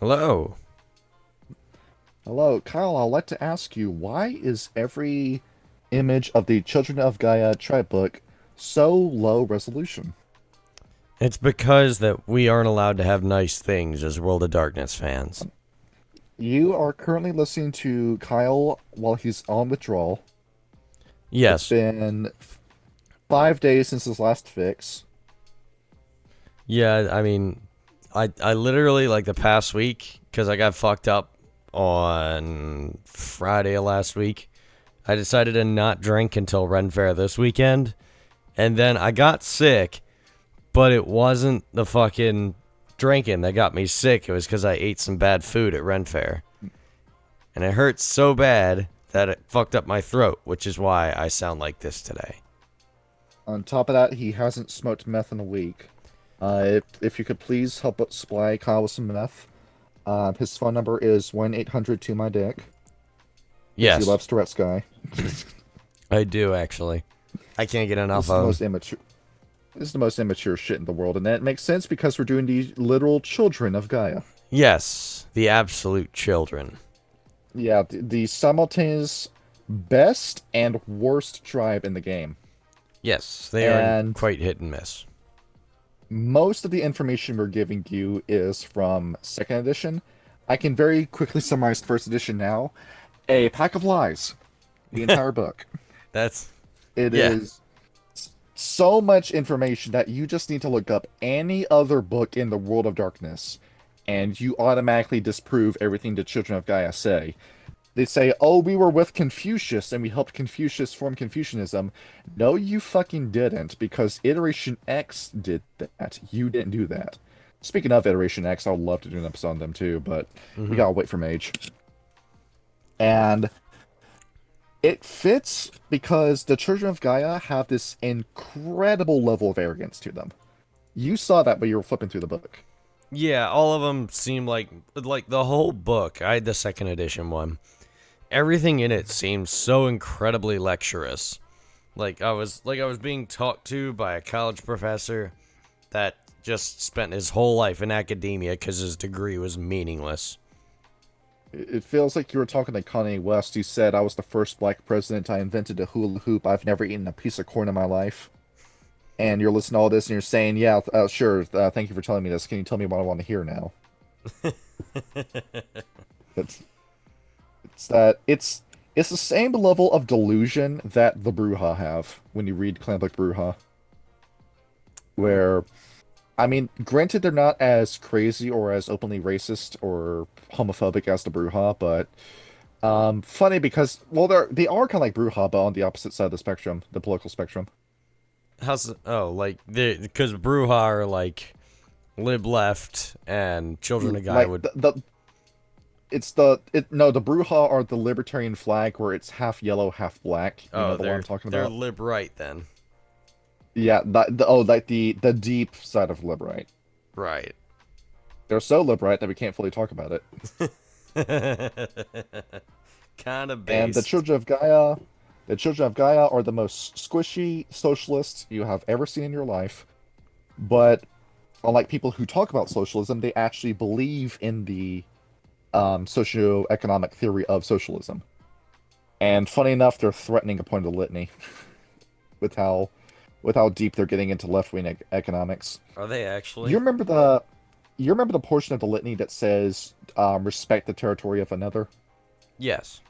Hello. Hello, Kyle. I'd like to ask you, why is every image of the Children of Gaia tribe book so low resolution? It's because that we aren't allowed to have nice things as World of Darkness fans. You are currently listening to Kyle while he's on withdrawal. It's Yes. been 5 days since his last fix. Yeah, I mean, I literally, like, the past week, because I got fucked up on Friday of last week, I decided to not drink until Ren Fair this weekend. And then I got sick, but it wasn't the fucking drinking that got me sick. It was because I ate some bad food at Ren Fair. And it hurt so bad that it fucked up my throat, which is why I sound like this today. On top of that, he hasn't smoked meth in a week. If you could please help supply Kyle with some meth. His phone number is 1-800 to my dick because he Yes, loves Tourette's guy. I do actually. I can't get This enough is the of most them. immature. This is the most immature shit in the world, and that makes sense because we're doing the literal children of Gaia. Yes, the absolute children. Yeah, the simultaneous best and worst tribe in the game. Yes, they are And quite hit and miss. most of the information we're giving you is from second edition. I can very quickly summarize first edition now. A pack of lies. The entire book. That's It yeah. is so much information that you just need to look up any other book in the world of darkness, and you automatically disprove everything the Children of Gaia say. They say, oh, we were with Confucius and we helped Confucius form Confucianism. No, you fucking didn't, because Iteration X did that. You didn't do that. Speaking of Iteration X, I would love to do an episode on them too, but we Hmm. gotta wait for Mage. And it fits because the Children of Gaia have this incredible level of arrogance to them. You saw that when you were flipping through the book. Yeah, all of them seem like the whole book. I had the second edition one. Everything in it seems so incredibly lecturous. Like I was being talked to by a college professor that just spent his whole life in academia because his degree was meaningless. It feels like you were talking to Kanye West, who said, I was the first black president. I invented a hula hoop. I've never eaten a piece of corn in my life. And you're listening to all this and you're saying, yeah, sure. Thank you for telling me this. Can you tell me what I want to hear now? It's, it's the same level of delusion that the Bruja have when you read Clan Book Bruja, where I mean, granted, they're not as crazy or as openly racist or homophobic as the Bruja, but funny because well, they are kind of like Bruja, but on the opposite side of the spectrum, the political spectrum. Like the because Bruja are like lib left and Children of Gaia Like would. the it's the it no the Bruja are the libertarian flag where it's half yellow, half black. You know Oh, the one I'm they're talking they're about? lib right then. Yeah, like the deep side of liberate. Right. They're so liberate that we can't fully talk about it. Kind of And based. the Children of Gaia are the most squishy socialists you have ever seen in your life. But unlike people who talk about socialism, they actually believe in the socio-economic theory of socialism. And funny enough, they're threatening a point of the litany with how deep they're getting into left-wing economics. Are they You actually? remember the you remember the portion of the litany that says respect the territory of another? Yes.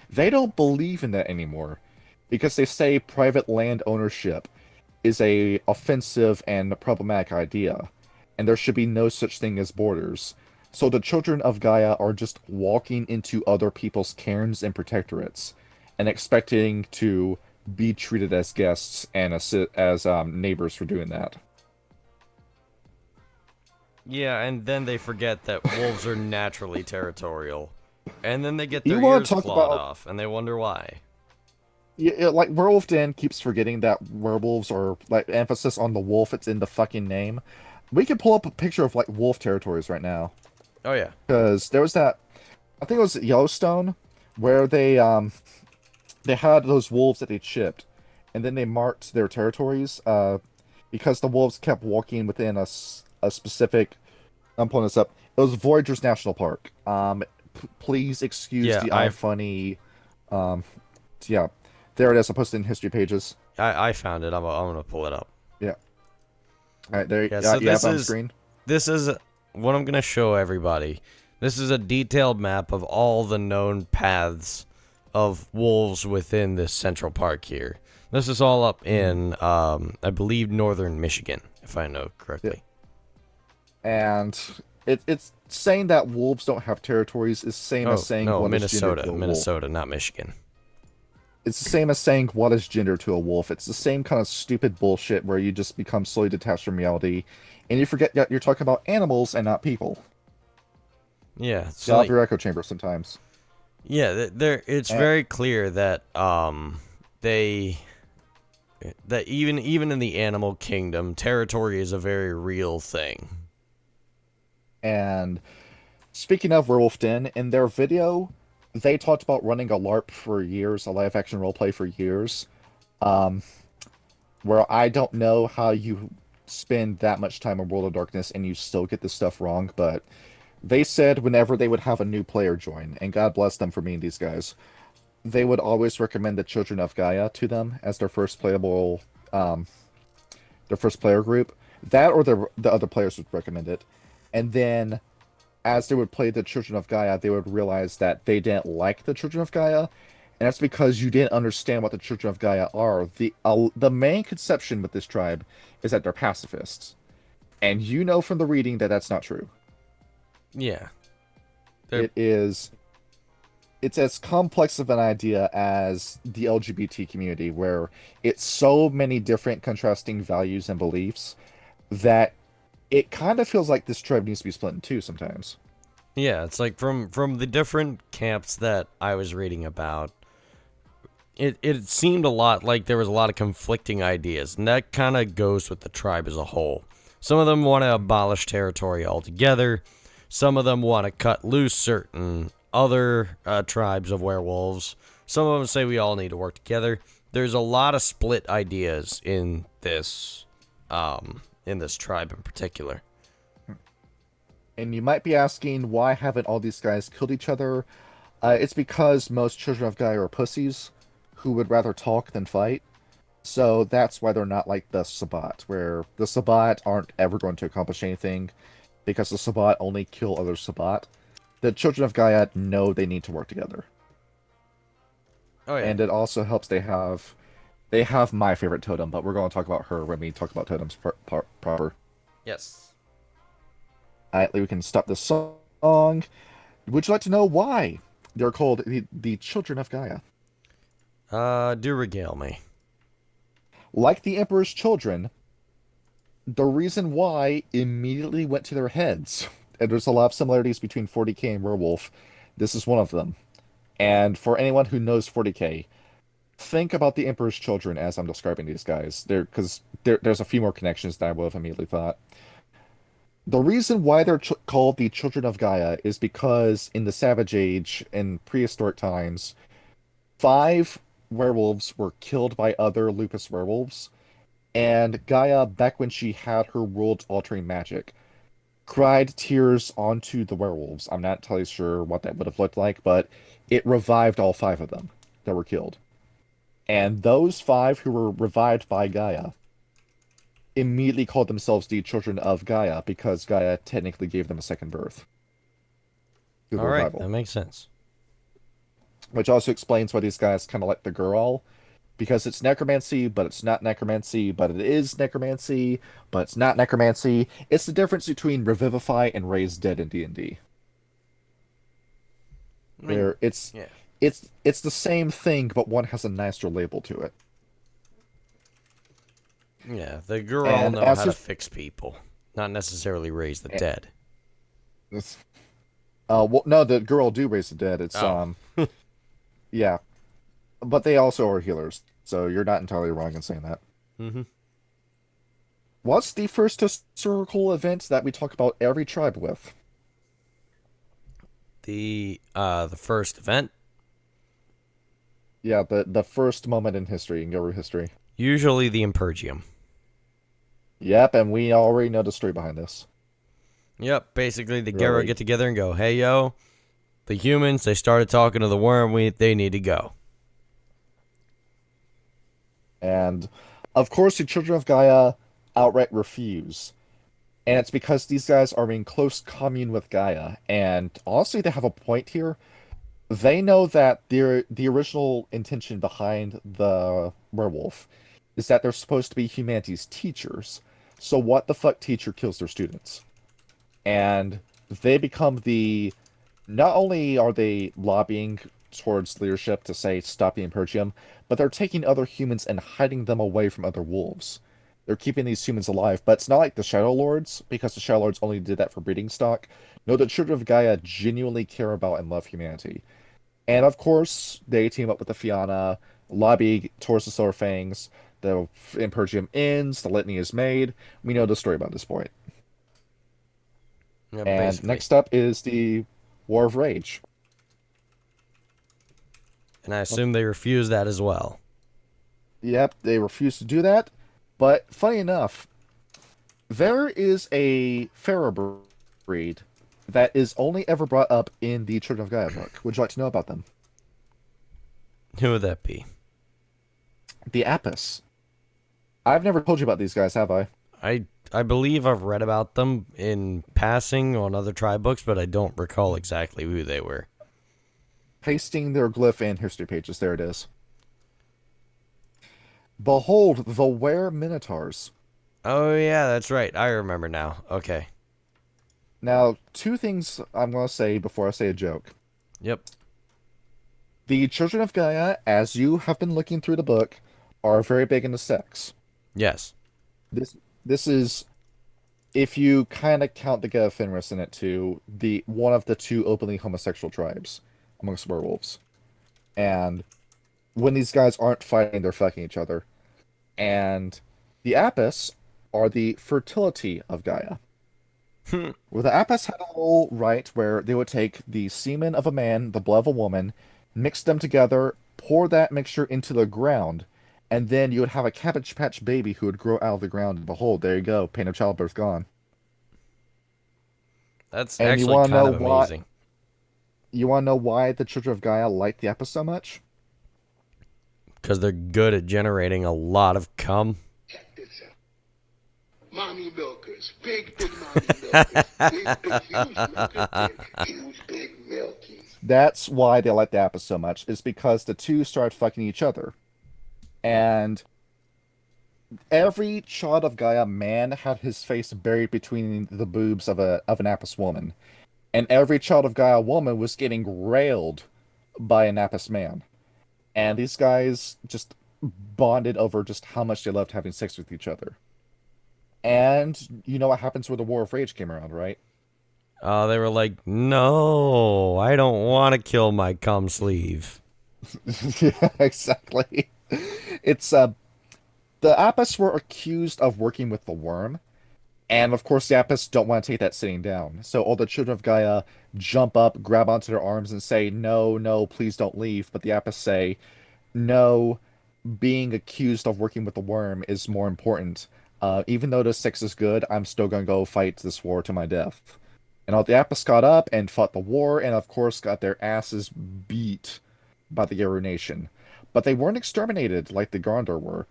They don't believe in that anymore because they say private land ownership is a offensive and problematic idea, and there should be no such thing as borders. So the children of Gaia are just walking into other people's cairns and protectorates and expecting to be treated as guests and as neighbors for doing that. Yeah, and then they forget that wolves are naturally territorial. And then they get You their want to ears talk clawed about off, and they wonder why. yeah, like Werewolf Den keeps forgetting that werewolves are like emphasis on the wolf. It's in the fucking name. We can pull up a picture of like wolf territories right now Oh, yeah. because there was that. I think it was Yellowstone where they had those wolves that they chipped, and then they marked their territories because the wolves kept walking within a specific I'm pulling this up. It was Voyagers National Park. Please excuse Yeah, the iFunny. Um, yeah, there it is. I posted in history pages. I found it. I'm gonna pull it up. Yeah. All right, there. Yeah, Yeah, so you have it on screen. this is what I'm gonna show everybody. This is a detailed map of all the known paths of wolves within this central park here. This is all up in, I believe, northern Michigan, if I know Yeah. correctly. And it's saying that wolves don't have territories is same as Oh, saying no, what is gender to Minnesota. a wolf. Minnesota, not Michigan. It's the same as saying what is gender to a wolf. It's the same kind of stupid bullshit where you just become slowly detached from reality, and you forget that you're talking about animals and not people. Yeah, Get so out of like, your echo chamber sometimes. yeah, there it's And, very clear that they that even in the animal kingdom, territory is a very real thing. and speaking of Werewolf Den, in their video, they talked about running a LARP for years, a live action roleplay for years. Um, where I don't know how you spend that much time in World of Darkness and you still get this stuff wrong, but they said whenever they would have a new player join, and God bless them for meeting these guys, they would always recommend the Children of Gaia to them as um, their first player group. That or the other players would recommend it. And then as they would play the Children of Gaia, they would realize that they didn't like the Children of Gaia, and that's because you didn't understand what the Children of Gaia are. The main conception with this tribe is that they're pacifists, and you know from the reading that that's not true. Yeah. They're It is it's as complex of an idea as the LGBT community, where it's so many different contrasting values and beliefs that it kind of feels like this tribe needs to be split in two sometimes. Yeah, it's like from the different camps that I was reading about, it seemed a lot like there was a lot of conflicting ideas, and that kind of goes with the tribe as a whole. Some of them want to abolish territory altogether. Some of them want to cut loose certain other tribes of werewolves. Some of them say we all need to work together. There's a lot of split ideas in this tribe in particular. And you might be asking, why haven't all these guys killed each other? It's because most Children of Gaia are pussies who would rather talk than fight. So that's why they're not like the Sabbat, where the Sabbat aren't ever going to accomplish anything because the Sabbat only kill other Sabbat. The Children of Gaia know they need to work together. Oh yeah. And it also helps they have my favorite totem, but we're going to talk about her when we talk about totems proper. Yes. Alright, we can stop this song. Would you like to know why they're called the Children of Gaia? Do regale me. Like the Emperor's children, the reason why immediately went to their heads. And there's a lot of similarities between 40k and Werewolf. This is one of them. And for anyone who knows 40k, think about the Emperor's children as I'm describing these guys. Because there's a few more connections that I would have immediately thought. The reason why they're called the Children of Gaia is because in the Savage Age, in prehistoric times, 5 werewolves were killed by other lupus werewolves, and Gaia, back when she had her world-altering magic, cried tears onto the werewolves. I'm not entirely sure what that would have looked like, but it revived all 5 of them that were killed. And those 5 who were revived by Gaia immediately called themselves the Children of Gaia because Gaia technically gave them a second birth through the All right, revival. that makes sense. Which also explains why these guys kind of like the girl, because it's necromancy, but it's not necromancy, but it is necromancy, but it's not necromancy. It's the difference between revivify and raise dead in D&D. I mean, Where it's yeah. it's the same thing, but one has a nicer label to it. Yeah, the girl And know as how to his, fix people, not necessarily raise the dead. it's- well, no, the girl do raise the dead. It's Oh. yeah, but they also are healers, so you're not entirely wrong in saying that. Mm-hmm. What's the first historical event that we talk about every tribe with? The first event, Yeah, the first moment in history, in Gilroy history. usually the Impergium. Yep, and we already know the story behind this. Yep, basically the Garo really. get together and go, hey, yo, the humans, they started talking to the worm, they need to go. And of course, the Children of Gaia outright refuse. And it's because these guys are in close commune with Gaia. And honestly, they have a point here. They know that the original intention behind the werewolf is that they're supposed to be humanity's teachers. So what the fuck teacher kills their students? And they become the not only are they lobbying towards leadership to say stop the Imperium, but they're taking other humans and hiding them away from other wolves. They're keeping these humans alive, but it's not like the Shadow Lords, because the Shadow Lords only did that for breeding stock. No, the Children of Gaia genuinely care about and love humanity. And of course, they team up with the Fianna, lobby towards the Silver Fangs, the Imperium ends, the litany is made. We know the story about this point. Yeah, And basically. next up is the War of Rage. And I assume they refuse that as well. Yep, they refuse to do that. But funny enough, there is a pharaoh breed that is only ever brought up in the Children of Gaia book. Would you like to know about them? Who would that be? The Apis. I've never told you about these guys, have I? I believe I've read about them in passing on other tribe books, but I don't recall exactly who they were. Pasting their glyph in history pages. There it is. Behold the Were Minotaurs. Oh yeah, that's right. I remember now. Okay. Now, two things I'm going to say before I say a joke. Yep. The Children of Gaia, as you have been looking through the book, are very big into sex. Yes. This is, if you kind of count the Gaia Fenris in it too, the one of the two openly homosexual tribes amongst werewolves. And when these guys aren't fighting, they're fucking each other. And the Apis are the fertility of Gaia. Where the Apis had a whole rite where they would take the semen of a man, the blood of a woman, mix them together, pour that mixture into the ground, and then you would have a Cabbage Patch baby who would grow out of the ground. And behold, there you go, pain of childbirth gone. That's And actually kind of amazing. you want to know why the Children of Gaia like the Apis so much? Because they're good at generating a lot of cum. Check this out. Mommy milkers, big mommy milkers, big huge milkers, huge big milkies. That's why they like the Apis so much, is because the two started fucking each other. And every child of Gaia man had his face buried between the boobs of an Apis woman. And every child of Gaia woman was getting railed by an Apis man. And these guys just bonded over just how much they loved having sex with each other. And you know what happens when the War of Rage came around, right? They were like, no, I don't want to kill my cum sleeve. Yeah, exactly. It's the Apis were accused of working with the worm, and of course the Apis don't want to take that sitting down. So all the Children of Gaia jump up, grab onto their arms, and say, "No, no, please don't leave." But the Apis say, "No, being accused of working with the worm is more important. Even though the sex is good, I'm still gonna go fight this war to my death." And all the Apis got up and fought the war, and of course got their asses beat by the Yaru Nation. But they weren't exterminated like the Gondor were.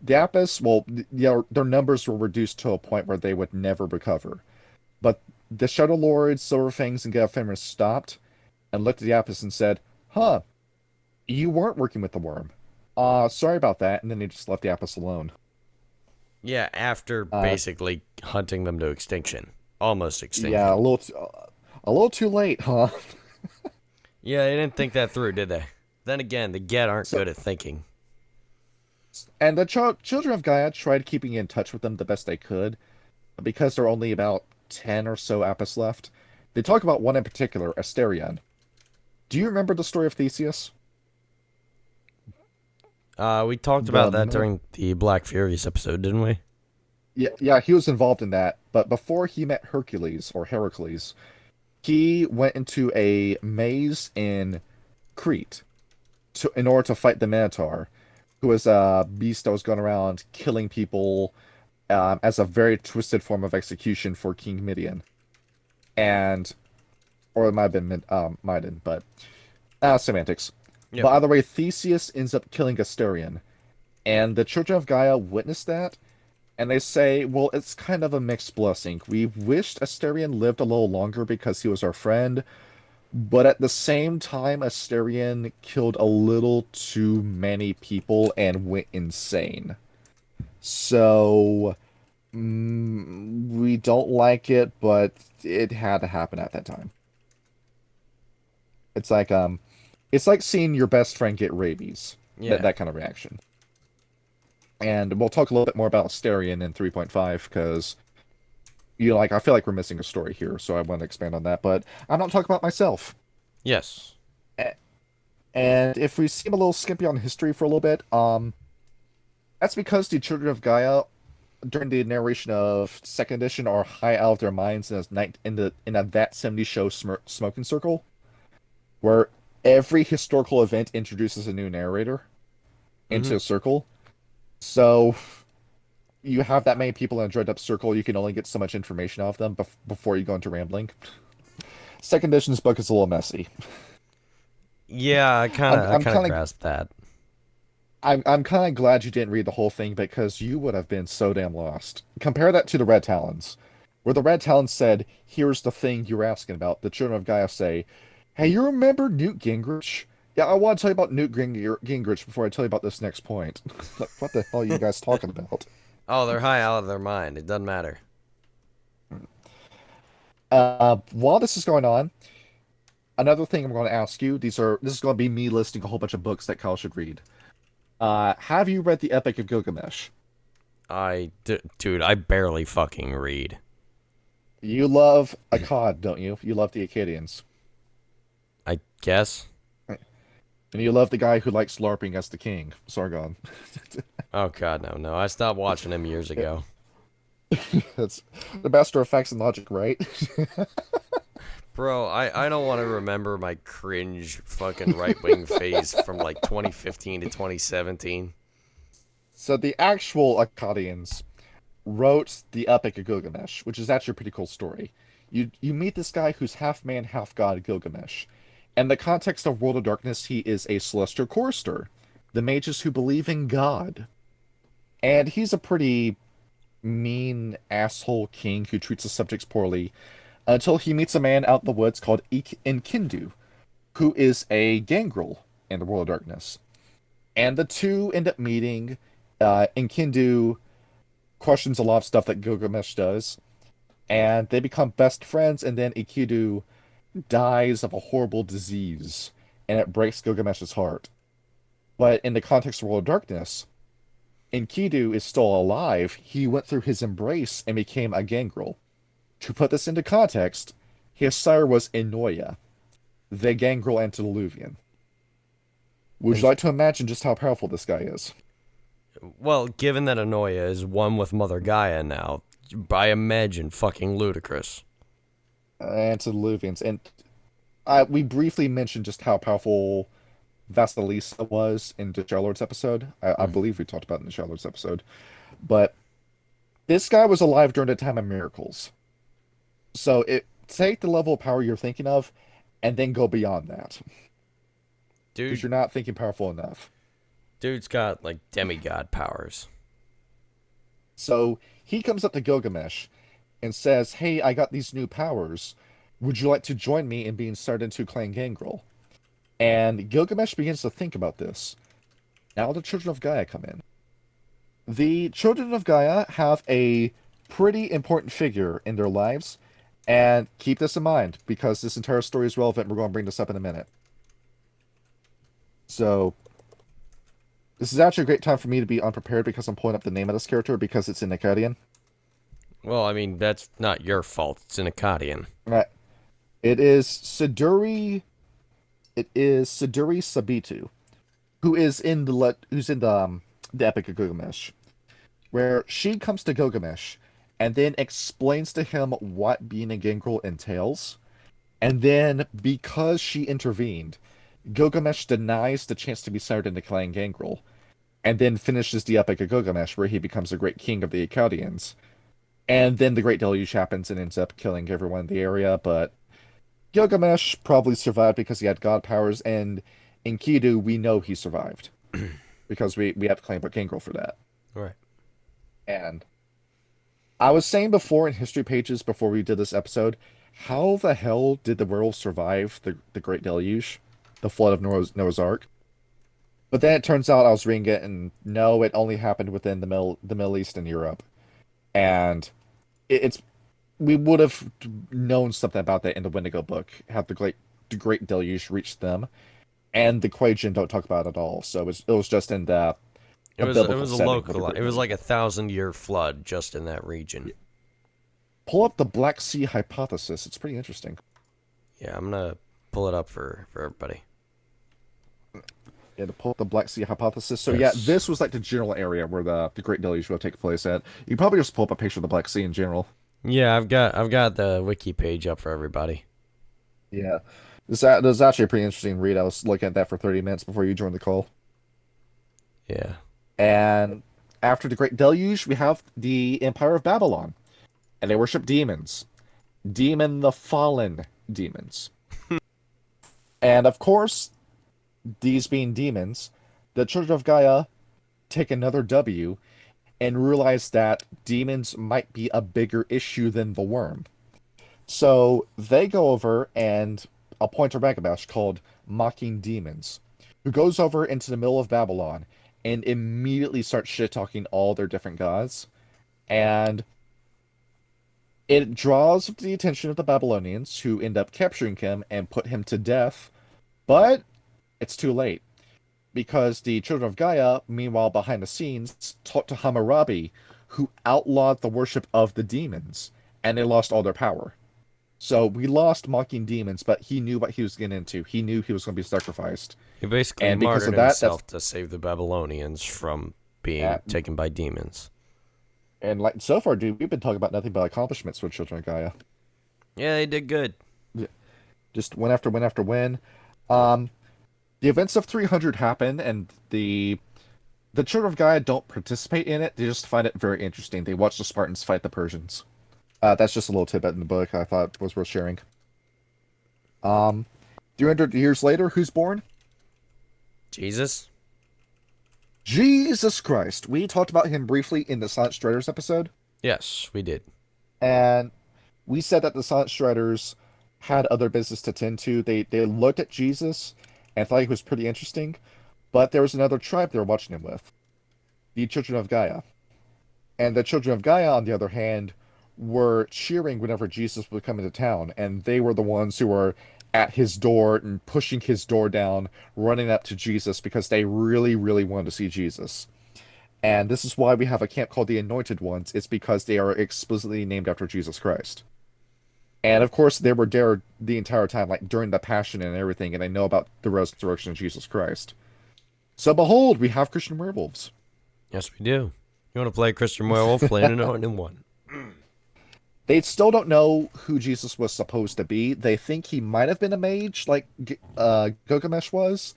The Apis, well, their numbers were reduced to a point where they would never recover. But the Shadow Lords, Silverfangs, and Gelfenris stopped and looked at the Apis and said, "Huh, you weren't working with the worm. Sorry about that." And then they just left the Apis alone. Yeah, after Uh, basically hunting them to extinction. Almost yeah, extinction. a little too late, huh? Yeah, they didn't think that through, did they? Then again, the Get aren't So, good at thinking. and the Children of Gaia tried keeping in touch with them the best they could, because there are only about 10 or so Apis left. They talk about one in particular, Asterion. Do you remember the story of Theseus? We talked The about that during the Black Furious episode, didn't we? Yeah, he was involved in that. But before he met Hercules or Heracles, he went into a maze in Crete in order to fight the Minotaur, who was a beast that was going around killing people as a very twisted form of execution for King Midian. and or it might have been Maiden, but semantics. Yep. But either way, Theseus ends up killing Asterion, and the Children of Gaia witness that, and they say, well, it's kind of a mixed blessing. We wished Asterion lived a little longer because he was our friend, but at the same time, Asterion killed a little too many people and went insane. So, we don't like it, but it had to happen at that time. It's like it's like seeing your best friend get rabies. Yeah. That kind of reaction. And we'll talk a little bit more about Asterion in 3.5 because I feel like we're missing a story here, so I want to expand on that. But I'm not talking about myself. Yes. And if we seem a little skimpy on history for a little bit, that's because the Children of Gaia, during the narration of second edition, are high out of their minds in a That 70 Show smoking circle, where every historical event introduces a new narrator into a circle. So you have that many people in a dread up circle, you can only get so much information off them before you go into rambling. Second edition's book is a little messy. Yeah, I kind of grasped that. I'm kind of glad you didn't read the whole thing because you would have been so damn lost. Compare that to the Red Talons, where the Red Talons said, "Here's the thing you're asking about." The Children of Gaia say, "Hey, you remember Newt Gingrich? Yeah, I want to tell you about Newt Gingrich before I tell you about this next point." Like, what the hell are you guys talking about? Oh, they're high out of their mind. It doesn't matter. While this is going on, another thing I'm going to ask you, this is going to be me listing a whole bunch of books that Kyle should read. Have you read the Epic of Gilgamesh? Dude, I barely fucking read. You love Akkad, don't you? You love the Akkadians. I guess. And you love the guy who likes LARPing as the king, Sargon. Oh god, no. I stopped watching him years ago. That's the master of facts and logic, right? Bro, I don't want to remember my cringe fucking right-wing phase from like 2015 to 2017. So the actual Akkadians wrote the Epic of Gilgamesh, which is actually a pretty cool story. You meet this guy who's half man, half god, Gilgamesh. In the context of World of Darkness, he is a celestial chorister, the mages who believe in God. And he's a pretty mean asshole king who treats his subjects poorly until he meets a man out in the woods called Enkidu, who is a gangrel in the World of Darkness. And the two end up meeting. Enkidu questions a lot of stuff that Gilgamesh does, and they become best friends, and then Enkidu dies of a horrible disease, and it breaks Gilgamesh's heart. But in the context of World of Darkness, Enkidu is still alive. He went through his embrace and became a gangrel. To put this into context, his sire was Enoya, the gangrel antediluvian. Would you like to imagine just how powerful this guy is? Well, given that Enoya is one with Mother Gaia now, I imagine fucking ludicrous. Antediluvians. And we briefly mentioned just how powerful Vasilisa was in the Charlotte's episode. I believe we talked about it in the Charlotte's episode. But this guy was alive during the time of miracles. So take the level of power you're thinking of and then go beyond that. Dude, because you're not thinking powerful enough. Dude's got like demigod powers. So he comes up to Gilgamesh and says, "Hey, I got these new powers. Would you like to join me in being started into Clan Gangrel?" And Gilgamesh begins to think about this. Now the Children of Gaia come in. The Children of Gaia have a pretty important figure in their lives, and keep this in mind because this entire story is relevant. We're going to bring this up in a minute. So this is actually a great time for me to be unprepared because I'm pulling up the name of this character because it's in Akkadian. Well, I mean, that's not your fault. It's in Akkadian. Right. It is Siduri Sabitu, who's in the Epic of Gilgamesh, where she comes to Gilgamesh and then explains to him what being a gangrel entails, and then because she intervened, Gilgamesh denies the chance to be sired into Clan Gangrel, and then finishes the Epic of Gilgamesh, where he becomes a great king of the Akkadians. And then the Great Deluge happens and ends up killing everyone in the area, but Gilgamesh probably survived because he had god powers, and Enkidu, we know he survived because we have to claim Book Gangrel for that. Right. And I was saying before in history pages before we did this episode, how the hell did the werewolves survive the Great Deluge, the flood of Noah's Ark? But then it turns out I was reading it, and no, it only happened within the Middle East and Europe, and it's we would have known something about that in the Wendigo book, had the Great Deluge reached them, and the Quajian don't talk about it at all. So it was just in the It was biblical a setting with the local. Great It was Deluge. like a 1,000-year flood just in that region. Pull up the Black Sea hypothesis. It's pretty interesting. Yeah, I'm gonna pull it up for everybody. Yeah, to pull up the Black Sea hypothesis. So Yes. yeah, this was like the general area where the Great Deluge will take place at. You can probably just pull up a picture of the Black Sea in general. Yeah, I've got the wiki page up for everybody. Yeah. This was actually a pretty interesting read. I was looking at that for 30 minutes before you joined the call. Yeah. And after the Great Deluge, we have the Empire of Babylon. And they worship demons. The fallen demons. And of course, these being demons, the Children of Gaia take another W and realize that demons might be a bigger issue than the worm. So they go over and appoint a Ragabash called Mocking Demons, who goes over into the middle of Babylon and immediately starts shit-talking all their different gods. And it draws the attention of the Babylonians, who end up capturing him and put him to death. But it's too late, because the Children of Gaia, meanwhile behind the scenes, talked to Hammurabi, who outlawed the worship of the demons, and they lost all their power. So we lost Mocking Demons, but he knew what he was getting into. He knew he was going to be sacrificed. He basically And because martyred of that, himself to save the Babylonians from being Yeah. taken by demons. And like so far, dude, we've been talking about nothing but accomplishments for Children of Gaia. Yeah, they did good. Just win after win after win. The events of 300 happen, and the Children of Gaia don't participate in it. They just find it very interesting. They watch the Spartans fight the Persians. That's just a little tidbit in the book I thought was worth sharing. 300 years later, who's born? Jesus? Jesus Christ. We talked about him briefly in the Silent Striders episode, Yes, we did. and we said that the Silent Striders had other business to tend to. They looked at Jesus and thought he was pretty interesting, but there was another tribe they were watching him with, the Children of Gaia. And the Children of Gaia, on the other hand, were cheering whenever Jesus would come into town, and they were the ones who were at his door and pushing his door down, running up to Jesus because they really, really wanted to see Jesus. And this is why we have a camp called the Anointed Ones. It's because they are explicitly named after Jesus Christ. And of course, they were there the entire time, like during the Passion and everything, and they know about the resurrection of Jesus Christ. So behold, we have Christian werewolves. Yes, we do. You want to play Christian Werewolf? Play an Anointed One. They still don't know who Jesus was supposed to be. They think he might have been a mage, like Gilgamesh was.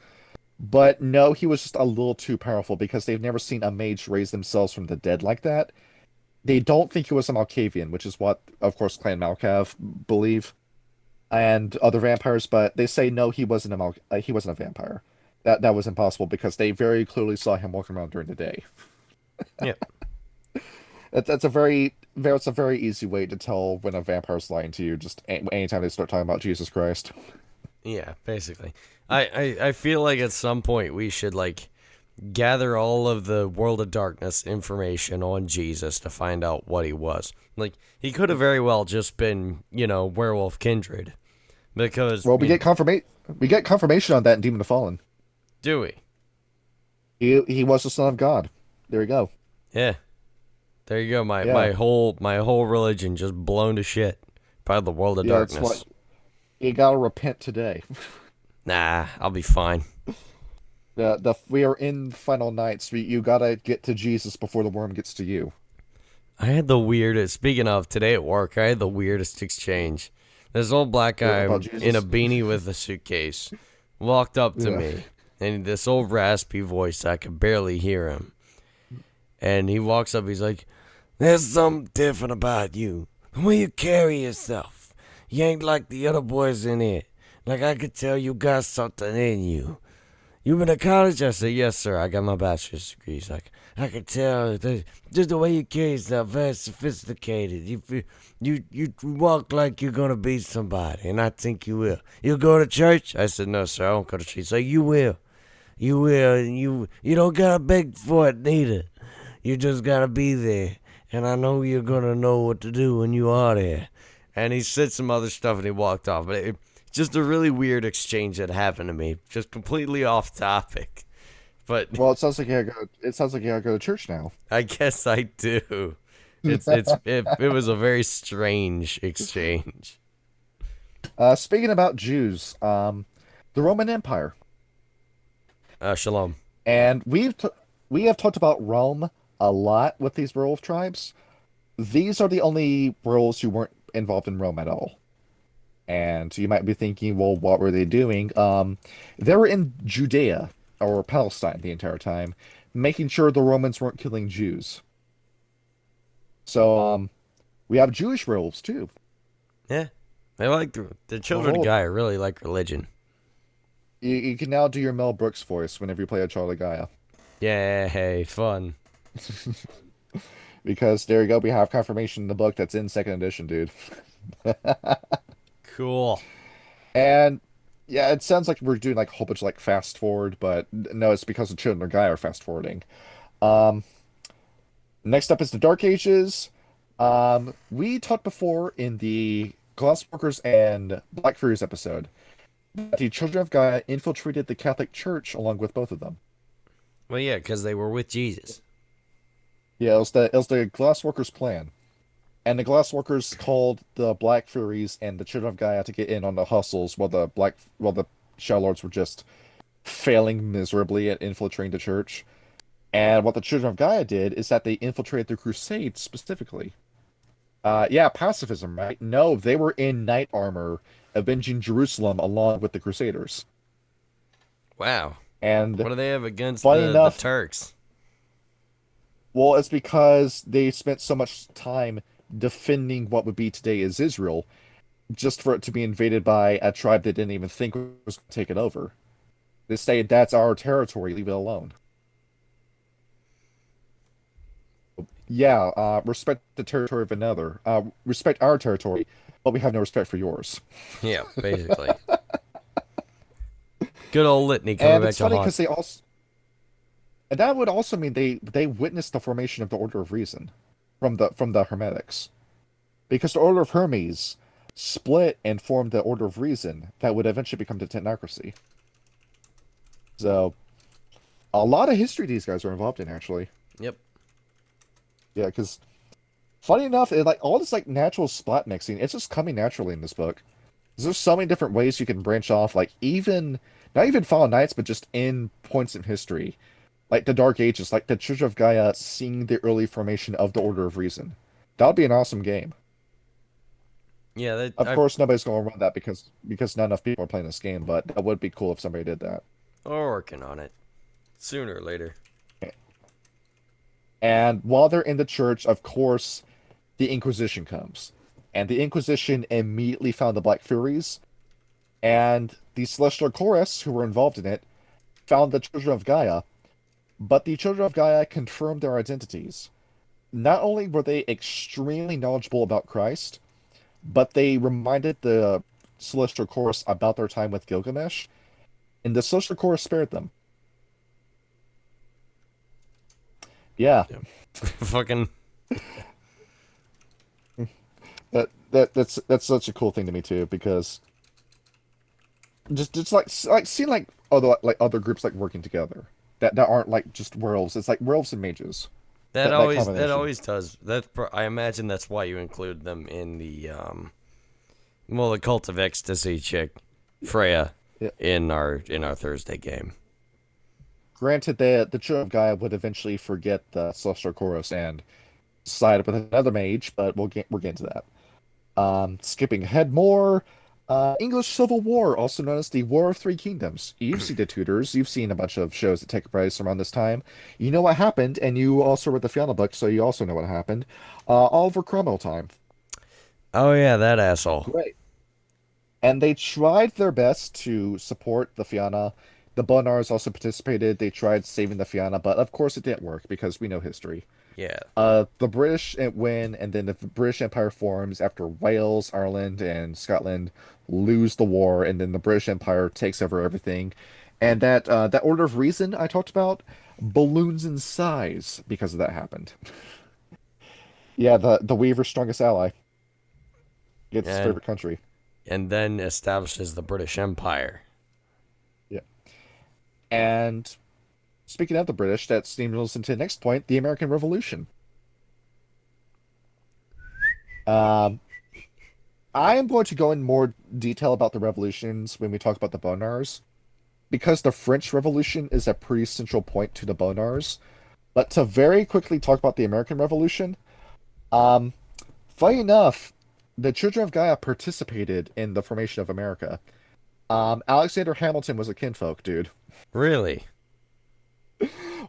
But no, he was just a little too powerful because they've never seen a mage raise themselves from the dead like that. They don't think he was a Malkavian, which is what, of course, Clan Malkav believe, and other vampires. But they say no, he wasn't a vampire. That was impossible because they very clearly saw him walking around during the day. Yeah. That's a very easy way to tell when a vampire's lying to you. Just anytime they start talking about Jesus Christ. Yeah, basically. I feel like at some point we should, like, gather all of the World of Darkness information on Jesus to find out what he was. Like, he could have very well just been, werewolf kindred. Because... Well, we get confirmation on that in Demon of Fallen. Do we? He was the son of God. There you go. Yeah. There you go. My Yeah. whole religion just blown to shit by the World of That's Darkness. what you gotta repent today. Nah, I'll be fine. We are in final nights. You gotta get to Jesus before the worm gets to you. I had the weirdest, speaking of today at work, I had the weirdest exchange. This old black guy About Jesus? in a beanie with a suitcase walked up to Yeah. me, and this old raspy voice, I could barely hear him. And he walks up, he's like, There's something different about you. The way you carry yourself. You ain't like the other boys in here. Like I could tell you got something in you. You been to college? I said, yes, sir. I got my bachelor's degree. He's like, I can tell. Just the way you carry yourself, very sophisticated. You walk like you're going to be somebody, and I think you will. You go to church? I said, no, sir. I don't go to church. He's like, you will. You will. And you don't got to beg for it, neither. You just got to be there. And I know you're going to know what to do when you are there. And he said some other stuff, and he walked off. But just a really weird exchange that happened to me, just completely off topic. But Well, it sounds like you gotta go to church now. I guess I do. It was a very strange exchange. Speaking about Jews, the Roman Empire, Shalom. and we have talked about Rome a lot with these werewolf tribes. These are the only werewolves who weren't involved in Rome at all. And you might be thinking, well, what were they doing? They were in Judea or Palestine the entire time, making sure the Romans weren't killing Jews. So we have Jewish werewolves too. Yeah, I like the Children of Gaia. Really like religion. You can now do your Mel Brooks voice whenever you play a Child of Gaia. Yeah, hey, fun. Because there you go, we have confirmation in the book that's in second edition, dude. Cool. And yeah, it sounds like we're doing like a whole bunch of like fast forward, but no, it's because the Children of Gaia are fast forwarding. Um, Next up is the Dark Ages. We talked before in the Glassworkers and Black Furies episode that the Children of Gaia infiltrated the Catholic Church along with both of them. Well, yeah, because they were with Jesus. Yeah, it was the Glassworkers' plan. And the Glassworkers called the Black Furies and the Children of Gaia to get in on the hustles while the Shadow Lords were just failing miserably at infiltrating the church. And what the Children of Gaia did is that they infiltrated the Crusades specifically. Yeah, pacifism, right? No, they were in knight armor, avenging Jerusalem along with the Crusaders. Wow. And What do they have against funny the enough, Turks? well, it's because they spent so much time defending what would be today as Israel, just for it to be invaded by a tribe they didn't even think was going to take it over. They say, that's our territory, leave it alone. Yeah, respect the territory of another. Respect our territory, but we have no respect for yours. Yeah, basically. Good old litany coming And back it's to funny haunt. because they also, and that would also mean they witnessed the formation of the Order of Reason from the Hermetics, because the Order of Hermes split and formed the Order of Reason that would eventually become the Technocracy. So a lot of history these guys are involved in, actually. Yep. Yeah, because funny enough, like all this like natural splat mixing, it's just coming naturally in this book. There's so many different ways you can branch off, like even not even Fallen Knights, but just in points in history, like the Dark Ages, like the Church of Gaia seeing the early formation of the Order of Reason. That would be an awesome game. Yeah, Of course, nobody's going to run that because not enough people are playing this game, but that would be cool if somebody did that. we're working on it. Sooner or later. And while they're in the church, of course, the Inquisition comes. And the Inquisition immediately found the Black Furies, and the Celestial Chorus, who were involved in it, found the Children of Gaia, but the Children of Gaia confirmed their identities. Not only were they extremely knowledgeable about Christ, but they reminded the Celestial Chorus about their time with Gilgamesh, and the Celestial Chorus spared them. Yeah. Fucking. That's such a cool thing to me too, because just like seeing like other groups like working together that aren't like just werewolves. It's like werewolves and mages. That combination. always does. I imagine that's why you include them in the the Cult of Ecstasy chick, Freya, Yeah. in our Thursday game. Granted, the Children of Gaia would eventually forget the Celestial Chorus and side up with another mage, but we'll get to that. Skipping ahead more, English Civil War, also known as the War of Three Kingdoms. You've seen the Tudors. You've seen a bunch of shows that take place around this time. You know what happened, and you also read the Fiona book, so you also know what happened. Oliver Cromwell time. Oh yeah, that asshole. Right. And they tried their best to support the Fianna. The Bonars also participated. They tried saving the Fianna, but of course it didn't work because we know history. Yeah. The British win, and then the British Empire forms after Wales, Ireland, and Scotland lose the war, and then the British Empire takes over everything. And that order of reason I talked about balloons in size because of that happened. Yeah, the Weaver's strongest ally gets his And favorite country. and then establishes the British Empire. Yeah. And speaking of the British, that steamrolls into the next point, the American Revolution. Um, I am going to go in more detail about the revolutions when we talk about the Bonars, because the French Revolution is a pretty central point to the Bonars. But to very quickly talk about the American Revolution, um, funny enough, the Children of Gaia participated in the formation of America. Alexander Hamilton was a kinfolk, dude. Really?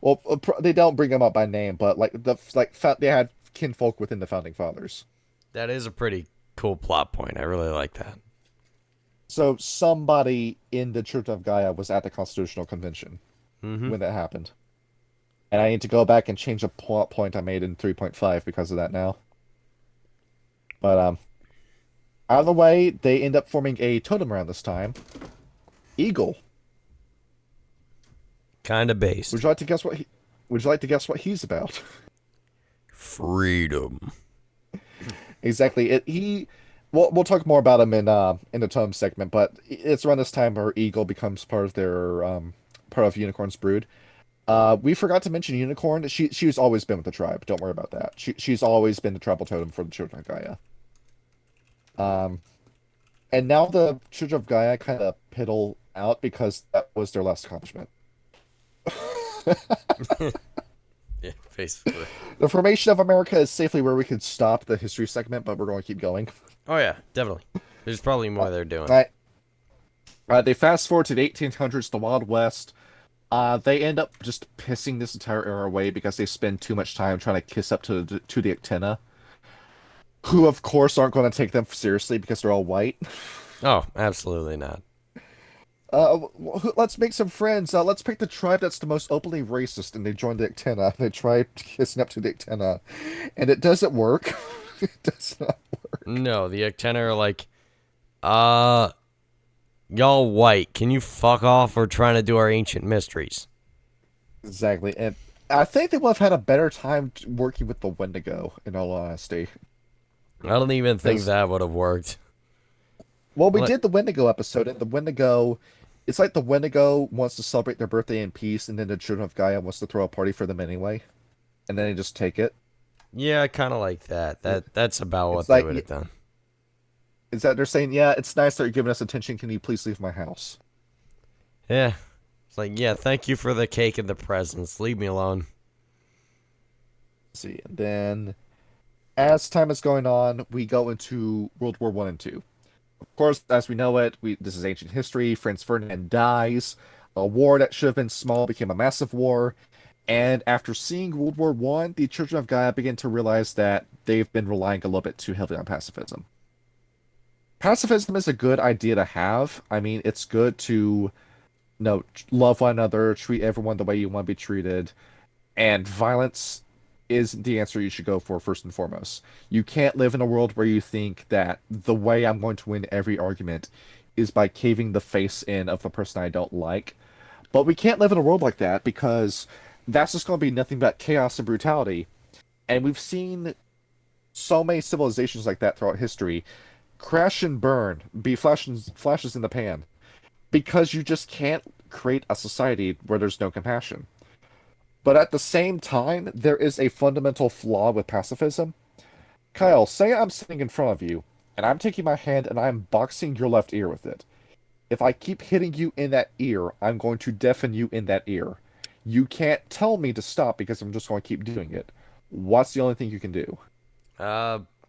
Well, they don't bring him up by name, but they had kinfolk within the founding fathers. That is a pretty cool plot point. I really like that. So somebody in the Church of Gaia was at the Constitutional Convention Mm-hmm. when that happened. And I need to go back and change a plot point I made in 3.5 because of that now. But out of the way, they end up forming a totem around this time. Eagle. Kind of based. Would you like to guess what would you like to guess what he's about? Freedom. Exactly. We'll talk more about him in the totem segment, but it's around this time where Eagle becomes part of their part of Unicorn's brood. We forgot to mention Unicorn. She's always been with the tribe. Don't worry about that. She's always been the tribal totem for the Children of Gaia. And now the Children of Gaia kind of piddle out because that was their last accomplishment. Yeah, basically. The formation of America is safely where we could stop the history segment, but we're going to keep going. Oh yeah, definitely. There's probably more they're doing. Right. They fast forward to the 1800s, the Wild West. They end up just pissing this entire era away because they spend too much time trying to kiss up to the Actina, who of course aren't going to take them seriously because they're all white. Oh, absolutely not. Let's make some friends. Let's pick the tribe that's the most openly racist, and they join the Actina. They try kissing up to the Actina, and it doesn't work. It does not work. No, the Actena are like, y'all white, can you fuck off? We're trying to do our ancient mysteries. Exactly, and I think they would have had a better time working with the Wendigo, in all honesty. I don't even think Because- that would have worked. Well, we What? did the Wendigo episode, and the Wendigo, it's like the Wendigo wants to celebrate their birthday in peace, and then the Children of Gaia wants to throw a party for them anyway, and then they just take it. Yeah, I kind of like that. That's about what It's they like- would have done. Is that they're saying, yeah, it's nice that you're giving us attention. Can you please leave my house? Yeah. It's like, yeah, thank you for the cake and the presents. Leave me alone. Let's see, and then as time is going on, we go into World War One and Two. Of course, as we know it, this is ancient history. Franz Ferdinand dies. A war that should have been small became a massive war. And after seeing World War One, the Children of Gaia begin to realize that they've been relying a little bit too heavily on pacifism. Pacifism is a good idea to have. I mean, it's good to, love one another, treat everyone the way you want to be treated, and violence is the answer you should go for first and foremost. You can't live in a world where you think that the way I'm going to win every argument is by caving the face in of the person I don't like. But we can't live in a world like that because that's just going to be nothing but chaos and brutality. And we've seen so many civilizations like that throughout history crash and burn, be flashes in the pan, because you just can't create a society where there's no compassion. But at the same time, there is a fundamental flaw with pacifism. Kyle, say I'm sitting in front of you, and I'm taking my hand and I'm boxing your left ear with it. If I keep hitting you in that ear, I'm going to deafen you in that ear. You can't tell me to stop because I'm just going to keep doing it. What's the only thing you can do?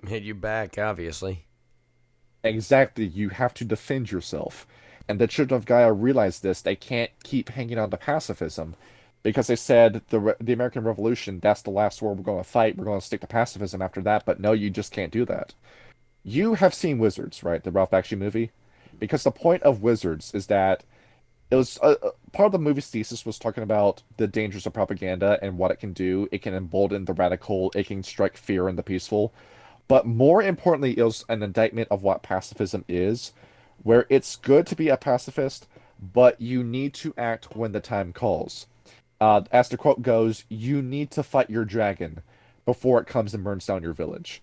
Hit you back, obviously. Exactly, you have to defend yourself. And the Children of Gaia realized this. They can't keep hanging on to pacifism because they said the American Revolution, that's the last war we're going to fight. We're going to stick to pacifism after that. But no, you just can't do that. You have seen Wizards, right? The Ralph Bakshi movie? Because the point of Wizards is that it was part of the movie's thesis was talking about the dangers of propaganda and what it can do. It can embolden the radical, it can strike fear in the peaceful. But more importantly, it was an indictment of what pacifism is, where it's good to be a pacifist, but you need to act when the time calls. As the quote goes, you need to fight your dragon before it comes and burns down your village.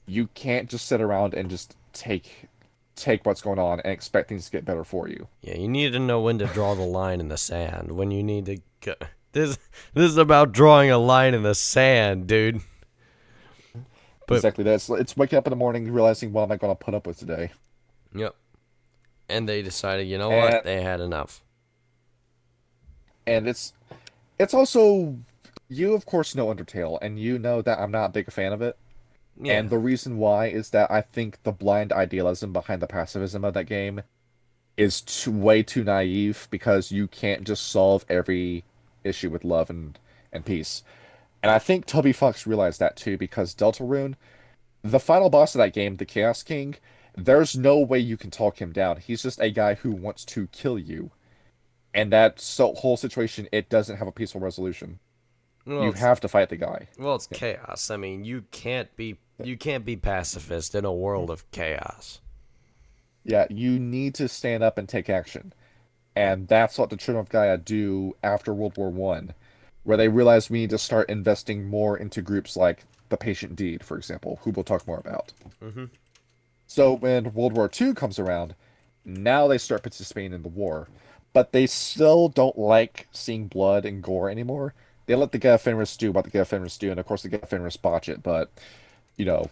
You can't just sit around and just take what's going on and expect things to get better for you. Yeah, you need to know when to draw the line in the sand. When you need to go. This is about drawing a line in the sand, dude. But, Exactly. It's waking up in the morning realizing what am I going to put up with today. yep. And they decided, you know And what? They had enough. and it's also, you of course know Undertale, and you know that I'm not a big fan of it. Yeah. And the reason why is that I think the blind idealism behind the pacifism of that game is way too naive because you can't just solve every issue with love and peace. And I think Toby Fox realized that too because Deltarune, the final boss of that game, the Chaos King, there's no way you can talk him down. He's just a guy who wants to kill you. And that whole situation, it doesn't have a peaceful resolution. Well, You have to fight the guy. well, it's chaos. I mean, you can't be pacifist in a world of chaos. Yeah, you need to stand up and take action. And that's what the Children of Gaia do after World War One, where they realize we need to start investing more into groups like the Patient Deed, for example, who we'll talk more about. Mm-hmm. So when World War Two comes around, now they start participating in the war, but they still don't like seeing blood and gore anymore. They let the Fenris do what the Fenris do, and of course the Fenris botch it, but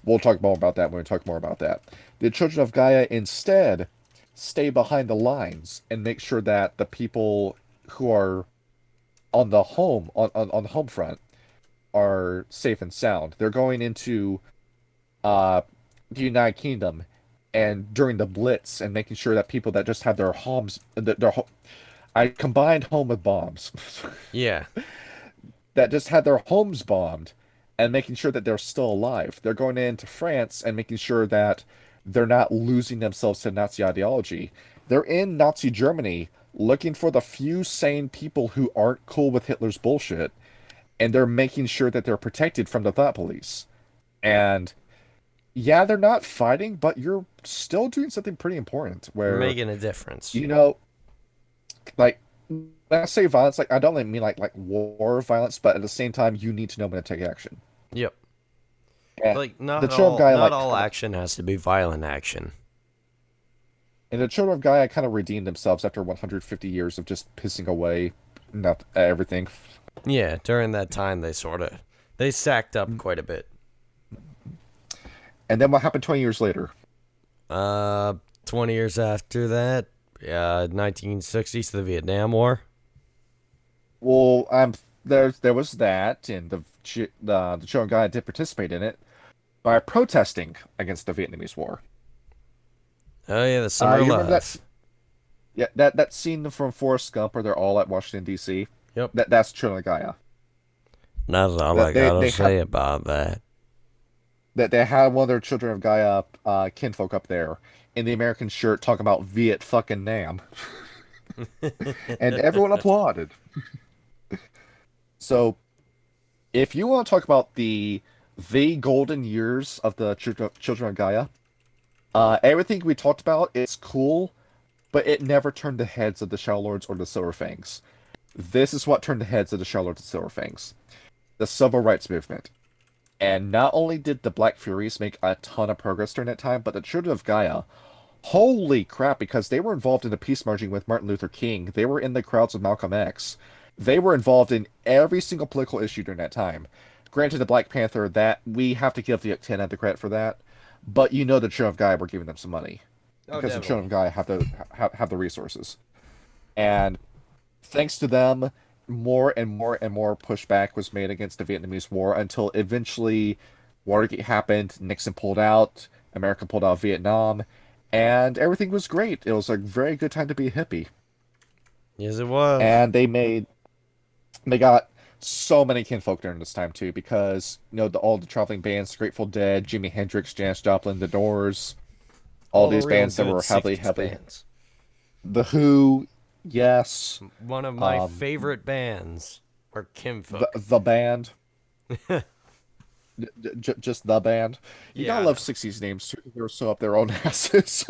we'll talk more about that when we talk more about that. The Children of Gaia instead stay behind the lines and make sure that the people who are on the on the home front are safe and sound. They're going into uh the United Kingdom and during the Blitz and making sure that people that just have their homes I combined home with bombs Yeah. that just had their homes bombed and making sure that they're still alive. They're going into France and making sure that they're not losing themselves to Nazi ideology. They're in Nazi Germany looking for the few sane people who aren't cool with Hitler's bullshit, and they're making sure that they're protected from the thought police. And yeah, they're not fighting, but you're still doing something pretty important where, Making a difference. like when I say violence, like I don't mean like war violence, but at the same time, you need to know when to take action. Yep. And Like not the Children all of Gaia, not all action has to be violent action. and the Children of Gaia kind of redeemed themselves after 150 years of just pissing away not everything. Yeah, during that time they sacked up quite a bit. And then what happened 20 years later? 20 years after that, 1960s, the Vietnam War. Well, there was that, and the Children of Gaia did participate in it by protesting against the Vietnamese War. Oh yeah, the Summer you of remember Love. Yeah, that scene from Forrest Gump where they're all at Washington D.C. Yep. That's Children of Gaia. That's all I gotta say about that. That they had one of their Children of Gaia kinfolk up there in the American shirt talking about Viet fucking Nam. And everyone applauded. So, if you want to talk about the golden years of the Children of Gaia, everything we talked about, it's cool, but it never turned the heads of the Shadow Lords or the Silver Fangs. This is what turned the heads of the Shadow Lords and Silver Fangs. The Civil Rights Movement. And not only did the Black Furies make a ton of progress during that time, but the Children of Gaia, holy crap, because they were involved in the peace marching with Martin Luther King. They were in the crowds with Malcolm X. They were involved in every single political issue during that time. Granted, the Black Panther, that we have to give the 10 the credit for that, but the Children of Gaia were giving them some money. Because the Children of Gaia have the resources. And thanks to them, more and more and more pushback was made against the Vietnamese War until eventually Watergate happened, Nixon pulled out, America pulled out of Vietnam, and everything was great. It was a very good time to be a hippie. Yes, it was. And they got so many kinfolk during this time too, because all the traveling bands, Grateful Dead, Jimi Hendrix, Janis Joplin, The Doors, all All the these real bands that good were heavily, 60s heavily. bands. The Who, yes. One of my Um, favorite bands are the Kinfolk. the band, just the band. You Yeah, gotta I love know. '60s names too. They were so up their own asses.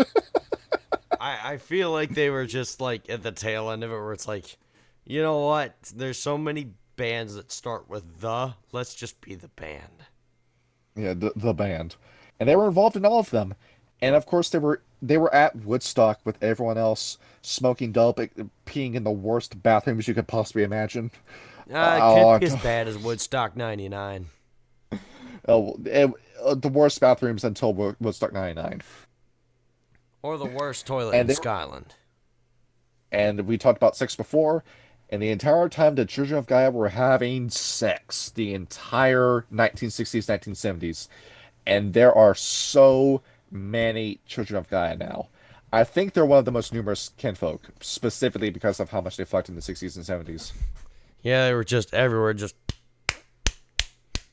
I feel like they were just like at the tail end of it where it's like, you know what? There's so many bands that start with the. Let's just be the band. Yeah, the band, and they were involved in all of them, and of course they were at Woodstock with everyone else smoking dope, peeing in the worst bathrooms you could possibly imagine. It could Oh, be as bad as Woodstock '99. the worst bathrooms until Woodstock '99, Or the worst toilet and in they were, Scotland. and we talked about sex before, and the entire time the Children of Gaia were having sex, the entire 1960s, 1970s. And there are so many Children of Gaia now. I think they're one of the most numerous kinfolk, specifically because of how much they fucked in the 60s and 70s. Yeah, they were just everywhere, just.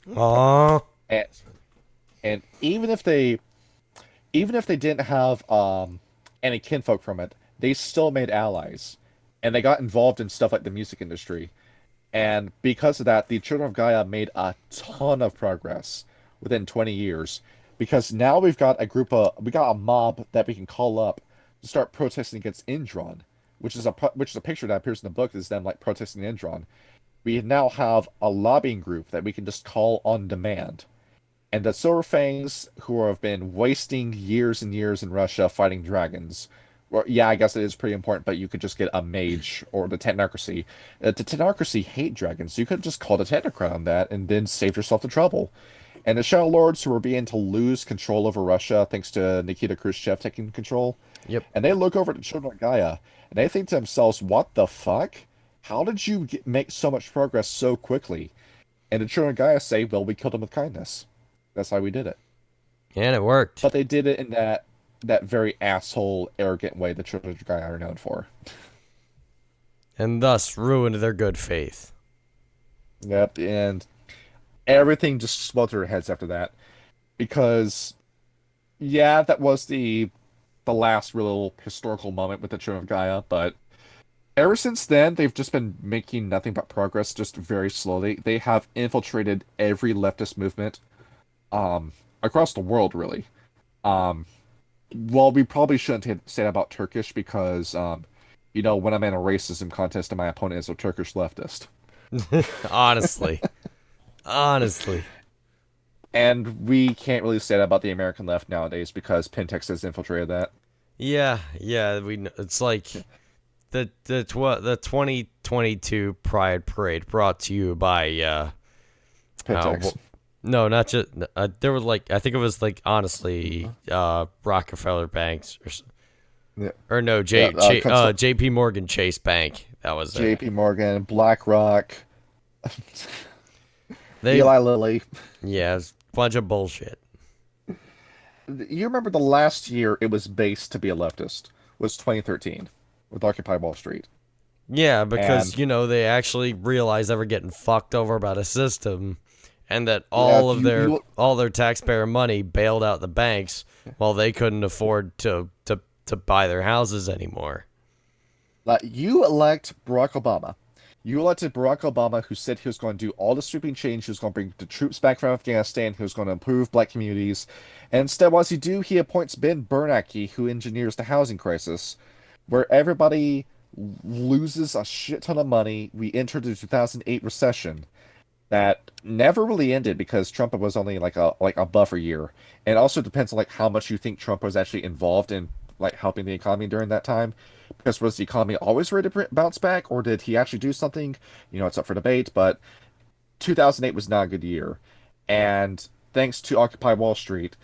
Aww. And, and even if they didn't have any kinfolk from it, they still made allies, and they got involved in stuff like the music industry. And because of that, the Children of Gaia made a ton of progress within 20 years. Because now we got a mob that we can call up to start protesting against Indron, which is a picture that appears in the book is them like protesting Indron. We now have a lobbying group that we can just call on demand. And the Silver Fangs, who have been wasting years and years in Russia fighting dragons. Well, yeah, I guess it is pretty important, but you could just get a mage or the Technocracy. The Technocracy hate dragons, so you could just call the Technocrat on that and then save yourself the trouble. And the Shadow Lords, who are beginning to lose control over Russia thanks to Nikita Khrushchev taking control, Yep. and they look over at the Children of Gaia and they think to themselves, "What the fuck? How did you make so much progress so quickly?" And the Children of Gaia say, "Well, we killed them with kindness. That's how we did it." And it worked. But they did it in that very asshole, arrogant way the Children of Gaia are known for. And thus ruined their good faith. Yep, and everything just swelled to their heads after that because yeah, that was the last real historical moment with the Children of Gaia, but ever since then, they've just been making nothing but progress, just very slowly. They have infiltrated every leftist movement, across the world, really. Um, well, we probably shouldn't say that about Turkish because, when I'm in a racism contest and my opponent is a Turkish leftist. Honestly. Honestly. And we can't really say that about the American left nowadays because Pentex has infiltrated that. Yeah, it's like the 2022 Pride Parade brought to you by Pentex. no, not just there was like I think it was like honestly Rockefeller Banks Yeah, or no yeah. JP Morgan Chase Bank, that was it. JP Morgan, BlackRock, They Eli Lilly. Yeah, it's a bunch of bullshit. You remember the last year it was based to be a leftist was 2013 with Occupy Wall Street. Yeah, because And they actually realized they were getting fucked over by the system, and that yeah, all their taxpayer money bailed out the banks while they couldn't afford to buy their houses anymore. you elect Barack Obama. You elected Barack Obama, who said he was going to do all the sweeping change. He was going to bring the troops back from Afghanistan. He was going to improve black communities. And instead, what does he do? He appoints Ben Bernanke, who engineers the housing crisis, where everybody loses a shit ton of money. We entered the 2008 recession that never really ended because Trump was only like a buffer year. And it also depends on like how much you think Trump was actually involved in like helping the economy during that time. Because was the economy always ready to bounce back, or did he actually do something? It's up for debate. But 2008 was not a good year, and thanks to Occupy Wall Street,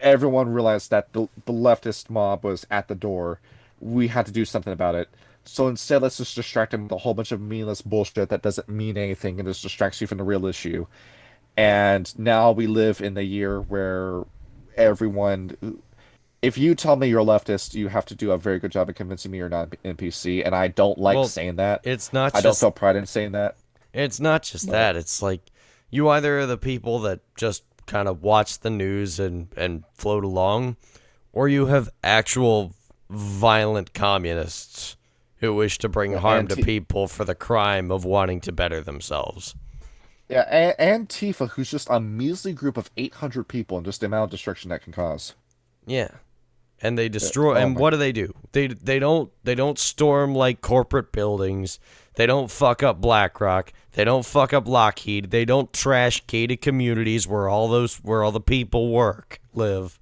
everyone realized that the leftist mob was at the door. We had to do something about it. So instead, let's just distract them with a whole bunch of meaningless bullshit that doesn't mean anything and just distracts you from the real issue. And now we live in the year where everyone if you tell me you're a leftist, you have to do a very good job of convincing me you're not an NPC, and I don't like Well, saying that. it's not I don't just feel pride in saying that. it's not just But that. It's like you either are the people that just kind of watch the news and float along, or you have actual violent communists who wish to bring harm to people for the crime of wanting to better themselves. yeah, Antifa, who's just a measly group of 800 people, and just the amount of destruction that can cause. Yeah. And they destroy. Oh And my. what do? They don't storm like corporate buildings. They don't fuck up BlackRock. They don't fuck up Lockheed. They don't trash gated communities where all the people live.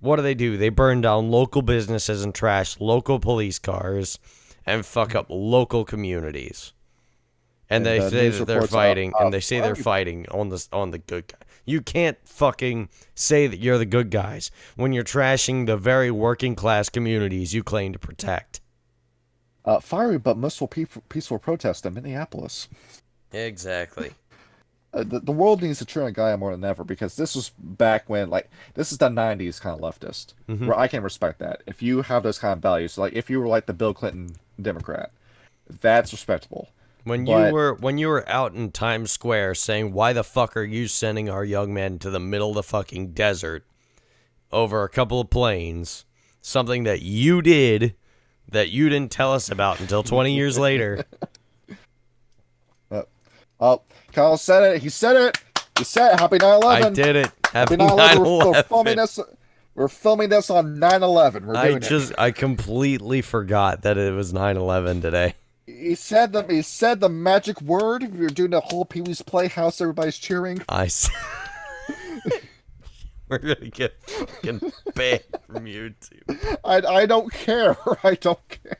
What do? They burn down local businesses and trash local police cars, and fuck up local communities. And they say that they're fighting, and they say they're fighting on the good guy. You can't fucking say that you're the good guys when you're trashing the very working class communities you claim to protect. Fiery but peaceful protest in Minneapolis. Exactly. The world needs to turn on Gaia more than ever, because this was back when, like, this is the 90s kind of leftist, where I can respect that. If you have those kind of values, like if you were like the Bill Clinton Democrat, that's respectable. When you were out in Times Square saying, "Why the fuck are you sending our young men to the middle of the fucking desert over a couple of planes?" Something that you did that you didn't tell us about until 20 years later. Oh, Kyle said it. He said it. He said it. Happy 9/11. I did it. Happy 9/11. We're filming this on 9/11. We're doing it. I completely forgot that it was 9/11 today. He said the magic word. We were doing the whole Pee-wee's Playhouse. Everybody's cheering. We're gonna get fucking banned from YouTube. I don't care. I don't care.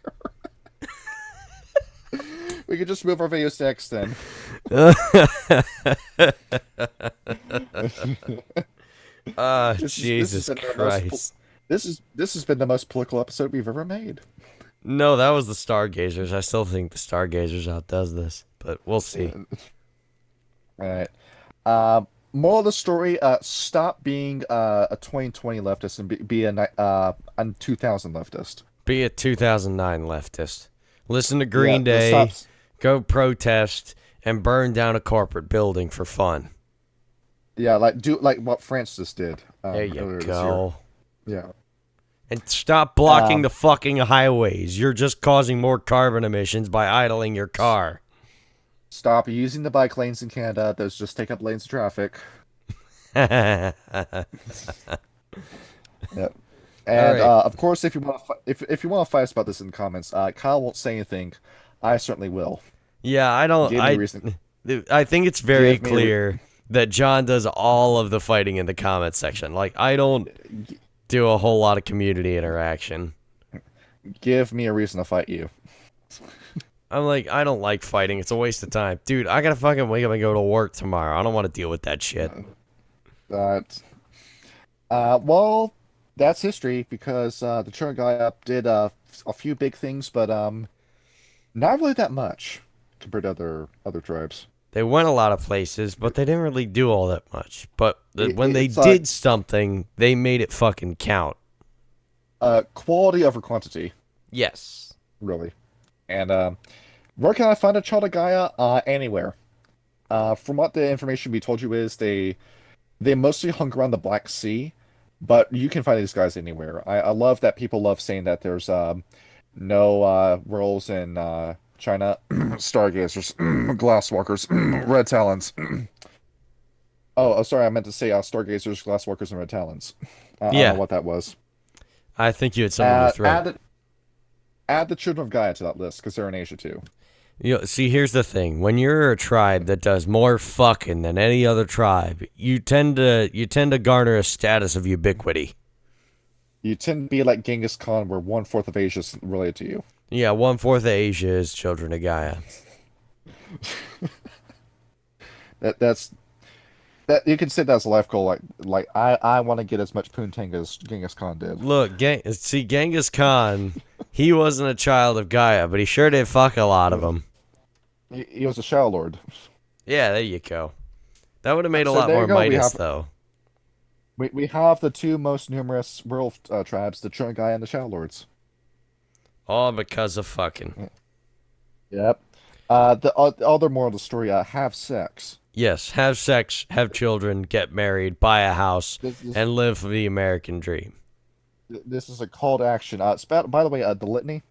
We could just move our videos to X then. Jesus Christ. This has been the most political episode we've ever made. No, that was the Stargazers. I still think the Stargazers outdoes this, but we'll see. All right. Moral of the story: stop being a 2020 leftist and be a 2000 leftist. Be a 2009 leftist. Listen to Green Day. Go protest and burn down a corporate building for fun. Yeah, do what Francis did. There you go. Yeah. And stop blocking the fucking highways. You're just causing more carbon emissions by idling your car. Stop using the bike lanes in Canada. Those just take up lanes of traffic. Yep. And right. of course, if you want to fight us about this in the comments, Kyle won't say anything. I certainly will. Yeah, I don't. I think it's very clear that John does all of the fighting in the comments section. Like, I don't do a whole lot of community interaction. Give me a reason to fight you. I'm like, I don't like fighting. It's a waste of time. Dude, I gotta fucking wake up and go to work tomorrow. I don't want to deal with that shit. Well, that's history, because the Children of Gaia did a few big things, but not really that much compared to other tribes. They went a lot of places, but they didn't really do all that much. But when they did something, they made it fucking count. Quality over quantity. Yes. Really. And where can I find a Child of Gaia? Anywhere. From what the information we told you is, they mostly hung around the Black Sea, but you can find these guys anywhere. I love that people love saying that there's no werewolves in China, stargazers, glasswalkers, red talons. Oh, sorry, I meant to say stargazers, glasswalkers, and red talons. I don't know what that was. I think you had something in your throat. Add the Children of Gaia to that list, because they're in Asia too. See, here's the thing: when you're a tribe that does more fucking than any other tribe, you tend to garner a status of ubiquity. You tend to be like Genghis Khan, where 1/4 of Asia is related to you. Yeah, 1/4 of Asia is Children of Gaia. That you can say that's a life goal. Like I want to get as much poontang as Genghis Khan did. Look, Genghis Khan, he wasn't a child of Gaia, but he sure did fuck a lot of them. He was a Shadow Lord. Yeah, there you go. That would have made a lot more Midas, though. We have the two most numerous werewolf tribes, the Children of Gaia and the Shadow Lords. All because of fucking. Yep. The other moral of the story, have sex. Yes, have sex, have children, get married, buy a house, This is and live the American dream. this is a call to action. By the way, the litany.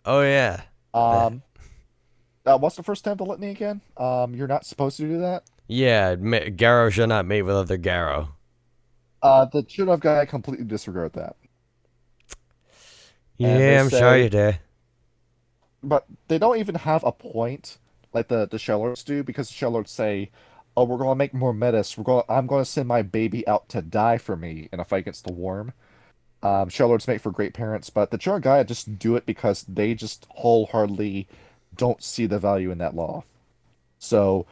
Oh yeah, that. Um, what's the first time the litany again? You're not supposed to do that. Yeah, Garrow shall not mate with other Garrow. The Children of Gaia completely disregard that, and they Yeah, I'm sorry say, you did. but they don't even have a point like the Shadow Lords do, because the Shadow Lords say, "Oh, we're gonna make more metas. I'm gonna send my baby out to die for me in a fight against the worm." Shadow Lords make for great parents, but the Children of Gaia just do it because they just wholeheartedly don't see the value in that law. So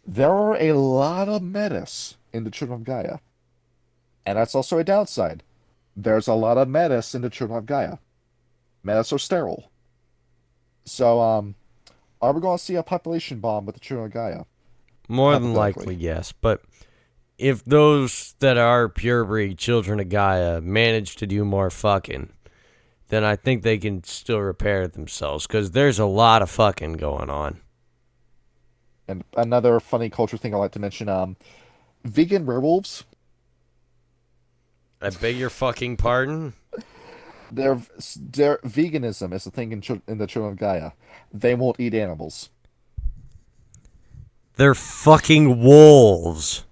there are a lot of metas in the Children of Gaia, and that's also a downside. There's a lot of metas in the Children of Gaia. Metas are sterile. So, are we going to see a population bomb with the Children of Gaia? More than Hypothetically. likely, yes. But if those that are purebred children of Gaia manage to do more fucking, then I think they can still repair themselves, because there's a lot of fucking going on. And another funny culture thing I like to mention, vegan werewolves, I beg your fucking pardon? their their veganism is a thing in the Children of Gaia. They won't eat animals. They're fucking wolves.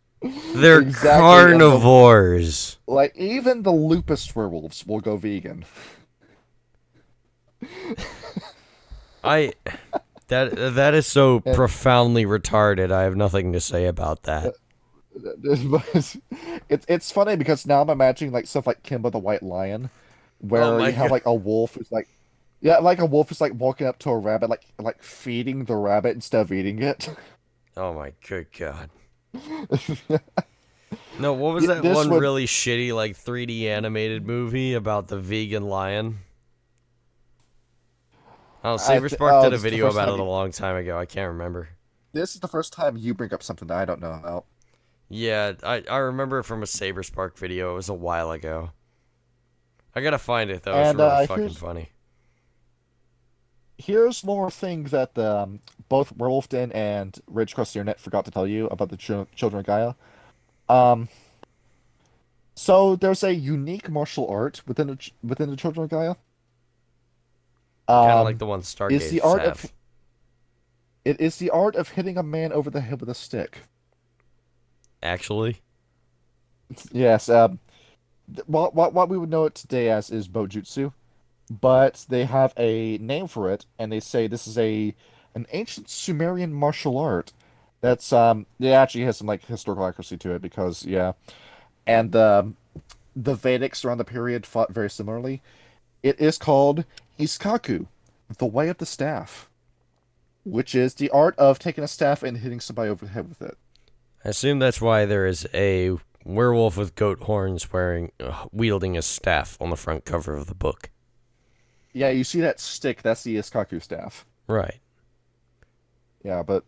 They're Exactly, and carnivores. like even the lupus werewolves will go vegan. I that is so And profoundly retarded. I have nothing to say about that. it's funny because now I'm imagining like stuff like Kimba the White Lion, Oh where my you have god. like a wolf who's like, yeah, like a wolf who's like walking up to a rabbit, like feeding the rabbit instead of eating it. Oh my good god. No, what was that This one would really shitty like 3D animated movie about the vegan lion? Oh, Saber Spark did a this is the video first about time it a long time ago. I can't remember. this is the first time you bring up something that I don't know about. Yeah, I remember it from a Saber Spark video. It was a while ago. I gotta find it though. It's And really fucking funny. here's one more thing that both Werewolf Den and Rage Across the Internet forgot to tell you about the Children of Gaia. Um, so there's a unique martial art within the Children of Gaia. Kind of like Um, the one it's the Stargazers art of have. it is the art of hitting a man over the head with a stick. Actually, Yes. What we would know it today as is Bojutsu, but they have a name for it, and they say this is a an ancient Sumerian martial art. That's it actually has some like historical accuracy to it because yeah, and the Vedics around the period fought very similarly. It is called Iskaku, the way of the staff, which is the art of taking a staff and hitting somebody over the head with it. I assume that's why there is a werewolf with goat horns wielding a staff on the front cover of the book. Yeah, you see that stick? That's the Iskaku staff. Right. Yeah, but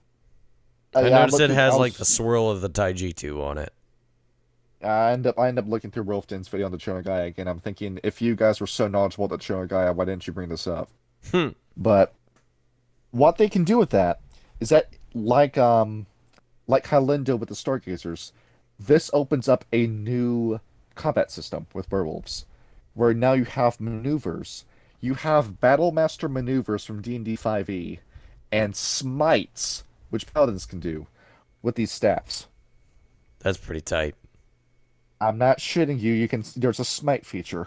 I yeah, noticed it has like the swirl of the Taijutsu on it. I end up looking through Rolfden's video on the Chonagaya again. I'm thinking if you guys were so knowledgeable about the Chonagaya, why didn't you bring this up? Hmm. But what they can do with that is that like Hylin did with the Stargazers, this opens up a new combat system with werewolves, where now you have maneuvers. You have Battle Master maneuvers from D&D 5e, and smites, which paladins can do with these staffs. That's pretty tight. I'm not shitting you. You can. There's a smite feature,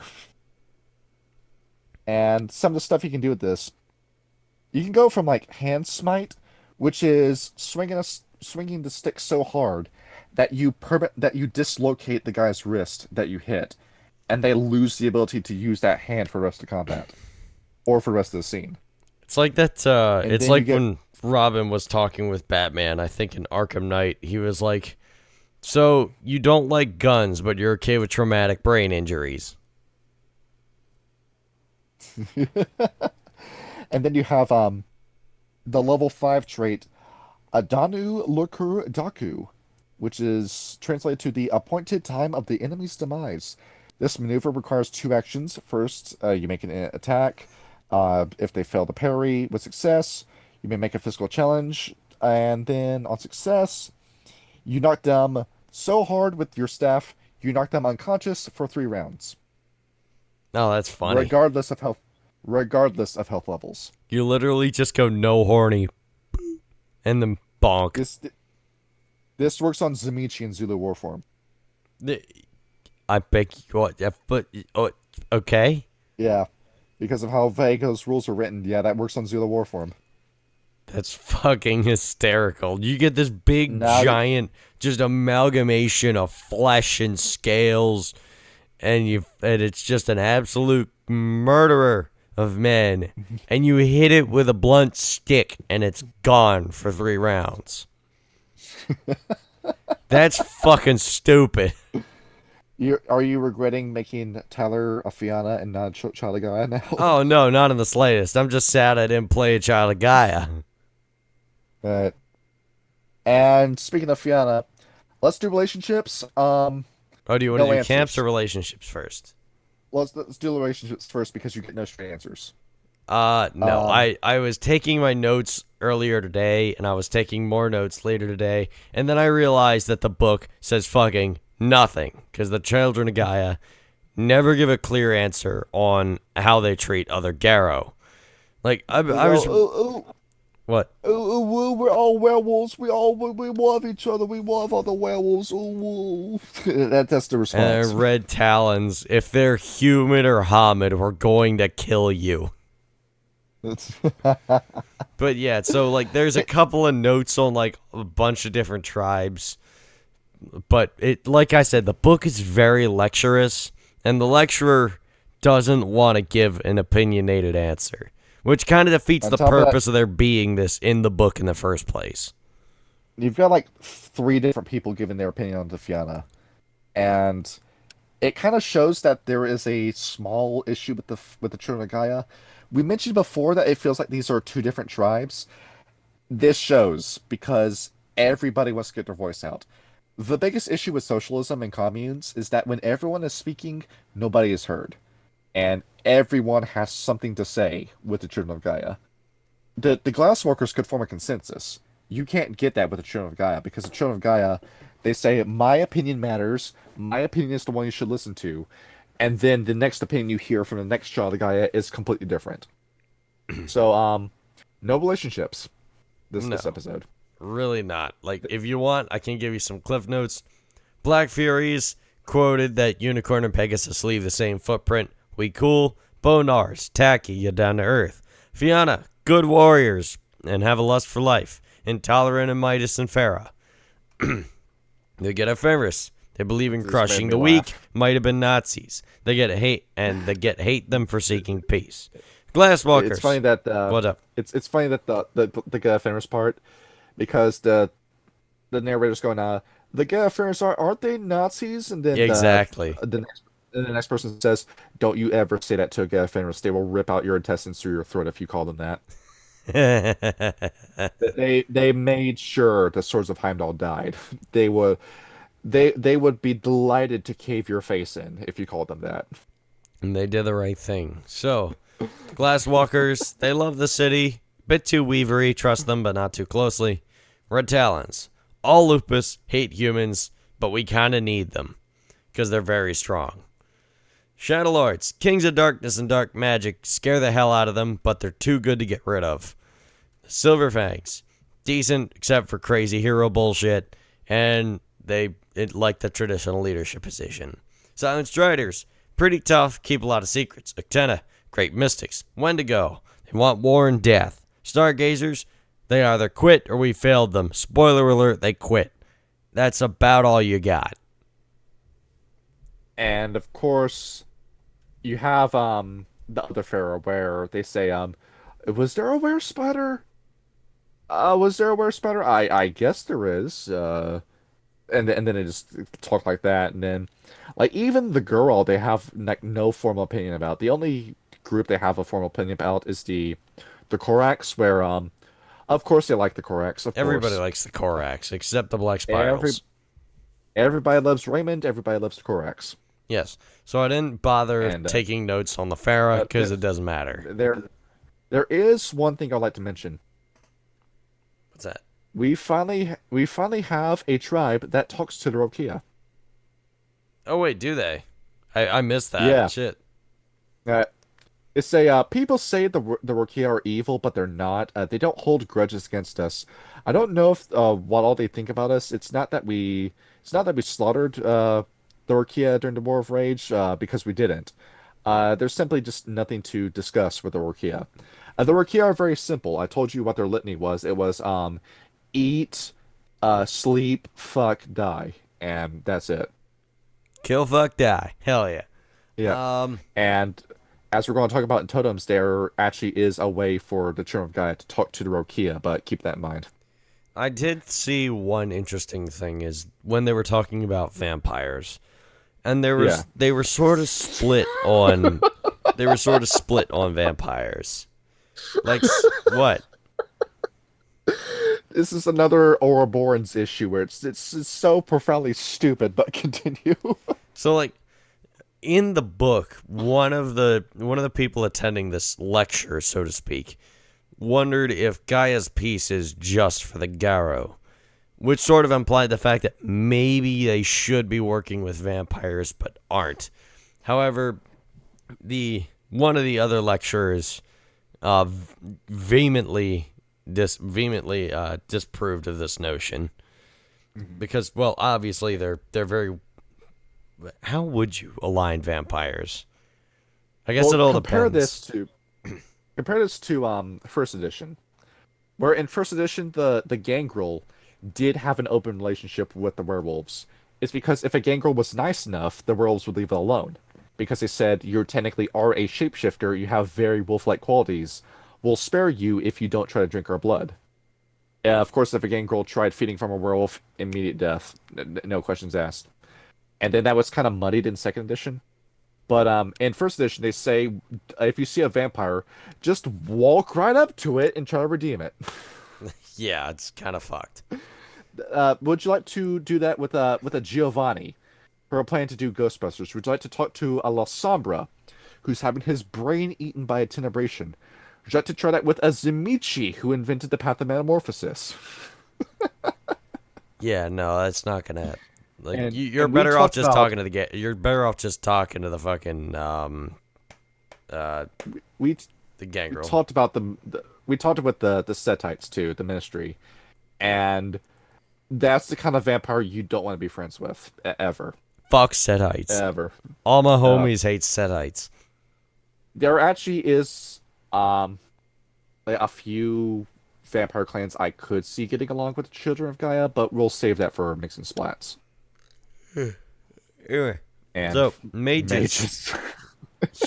and some of the stuff you can do with this, you can go from like hand smite, which is swinging the stick so hard that that you dislocate the guy's wrist that you hit, and they lose the ability to use that hand for the rest of combat or for the rest of the scene. It's like that. And It's then you like get when Robin was talking with Batman. I think in Arkham Knight, he was like, "So you don't like guns, but you're okay with traumatic brain injuries." and then you have the level 5 trait Adanu Lukur Daku, which is translated to the appointed time of the enemy's demise. This maneuver requires two actions. First, you make an attack. If they fail to parry with success, you may make a physical challenge. And then on success, you knock them so hard with your staff, you knock them unconscious for 3 rounds, Oh, that's funny. regardless of health levels. You literally just go no horny, and then bonk. This works on Zamichi and Zulu Warform. I beg you what? But okay. Yeah, because of how vague those rules are written. Yeah, that works on Zulu Warform. That's fucking hysterical. You get this big, Now- giant, just amalgamation of flesh and scales, and it's just an absolute murderer of men, and you hit it with a blunt stick, and it's gone for 3 rounds. That's fucking stupid. Are you regretting making Tyler a Fianna and not a Child of Gaia now? Oh no, not in the slightest. I'm just sad I didn't play a Child of Gaia. And speaking of Fianna, let's do relationships. Oh, do you want No to do answers. camps or relationships first? Let's do relationships first because you get no straight answers. No. I was taking my notes earlier today, and I was taking more notes later today, and then I realized that the book says fucking nothing, because the Children of Gaia never give a clear answer on how they treat other Garrow. Like, I was... What? We're all werewolves. We love each other. We love other werewolves. That's the response. And red talons. If they're human or Hamid, we're going to kill you. But yeah, so like there's a couple of notes on like a bunch of different tribes. But it, like I said, the book is very lecturous, and the lecturer doesn't want to give an opinionated answer, which kind of defeats the purpose of there being this in the book in the first place. You've got like 3 different people giving their opinion on the Fianna, and it kind of shows that there is a small issue with the Children of Gaia. We mentioned before that it feels like these are 2 different tribes. This shows because everybody wants to get their voice out. The biggest issue with socialism and communes is that when everyone is speaking, nobody is heard. And everyone has something to say with the Children of Gaia. The Glasswalkers could form a consensus. You can't get that with the Children of Gaia, because the Children of Gaia, they say, my opinion matters, my opinion is the one you should listen to, and then the next opinion you hear from the next Child of Gaia is completely different. So, no relationships this episode. Really not. Like, if you want, I can give you some cliff notes. Black Furies quoted that Unicorn and Pegasus leave the same footprint. We cool. Bonars, tacky, you down to earth. Fianna, good warriors, and have a lust for life. Intolerant and Midas and Farah. They get ephemeris. They believe in crushing the weak. Might have been Nazis. They get hate them for seeking peace. Glasswalkers. It's funny that what up? It's funny that the ephemeris part, because the narrator's going, the ephemeris aren't they Nazis? And then Exactly. The next person says, don't you ever say that to a ephemeris. They will rip out your intestines through your throat if you call them that. They made sure the Swords of Heimdall died. They would be delighted to cave your face in if you called them that. And they did the right thing. So, Glasswalkers, they love the city. Bit too weavery, trust them, but not too closely. Red Talons, all lupus, hate humans, but we kind of need them, because they're very strong. Shadowlords, kings of darkness and dark magic, scare the hell out of them, but they're too good to get rid of. Silverfangs, decent except for crazy hero bullshit, and they like the traditional leadership position. Silent Striders, pretty tough, keep a lot of secrets. Octena, great mystics, Wendigo, they want war and death. Stargazers, they either quit or we failed them. Spoiler alert, they quit. That's about all you got. And of course, you have the other Pharaoh where they say, was there a were spider? Was there a were spider? I guess there is. And then they just talk like that, and then like even the girl they have like no formal opinion about. The only group they have a formal opinion about is the Korax, where of course they like the Korax. Everybody likes the Korax except the Black Spirals. Everybody loves Raymond. Everybody loves Corax. Yes. So I didn't bother And taking notes on the Farah because there, it doesn't matter. there is one thing I'd like to mention. What's that? We finally have a tribe that talks to the Rokia. Oh wait, do they? I missed that. Yeah. Shit. Uh, it's people say the Rokia are evil, but they're not. They don't hold grudges against us. I don't know if what all they think about us. It's not that we slaughtered the Rokia during the War of Rage because we didn't. There's simply just nothing to discuss with the Rokia. The Rokia are very simple. I told you what their litany was. It was eat, sleep, fuck, die, and that's it. Kill, fuck, die. Hell yeah. Yeah. Um, And as we're going to talk about in totems, there actually is a way for the Children of Gaia to talk to the Rokia, but keep that in mind. I did see one interesting thing is when they were talking about vampires, and Yeah. they were sort of split on vampires. Like what? This is another Ouroboros issue where it's so profoundly stupid, but continue. So like in the book, one of the people attending this lecture, so to speak, wondered if Gaia's peace is just for the Garrow, which sort of implied the fact that maybe they should be working with vampires but aren't. However, the one of the other lecturers uh, vehemently disproved of this notion because, well, obviously they're very. How would you align vampires? I guess Well, it all compare depends. this to first edition, where in first edition the gangrel did have an open relationship with the werewolves. It's because if a gangrel was nice enough, the werewolves would leave it alone. Because they said you technically are a shapeshifter, you have very wolf-like qualities. We'll spare you if you don't try to drink our blood. Of course, if a gangrel tried feeding from a werewolf, immediate death, no questions asked. And then that was kind of muddied in second edition. But in first edition, they say if you see a vampire, just walk right up to it and try to redeem it. Yeah, it's kind of fucked. Would you like to do that with a Giovanni, who are planning to do Ghostbusters? Would you like to talk to a La Sombra, who's having his brain eaten by a tenebration? Would you like to try that with a Zimichi, who invented the path of metamorphosis? Yeah, no, that's not gonna. Like, And you're and we better off talked just about talking to You're better off just talking to the fucking uh we the we gangrel. talked about we talked about the Setites too, the Ministry, and that's the kind of vampire you don't want to be friends with ever, Fuck Setites. ever. All my Uh, homies hate Setites. there actually is like a few vampire clans I could see getting along with the Children of Gaia, but we'll save that for mixing splats Anyway, and so mages, mages.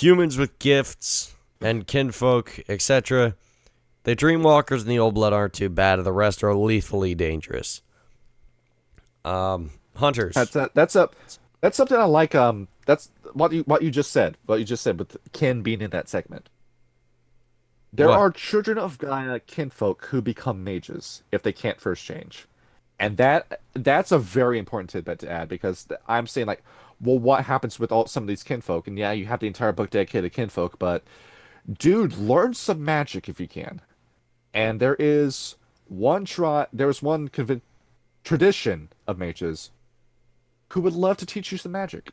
humans with gifts, and kinfolk, etc. The Dreamwalkers and the Old Blood aren't too bad. The rest are lethally dangerous. Hunters. That's something I like. That's what you just said. What you just said with Kin being in that segment. There What? are Children of Gaia kinfolk who become mages if they can't first change. And that's a very important tidbit to add because I'm saying like, well, what happens with all some of these kinfolk? And yeah, you have the entire book dedicated to kinfolk, but dude, learn some magic if you can. And there was one tradition of mages who would love to teach you some magic.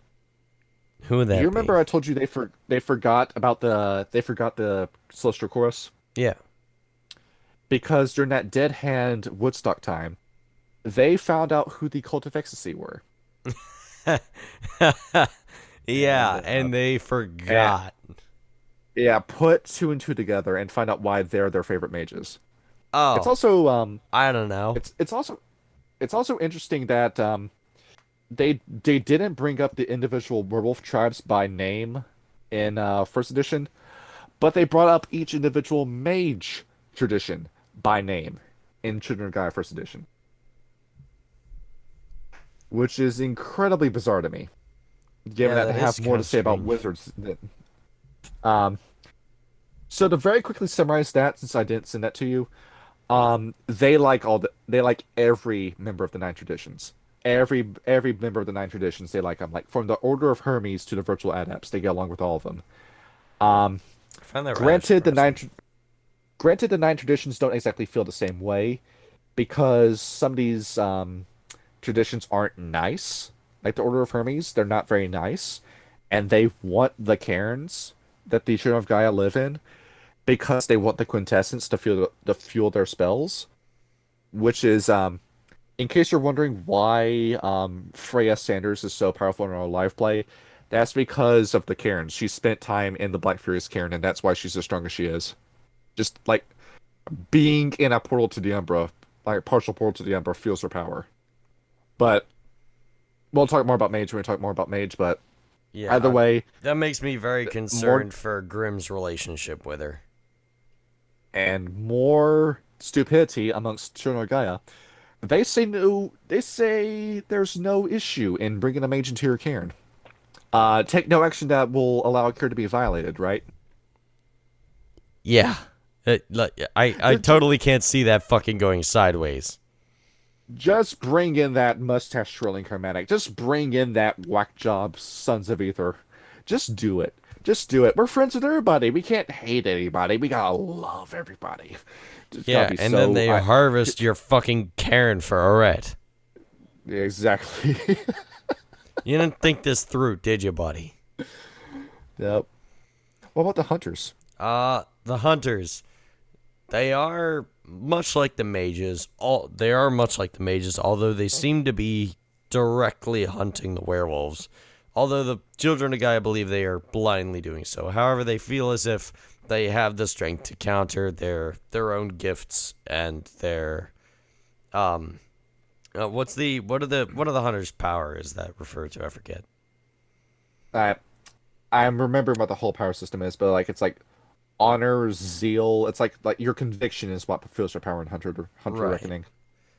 Who would You that be? remember I told you they forgot the Celestial Chorus Yeah. because during that Dead Hand Woodstock time, they found out who the Cult of Ecstasy were. Yeah, And and they forgot. yeah, put two and two together and find out why they're their favorite mages. It's Oh, also I don't know. it's also interesting that they didn't bring up the individual werewolf tribes by name in first edition, but they brought up each individual mage tradition by name in Children of Gaia first edition, which is incredibly bizarre to me, given Yeah, that they that is have more kind to of say about strange. wizards. Um, so to very quickly summarize that, since I didn't send that to you, they like every member of the nine traditions. every member of the nine traditions, they like them. Like from the Order of Hermes to the Virtual Adepts, they get along with all of them. I find that rather Granted, surprising. the nine traditions don't exactly feel the same way because some of these traditions aren't nice. Like the Order of Hermes, they're not very nice, and they want the cairns that the Children of Gaia live in because they want the quintessence to fuel their spells, which is in case you're wondering why Freya Sanders is so powerful in her live play, that's because of the cairns. She spent time in the Black Furious cairn, and that's why she's as strong as she is. Just like being in a portal to the Umbra, like partial portal to the Umbra, fuels her power. But we'll talk more about Mage when we talk more about Mage. But Yeah, either way, that makes me very more concerned for Grimm's relationship with her. and more stupidity amongst Children of Gaia. They say no. They say there's no issue in bringing a mage into your cairn. Take no action that will allow a cure to be violated. Right? Yeah. I totally can't see that fucking going sideways. Just bring in that mustache twirling chromatic. Just bring in that whack job, Sons of Ether. Just do it. Just do it. We're friends with everybody. We can't hate anybody. We gotta love everybody. Just Yeah, gotta be and then they harvest your fucking Karen for a ret. Exactly. You didn't think this through, did you, buddy? Yep. What about the hunters? The hunters. They are much like the mages. They are much like the mages, although they seem to be directly hunting the werewolves. Although the Children of Gaia believe they are blindly doing so. However, they feel as if they have the strength to counter their own gifts and their what are the hunters' power is that referred to? I forget. I I'm remembering what the whole power system is, but like it's like honor, zeal. It's like your conviction is what fulfills your power in Hunter Right. Reckoning.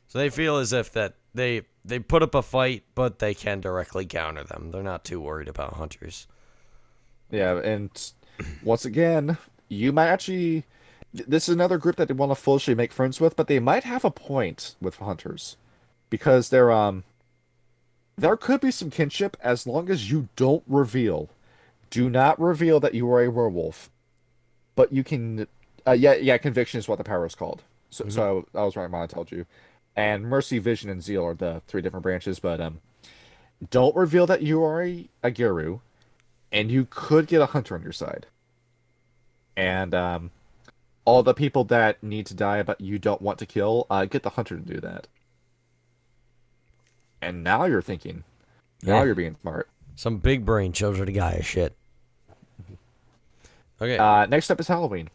So they feel as if that they put up a fight, but they can directly counter them. They're not too worried about hunters. Yeah, and once again, you might actually. This is another group that they want to foolishly make friends with, but they might have a point with hunters, because there could be some kinship as long as you don't reveal. Do not reveal that you are a werewolf, but you can. Yeah, conviction is what the power is called. So I was right when I told you. And mercy, vision, and zeal are the three different branches, but don't reveal that you are a guru, and you could get a hunter on your side. And all the people that need to die but you don't want to kill, get the hunter to do that. And now you're thinking. Now Yeah. you're being smart. Some big brain Children of Gaia shit. Okay. Next up is Halloween.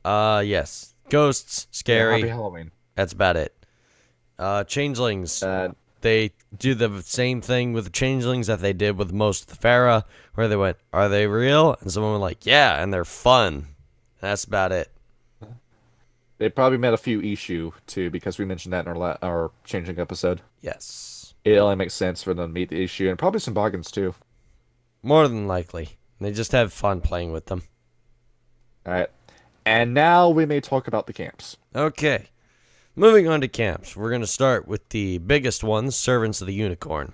Yes. Ghosts, Yeah, scary. happy Halloween. That's about it. Changelings. They do the same thing with the changelings that they did with most of the Pharaoh, where they went, "Are they real?" And someone went like, "Yeah," and they're fun. That's about it. They probably met a few issue too, because we mentioned that in our changing episode. Yes. It only makes sense for them to meet the issue, and probably some boggins too. More than likely. They just have fun playing with them. All right, and now we may talk about the camps. Okay. Moving on to camps. We're going to start with the biggest ones, Servants of the Unicorn.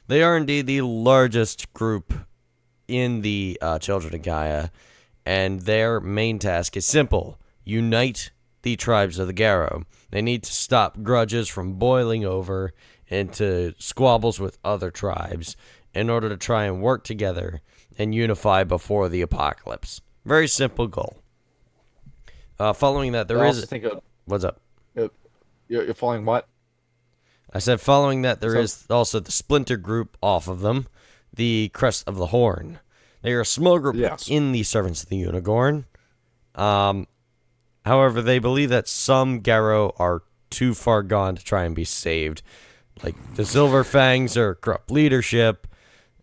They are indeed the largest group in the Children of Gaia, and their main task is simple: unite the tribes of the Garrow. They need to stop grudges from boiling over into squabbles with other tribes in order to try and work together and unify before the apocalypse. Very simple goal. Following that, there is... What's up? You're following what? I said following that, there is also the splinter group off of them, the Crest of the Horn. They are a small group within the Servants of the Unicorn. However, they believe that some Garrow are too far gone to try and be saved. Like, the Silver Fangs are corrupt leadership,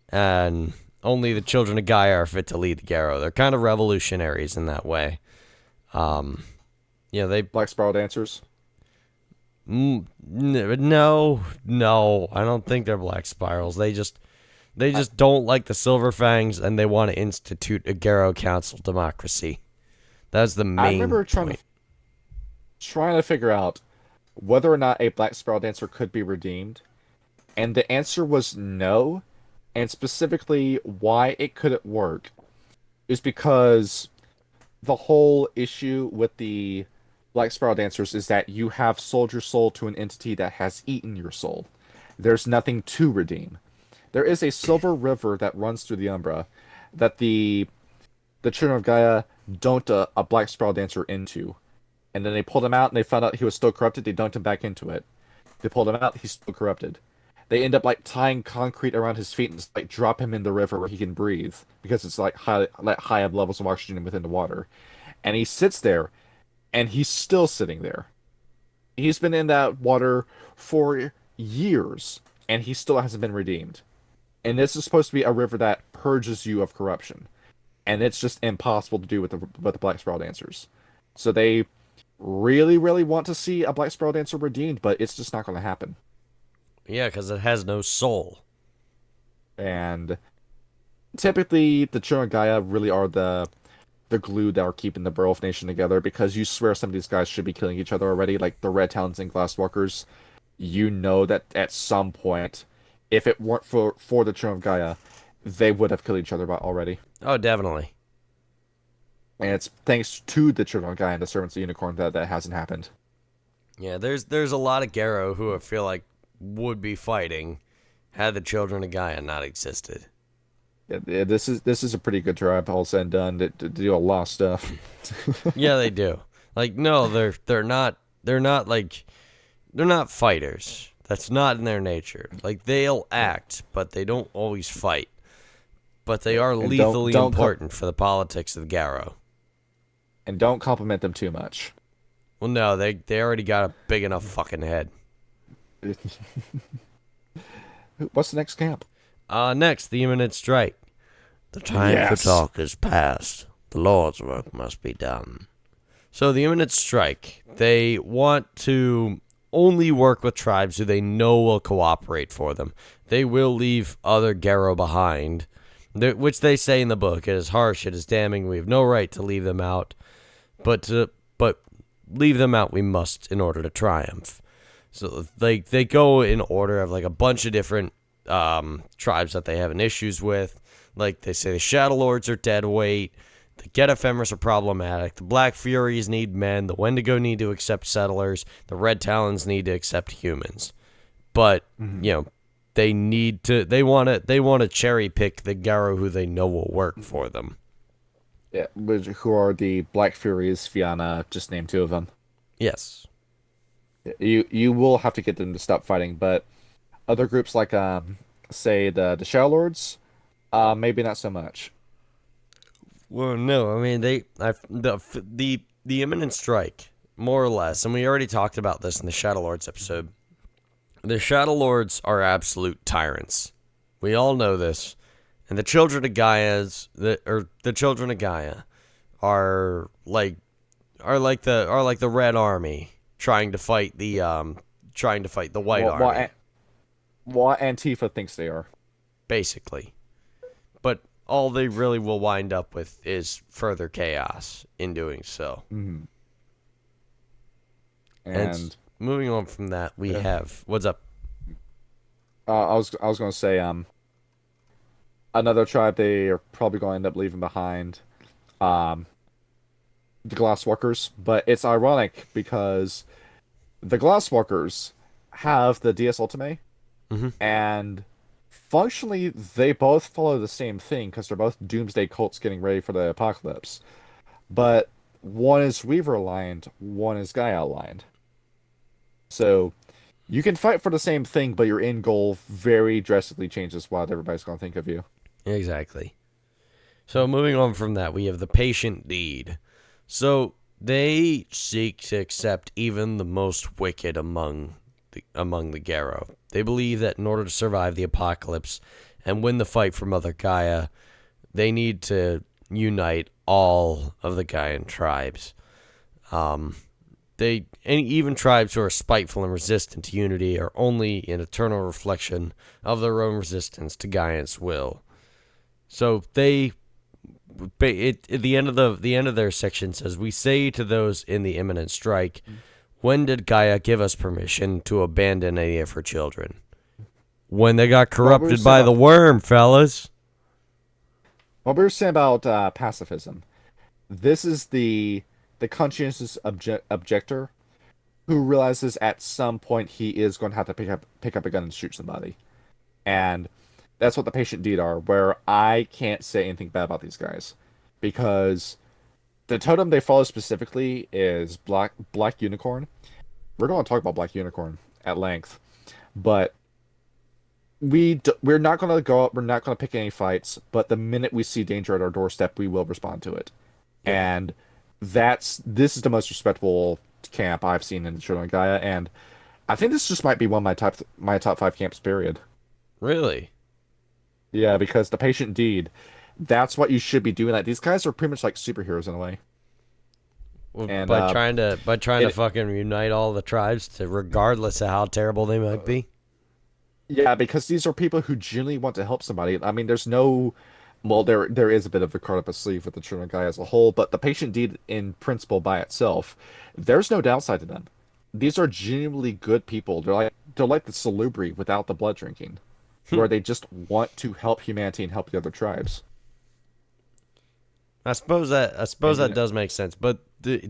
and only the Children of Gaia are fit to lead the Garrow. They're kind of revolutionaries in that way. They... Black Spiral Dancers? No, I don't think they're Black Spirals. They just don't like the Silver Fangs, and they want to institute a Garrow Council democracy. That's the main I remember trying to figure out whether or not a Black Spiral Dancer could be redeemed, And the answer was no. And specifically, why it couldn't work is because the whole issue with the Black Spiral Dancers is that you have sold your soul to an entity that has eaten your soul. There's nothing to redeem. There is a silver river that runs through the Umbra that the Children of Gaia dunked a Black Spiral Dancer into. And then they pulled him out and they found out he was still corrupted. They dunked him back into it. They pulled him out, he's still corrupted. They end up like tying concrete around his feet and just like drop him in the river where he can breathe because it's like high up levels of oxygen within the water. And he sits there and he's still sitting there. He's been in that water for years and he still hasn't been redeemed. And this is supposed to be a river that purges you of corruption. And it's just impossible to do with the Black Spiral Dancers. So they really, really want to see a Black Spiral Dancer redeemed, but it's just not going to happen. Yeah, because it has no soul. And typically, the Children of Gaia really are the glue that are keeping the Werewolf Nation together, because you swear some of these guys should be killing each other already, like the Red Talons and Glasswalkers. You know that at some point, if it weren't for the Children of Gaia, they would have killed each other already. Oh, definitely. And it's thanks to the Children of Gaia and the Servants of Unicorn that hasn't happened. Yeah, there's a lot of Garrow who I feel like would be fighting had the Children of Gaia not existed. Yeah, this is a pretty good tribe, all said and done. To do a lot of stuff. Yeah, they do. Like, no, they're not fighters. That's not in their nature. Like, they'll act, but they don't always fight. But they are lethally important for the politics of the Garrow. And don't compliment them too much. Well, no, they already got a big enough fucking head. What's the next camp? Next, the imminent strike. The time for talk is past. The Lord's work must be done. So the imminent strike, they want to only work with tribes who they know will cooperate for them. They will leave other Garrow behind, which they say in the book. It is harsh, it is damning, we have no right to leave them out. But leave them out we must in order to triumph. So they go in order of like a bunch of different tribes that they have issues with. Like they say the Shadow Lords are dead weight, the Get Ephemeris are problematic, the Black Furies need men, the Wendigo need to accept settlers, the Red Talons need to accept humans. But you know, they want to cherry pick the Garrow who they know will work for them. Yeah, who are the Black Furies? Fianna just named two of them. Yes. You will have to get them to stop fighting, but other groups like say the Shadow Lords, maybe not so much. Well, no, I mean the imminent strike, more or less, and we already talked about this in the Shadow Lords episode. The Shadow Lords are absolute tyrants. We all know this, and the Children of the Children of Gaia are like the Red Army trying to fight the White Army. What Antifa thinks they are, basically. But all they really will wind up with is further chaos in doing so. Mm-hmm. And moving on from that, we have what's up. I was going to say another tribe they are probably going to end up leaving behind, the Glasswalkers. But it's ironic because the Glasswalkers have the Dies Ultimae, and functionally they both follow the same thing because they're both doomsday cults getting ready for the apocalypse. But one is Weaver aligned, one is Gaia aligned. So you can fight for the same thing, but your end goal very drastically changes what everybody's going to think of you. Exactly. So moving on from that, we have the Patient Deed. So they seek to accept even the most wicked among the Garrow. They believe that in order to survive the apocalypse and win the fight for Mother Gaia, they need to unite all of the Gaian tribes. Even tribes who are spiteful and resistant to unity are only an eternal reflection of their own resistance to Gaian's will. So at the end of their section says, "We say to those in the imminent strike, when did Gaia give us permission to abandon any of her children? when they got corrupted saying by the worm, fellas. What we were saying about pacifism. This is the conscientious objector who realizes at some point he is going to have to pick up a gun and shoot somebody, and that's what the patient deed are. Where I can't say anything bad about these guys, because the totem they follow specifically is black unicorn. We're going to talk about black unicorn at length, but we're not going to go up. We're not going to pick any fights. But the minute we see danger at our doorstep, we will respond to it, and this is the most respectable camp I've seen in the Children of Gaia, and I think this just might be one of my top 5 camps. Period. Really? Yeah, because the patient deed, that's what you should be doing. Like, these guys are pretty much like superheroes in a way. Well, And by trying to fucking unite all the tribes, to regardless of how terrible they might be. Yeah, because these are people who genuinely want to help somebody. I mean, there's no, well, there is a bit of a card up a sleeve with the Children of Gaia as a whole, but the patient deed in principle by itself, there's no downside to them. These are genuinely good people. They're like the Salubri without the blood drinking, where they just want to help humanity and help the other tribes. I suppose that does make sense, but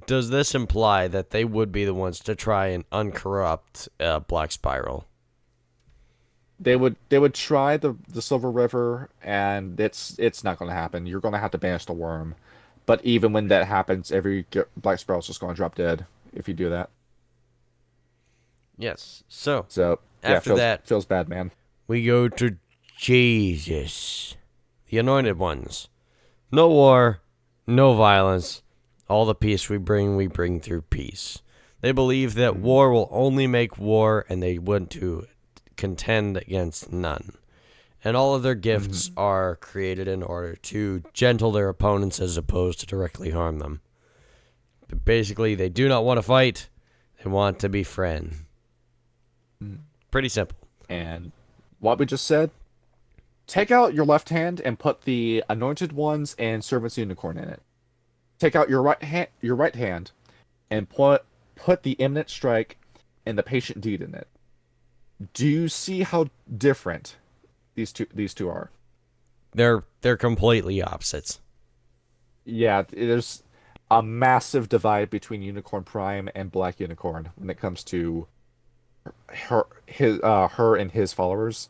does this imply that they would be the ones to try and uncorrupt Black Spiral? They would try the Silver River, and it's not going to happen. You're going to have to banish the worm, but even when that happens, every Black Spiral's just going to drop dead if you do that. Yes. So after that, feels bad, man. We go to Jesus, the Anointed Ones. No war, no violence. All the peace we bring through peace. They believe that war will only make war, and they want to contend against none. And all of their gifts are created in order to gentle their opponents as opposed to directly harm them. But basically, they do not want to fight. They want to befriend. Pretty simple. And what we just said, take out your left hand and put the Anointed Ones and Servant's Unicorn in it. Take out your right hand and put the Imminent Strike and the Patient Deed in it. Do you see how different these two are? They're completely opposites. Yeah, there's a massive divide between Unicorn Prime and Black Unicorn when it comes to her and his followers.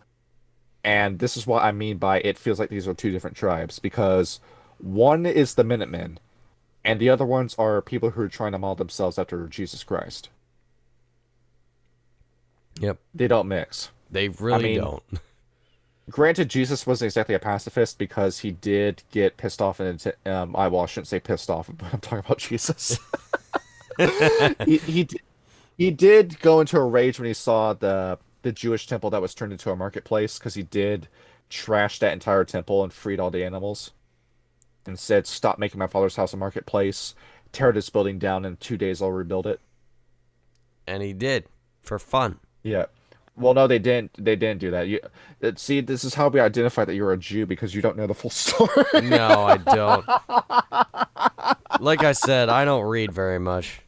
And this is what I mean by it feels like these are two different tribes, because one is the Minutemen and the other ones are people who are trying to model themselves after Jesus Christ. Yep. They don't mix. They really don't. Granted, Jesus wasn't exactly a pacifist because he did get pissed off, and I shouldn't say pissed off, but I'm talking about Jesus. he did go into a rage when he saw the Jewish temple that was turned into a marketplace, because he did trash that entire temple and freed all the animals and said, "Stop making my father's house a marketplace. Tear this building down. In 2 days, I'll rebuild it." And he did, for fun. Yeah. Well, no, they didn't. They didn't do that. See, this is how we identify that you're a Jew, because you don't know the full story. No, I don't. Like I said, I don't read very much.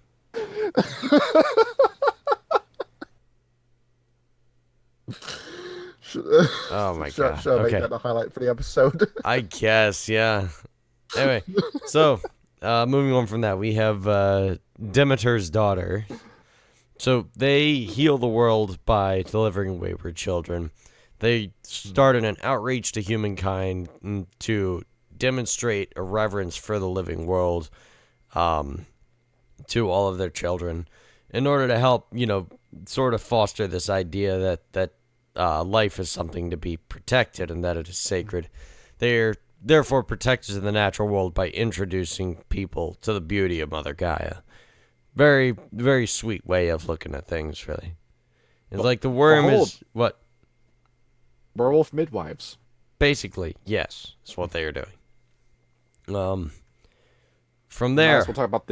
Oh my god. Should I okay. make that the highlight for the episode? I guess, yeah. Anyway, so moving on from that, we have Demeter's daughter. So they heal the world by delivering wayward children. They started an outreach to humankind to demonstrate a reverence for the living world to all of their children in order to help, sort of foster this idea that life is something to be protected and that it is sacred. They're therefore protectors of the natural world by introducing people to the beauty of Mother Gaia. Very, very sweet way of looking at things, really. It's like the worm is what? Werewolf midwives. Basically, yes. That's what they are doing. From there, might as well talk about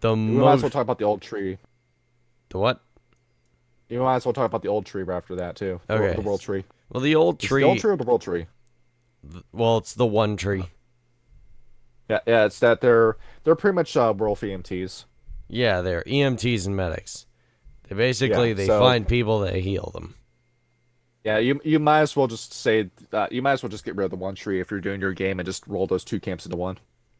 we might as well talk about the old tree. The what? You might as well talk about the old tree right after that, too. Okay. The world tree. Well, the old tree... the old tree or the world tree? Well, it's the one tree. Yeah, it's that they're pretty much werewolf EMTs. Yeah, they're EMTs and medics. They basically find people, they heal them. Yeah, you might as well just say you might as well just get rid of the one tree if you're doing your game and just roll those two camps into one.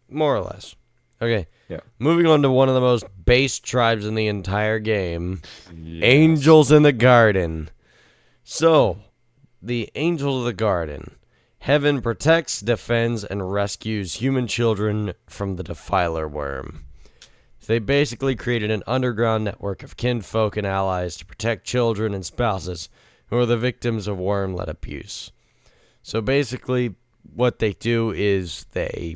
More or less. Okay. Yeah. Moving on to one of the most base tribes in the entire game, Yes. Angels in the Garden. So, the Angels of the Garden. Heaven protects, defends, and rescues human children from the Defiler Worm. They basically created an underground network of kinfolk and allies to protect children and spouses who are the victims of worm-led abuse. So basically, what they do is they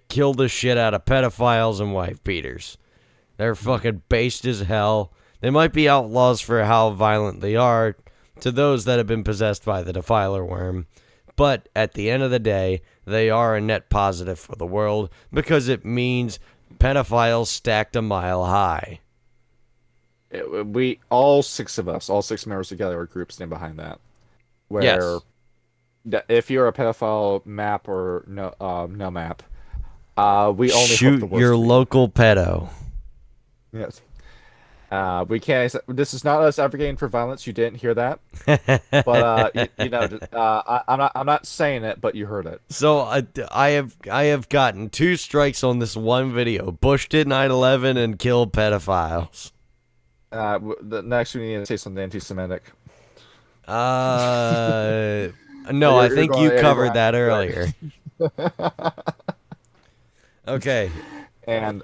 kill the shit out of pedophiles and wife beaters. They're fucking based as hell. They might be outlaws for how violent they are to those that have been possessed by the Defiler Worm, but at the end of the day, they are a net positive for the world because it means pedophiles stacked a mile high. We all six of us, all six members together, are group stand behind that. Where Yes. if you're a pedophile map or no map, we only hope the Shoot worst your for you. local pedo. Yes. We can't. This is not us advocating for violence. You didn't hear that, but I'm not saying it, but you heard it. So I have gotten 2 strikes on this one video. Bush did 9/11 and killed pedophiles. The next we need to say something anti-Semitic. No, I think you you're covered going that right. earlier. Okay. And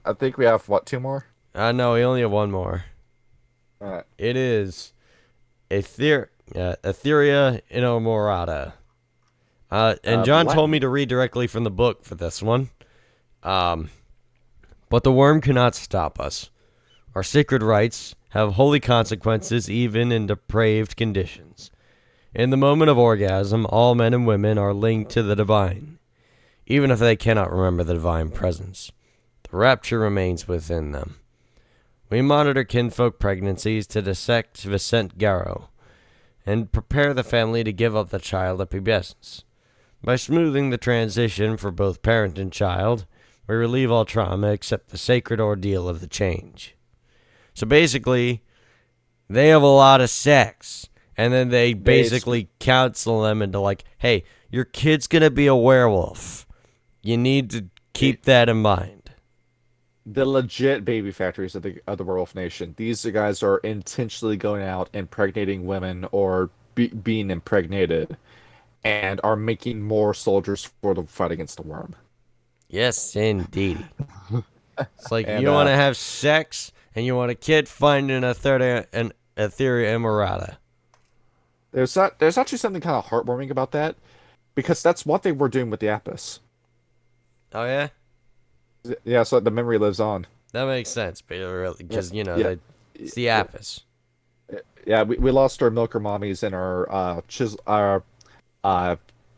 I think we have what, two more? No, we only have one more. All right. It is Etheria Inamorata. And John Latin. told me to read directly from the book for this one. But the worm cannot stop us. Our sacred rites have holy consequences even in depraved conditions. In the moment of orgasm, all men and women are linked to the divine, even if they cannot remember the divine presence. The rapture remains within them. We monitor kinfolk pregnancies to dissect Vicente Garro and prepare the family to give up the child at pubescence. By smoothing the transition for both parent and child, we relieve all trauma except the sacred ordeal of the change. So basically, they have a lot of sex, and then they basically counsel them into like, hey, your kid's going to be a werewolf. You need to keep that in mind. The legit baby factories of the Werewolf Nation. These guys are intentionally going out impregnating women or being impregnated, and are making more soldiers for the fight against the worm. Yes, indeed. It's like And you want to have sex, and you want a kid finding an Etheria Immorata. there's actually something kind of heartwarming about that, because that's what they were doing with the Apis. Oh, yeah? Yeah, so the memory lives on. That makes sense, because, Yeah. it's the Apis. Yeah, we lost our milker mommies and our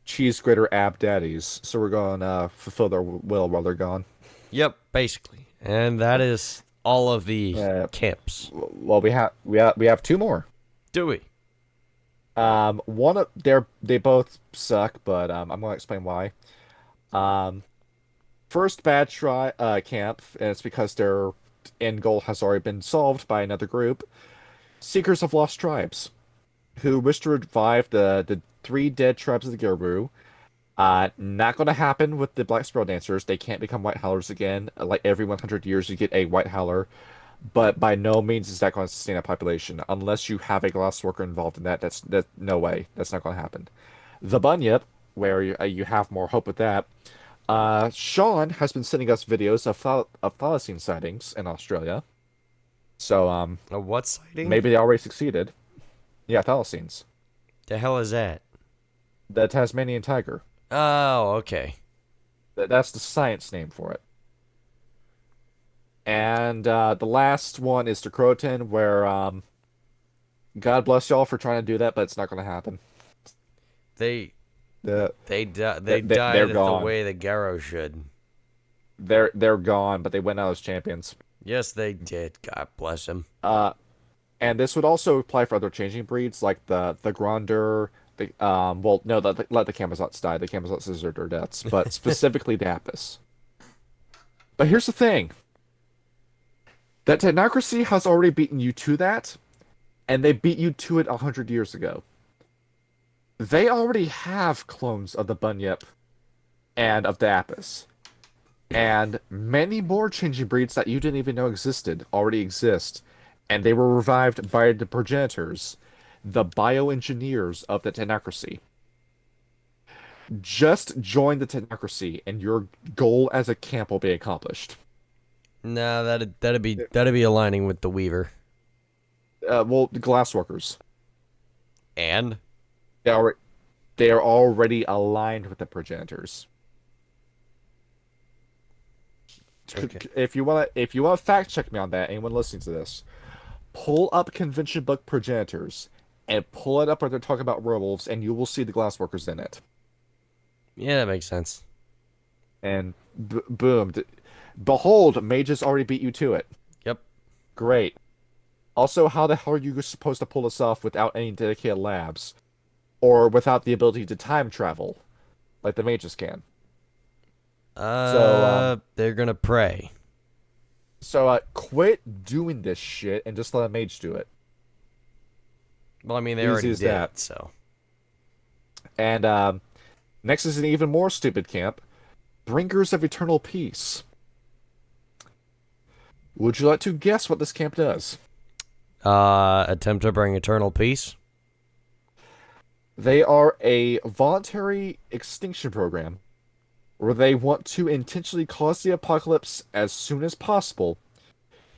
cheese grater ab daddies, so we're going to fulfill their will while they're gone. Yep, basically. And that is all of the camps. Well, we have two more. Do we? One of they both suck, but I'm gonna explain why. First bad camp, and it's because their end goal has already been solved by another group. Seekers of Lost Tribes, who wish to revive the 3 dead tribes of the Gilru. Not going to happen with the Black Sparrow Dancers. They can't become White Howlers again. Like every 100 years, you get a White Howler. But by no means is that going to sustain a population. Unless you have a Glassworker involved in that, that's no way. That's not going to happen. The Bunyip, where you have more hope with that. Sean has been sending us videos of thylacine sightings in Australia. So, A what sighting? maybe they already succeeded. Yeah, thylacines. The hell is that? The Tasmanian tiger. Oh, okay. That's the science name for it. And the last one is the Croton, where God bless y'all for trying to do that, but it's not going to happen. They The died they're the gone. way the Garrow should. they're gone, but they went out as champions. Yes, they did. God bless them. And this would also apply for other changing breeds like the Gronder. Well, no, let the Camazots die. The Camazots deserve their deaths, but specifically the Apis. But here's the thing: that technocracy has already beaten you to that, and they beat you to it 100 years ago. They already have clones of the Bunyip and of the Apis. And many more changing breeds that you didn't even know existed already exist. And they were revived by the progenitors, the bioengineers of the Technocracy. Just join the Technocracy, and your goal as a camp will be accomplished. No, that'd be aligning with the Weaver. Well, the Glassworkers. And They are already aligned with the progenitors. okay. If you wanna fact check me on that, anyone listening to this, pull up convention book progenitors and pull it up where they're talking about werewolves, and you will see the Glassworkers in it. Yeah, that makes sense. And boom, behold, mages already beat you to it. Yep. Great. Also, how the hell are you supposed to pull this off without any dedicated labs, or without the ability to time travel, like the mages can? They're gonna pray. So quit doing this shit and just let a mage do it. Well, I mean, they Easy already as did, that. so. And next is an even more stupid camp, Bringers of Eternal Peace. Would you like to guess what this camp does? Attempt to bring eternal peace. They are a voluntary extinction program where they want to intentionally cause the apocalypse as soon as possible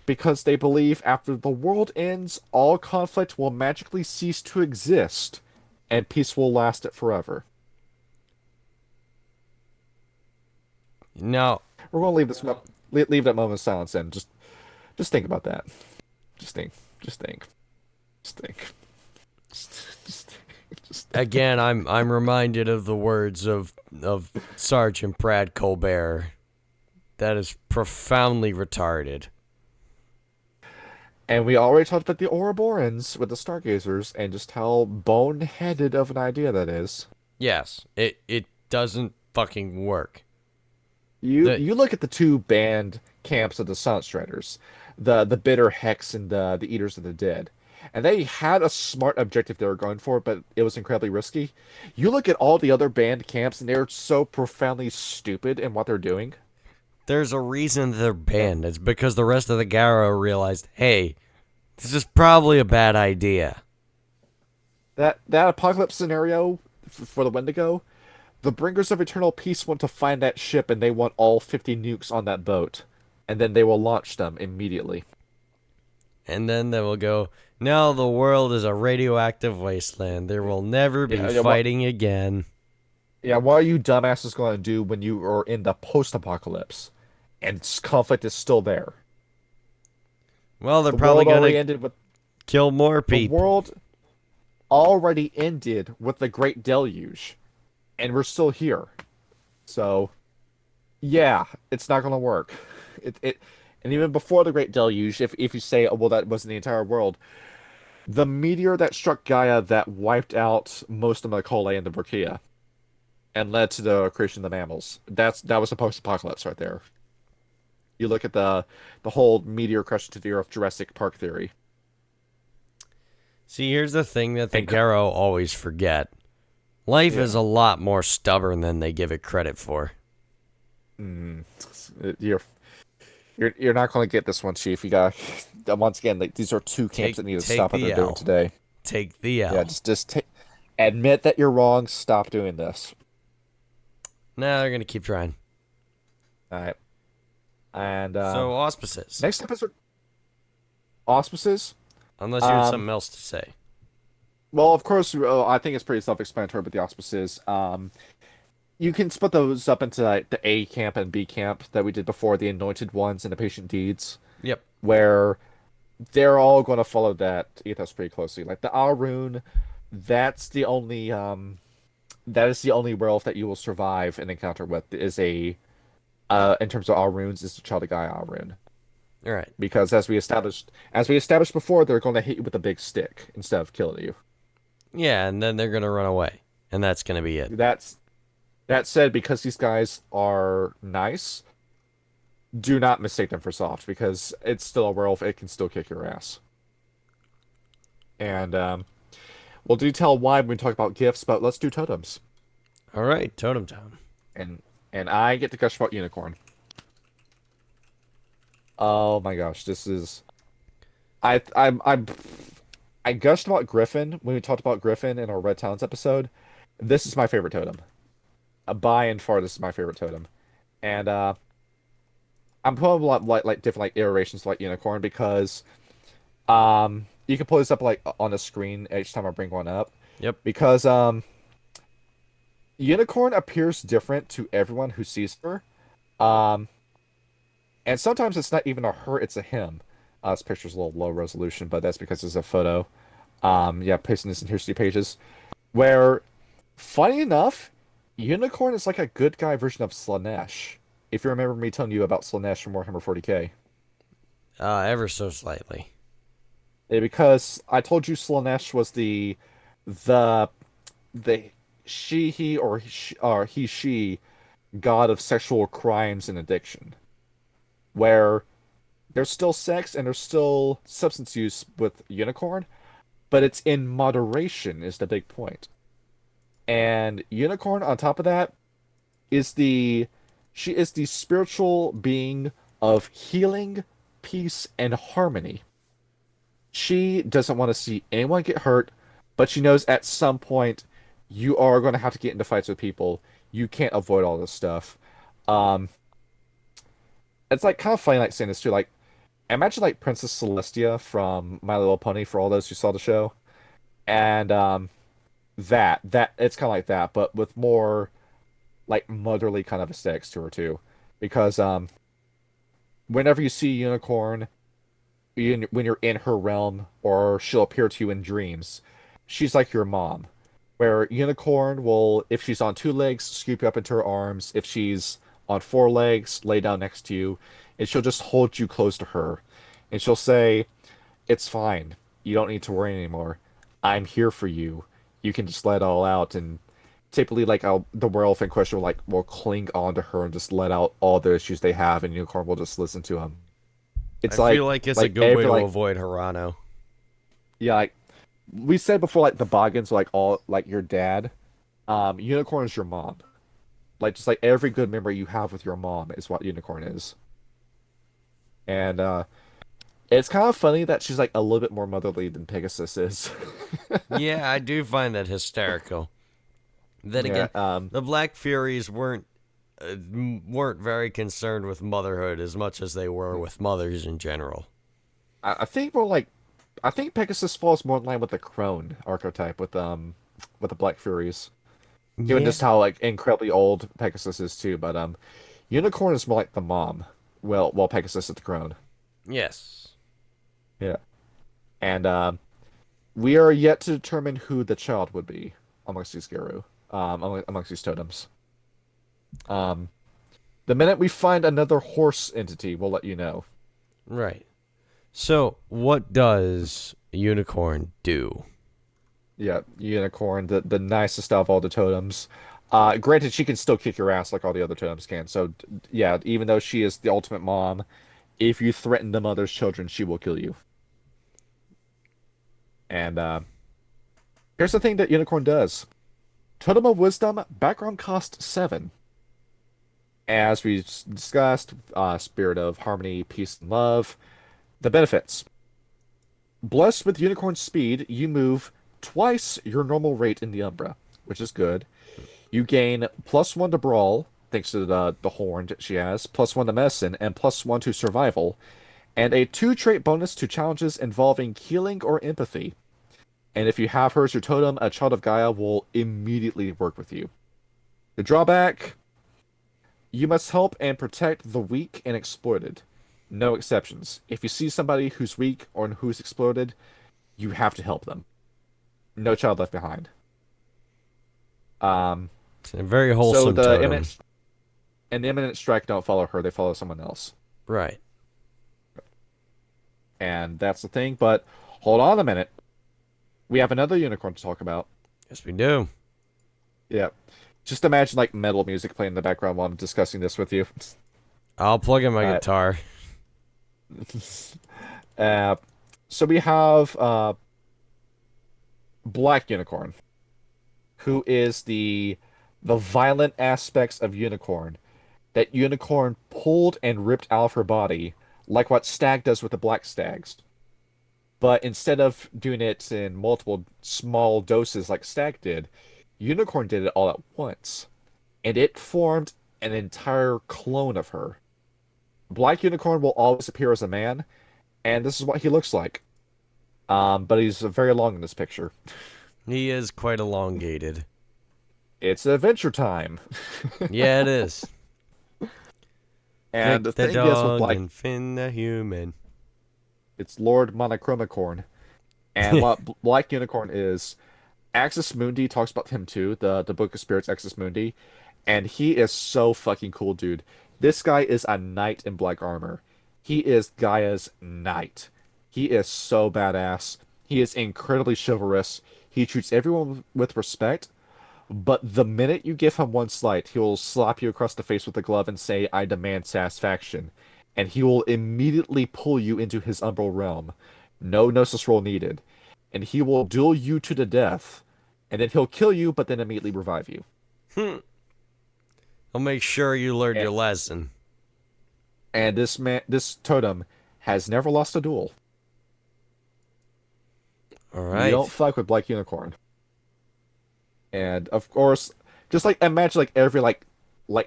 because they believe after the world ends, all conflict will magically cease to exist and peace will last it forever. No. We're going to leave that moment of silence in. Just think about that. Just think. Again, I'm reminded of the words of Sergeant Brad Colbert. That is profoundly retarded. And we already talked about the Ouroborans with the Stargazers and just how boneheaded of an idea that is. Yes, it doesn't fucking work. You look at the two banned camps of the Silent Striders, the Bitter Hex and the Eaters of the Dead. And they had a smart objective they were going for, but it was incredibly risky. You look at all the other banned camps, and they're so profoundly stupid in what they're doing. There's a reason they're banned. It's because the rest of the Garrow realized, hey, this is probably a bad idea. That apocalypse scenario for the Wendigo, the Bringers of Eternal Peace want to find that ship, and they want all 50 nukes on that boat. And then they will launch them immediately. And then they will go, now the world is a radioactive wasteland. There will never be fighting again. Yeah, what are you dumbasses going to do when you are in the post-apocalypse and conflict is still there? Well, they're probably going to kill more people. The world already ended with the Great Deluge, and we're still here. So, yeah, it's not going to work. And even before the Great Deluge, if you say, oh, well, that wasn't the entire world, the meteor that struck Gaia that wiped out most of the Macole and the Burkia and led to the creation of the mammals, that was the post-apocalypse right there. You look at the whole meteor crash into the Earth Jurassic Park theory. See, here's the thing that the Garrow always forget. Life is a lot more stubborn than they give it credit for. You're not going to get this one, Chief. You got once again. These are two camps that need to stop what they're doing today. Take the L. Yeah, just admit that you're wrong. Stop doing this. No, they're gonna keep trying. All right. And so auspices. Next episode. Auspices. Unless you had something else to say. Well, of course, I think it's pretty self-explanatory. But the auspices. You can split those up into the A camp and B camp that we did before, the Anointed Ones and the Patient Deeds. Yep. Where they're all going to follow that ethos pretty closely. Like the Arun, that is the only werewolf that you will survive an encounter with is in terms of Aruns, is the Child of Gaia Arun. All right. Because as we established before, they're going to hit you with a big stick instead of killing you. Yeah, and then they're going to run away, and that's going to be it. That said, because these guys are nice, do not mistake them for soft, because it's still a werewolf. It can still kick your ass. And we'll detail why when we talk about gifts, but let's do totems. All right, Totem Town. And I get to gush about unicorn. Oh my gosh, this is I gushed about Griffin when we talked about Griffin in our Red Talons episode. This is my favorite totem. By and far, this is my favorite totem. And I'm putting a lot like different like iterations of like unicorn because you can pull this up like on the screen each time I bring one up. Yep. Because unicorn appears different to everyone who sees her. And sometimes it's not even a her, it's a him. This picture's a little low resolution, but that's because it's a photo. Yeah, pasting this in history pages. Where, funny enough, Unicorn is like a good guy version of Slanesh. If you remember me telling you about Slanesh from Warhammer 40k. Ever so slightly. Yeah, because I told you Slanesh was the she, he, or he, she god of sexual crimes and addiction. Where there's still sex and there's still substance use with Unicorn, but it's in moderation is the big point. And Unicorn, on top of that, she is the spiritual being of healing, peace, and harmony. She doesn't want to see anyone get hurt, but she knows at some point you are going to have to get into fights with people. You can't avoid all this stuff. Um, it's like kind of funny like saying this too. Like imagine like Princess Celestia from My Little Pony for all those who saw the show. And that it's kind of like that, but with more like motherly kind of aesthetics to her too. Because whenever you see Unicorn, when you're in her realm, or she'll appear to you in dreams, she's like your mom. Where Unicorn will, if she's on two legs, scoop you up into her arms. If she's on four legs, lay down next to you, and she'll just hold you close to her. And she'll say, "It's fine. You don't need to worry anymore. I'm here for you. You can just let it all out." And typically, like the werewolf in question will cling on to her and just let out all the issues they have, and Unicorn will just listen to him. It's I feel like it's a good way to avoid Hirano. Yeah, like we said before, like the Boggins, like all like your dad. Unicorn is your mom. Like just like every good memory you have with your mom is what Unicorn is. And it's kind of funny that she's like a little bit more motherly than Pegasus is. Yeah, I do find that hysterical. Then again, the Black Furies weren't very concerned with motherhood as much as they were with mothers in general. I think I think Pegasus falls more in line with the crone archetype with the Black Furies. Given just how like incredibly old Pegasus is too, but Unicorn is more like the mom. Well, Pegasus is the crone. Yes. Yeah. And we are yet to determine who the child would be amongst these Geru, amongst these totems. The minute we find another horse entity, we'll let you know. Right. So, what does Unicorn do? Yeah, Unicorn, the nicest of all the totems. Granted, she can still kick your ass like all the other totems can. So, yeah, even though she is the ultimate mom, if you threaten the mother's children, she will kill you. And here's the thing that Unicorn does. Totem of Wisdom, background cost 7. As we discussed, spirit of harmony, peace, and love. The benefits. Blessed with Unicorn speed, you move twice your normal rate in the Umbra, which is good. You gain +1 to Brawl, thanks to the horn she has, +1 to Medicine, and +1 to Survival, and a 2 trait bonus to challenges involving healing or empathy. And if you have her as your totem, a Child of Gaia will immediately work with you. The drawback, you must help and protect the weak and exploited. No exceptions. If you see somebody who's weak or who's exploited, you have to help them. No child left behind. It's a very wholesome totem. The imminent strike don't follow her, they follow someone else. Right. And that's the thing, but hold on a minute. We have another unicorn to talk about. Yes, we do. Yeah. Just imagine like metal music playing in the background while I'm discussing this with you. I'll plug in my guitar. So we have Black Unicorn, who is the violent aspects of Unicorn. That Unicorn pulled and ripped out of her body, like what Stag does with the Black Stags. But instead of doing it in multiple small doses like Stag did, Unicorn did it all at once. And it formed an entire clone of her. Black Unicorn will always appear as a man, and this is what he looks like. But he's very long in this picture. He is quite elongated. It's Adventure Time. Yeah, it is. And Flick the the thing is with dog Black, and Finn the human. it's Lord Monochromicorn. And what Black Unicorn is, Axis Mundi talks about him too, the Book of Spirits Axis Mundi. And he is so fucking cool, dude. This guy is a knight in black armor. He is Gaia's knight. He is so badass. He is incredibly chivalrous. He treats everyone with respect. But the minute you give him one slight, he will slap you across the face with a glove and say, "I demand satisfaction." And he will immediately pull you into his umbral realm. No gnosis roll needed. And he will duel you to the death. And then he'll kill you, but then immediately revive you. I'll make sure you learned And- your lesson. And this totem has never lost a duel. All You right. don't fuck with Black Unicorn. And of course, just like imagine like every like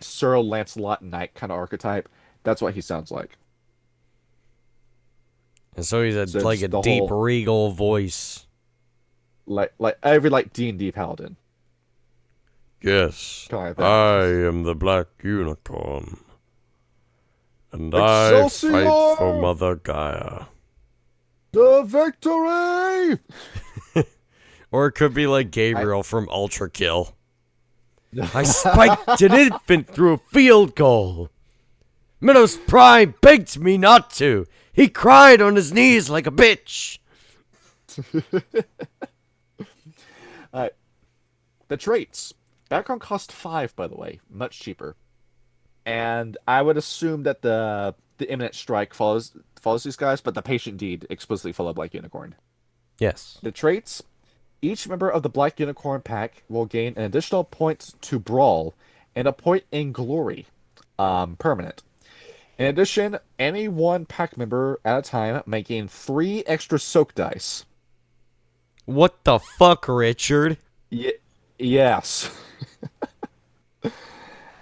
Sir Lancelot Knight kind of archetype. That's what he sounds like. And so he's So like it's a the deep, whole- regal voice. Like every like D&D paladin. Yes, Kinda like that. I am the Black Unicorn. And Excelsior! I fight for Mother Gaia. The victory! Or it could be like Gabriel from Ultra Kill. I spiked an infant through a field goal. Minos Prime begged me not to. He cried on his knees like a bitch. The traits. Background cost 5, by the way. Much cheaper. And I would assume that the imminent strike follows these guys, but the patient deed explicitly follow Black Unicorn. Yes. The traits. Each member of the Black Unicorn pack will gain an additional point to Brawl and a point in Glory. Permanent. In addition, any one pack member at a time may gain 3 extra soak dice. What the fuck, Richard? Yes.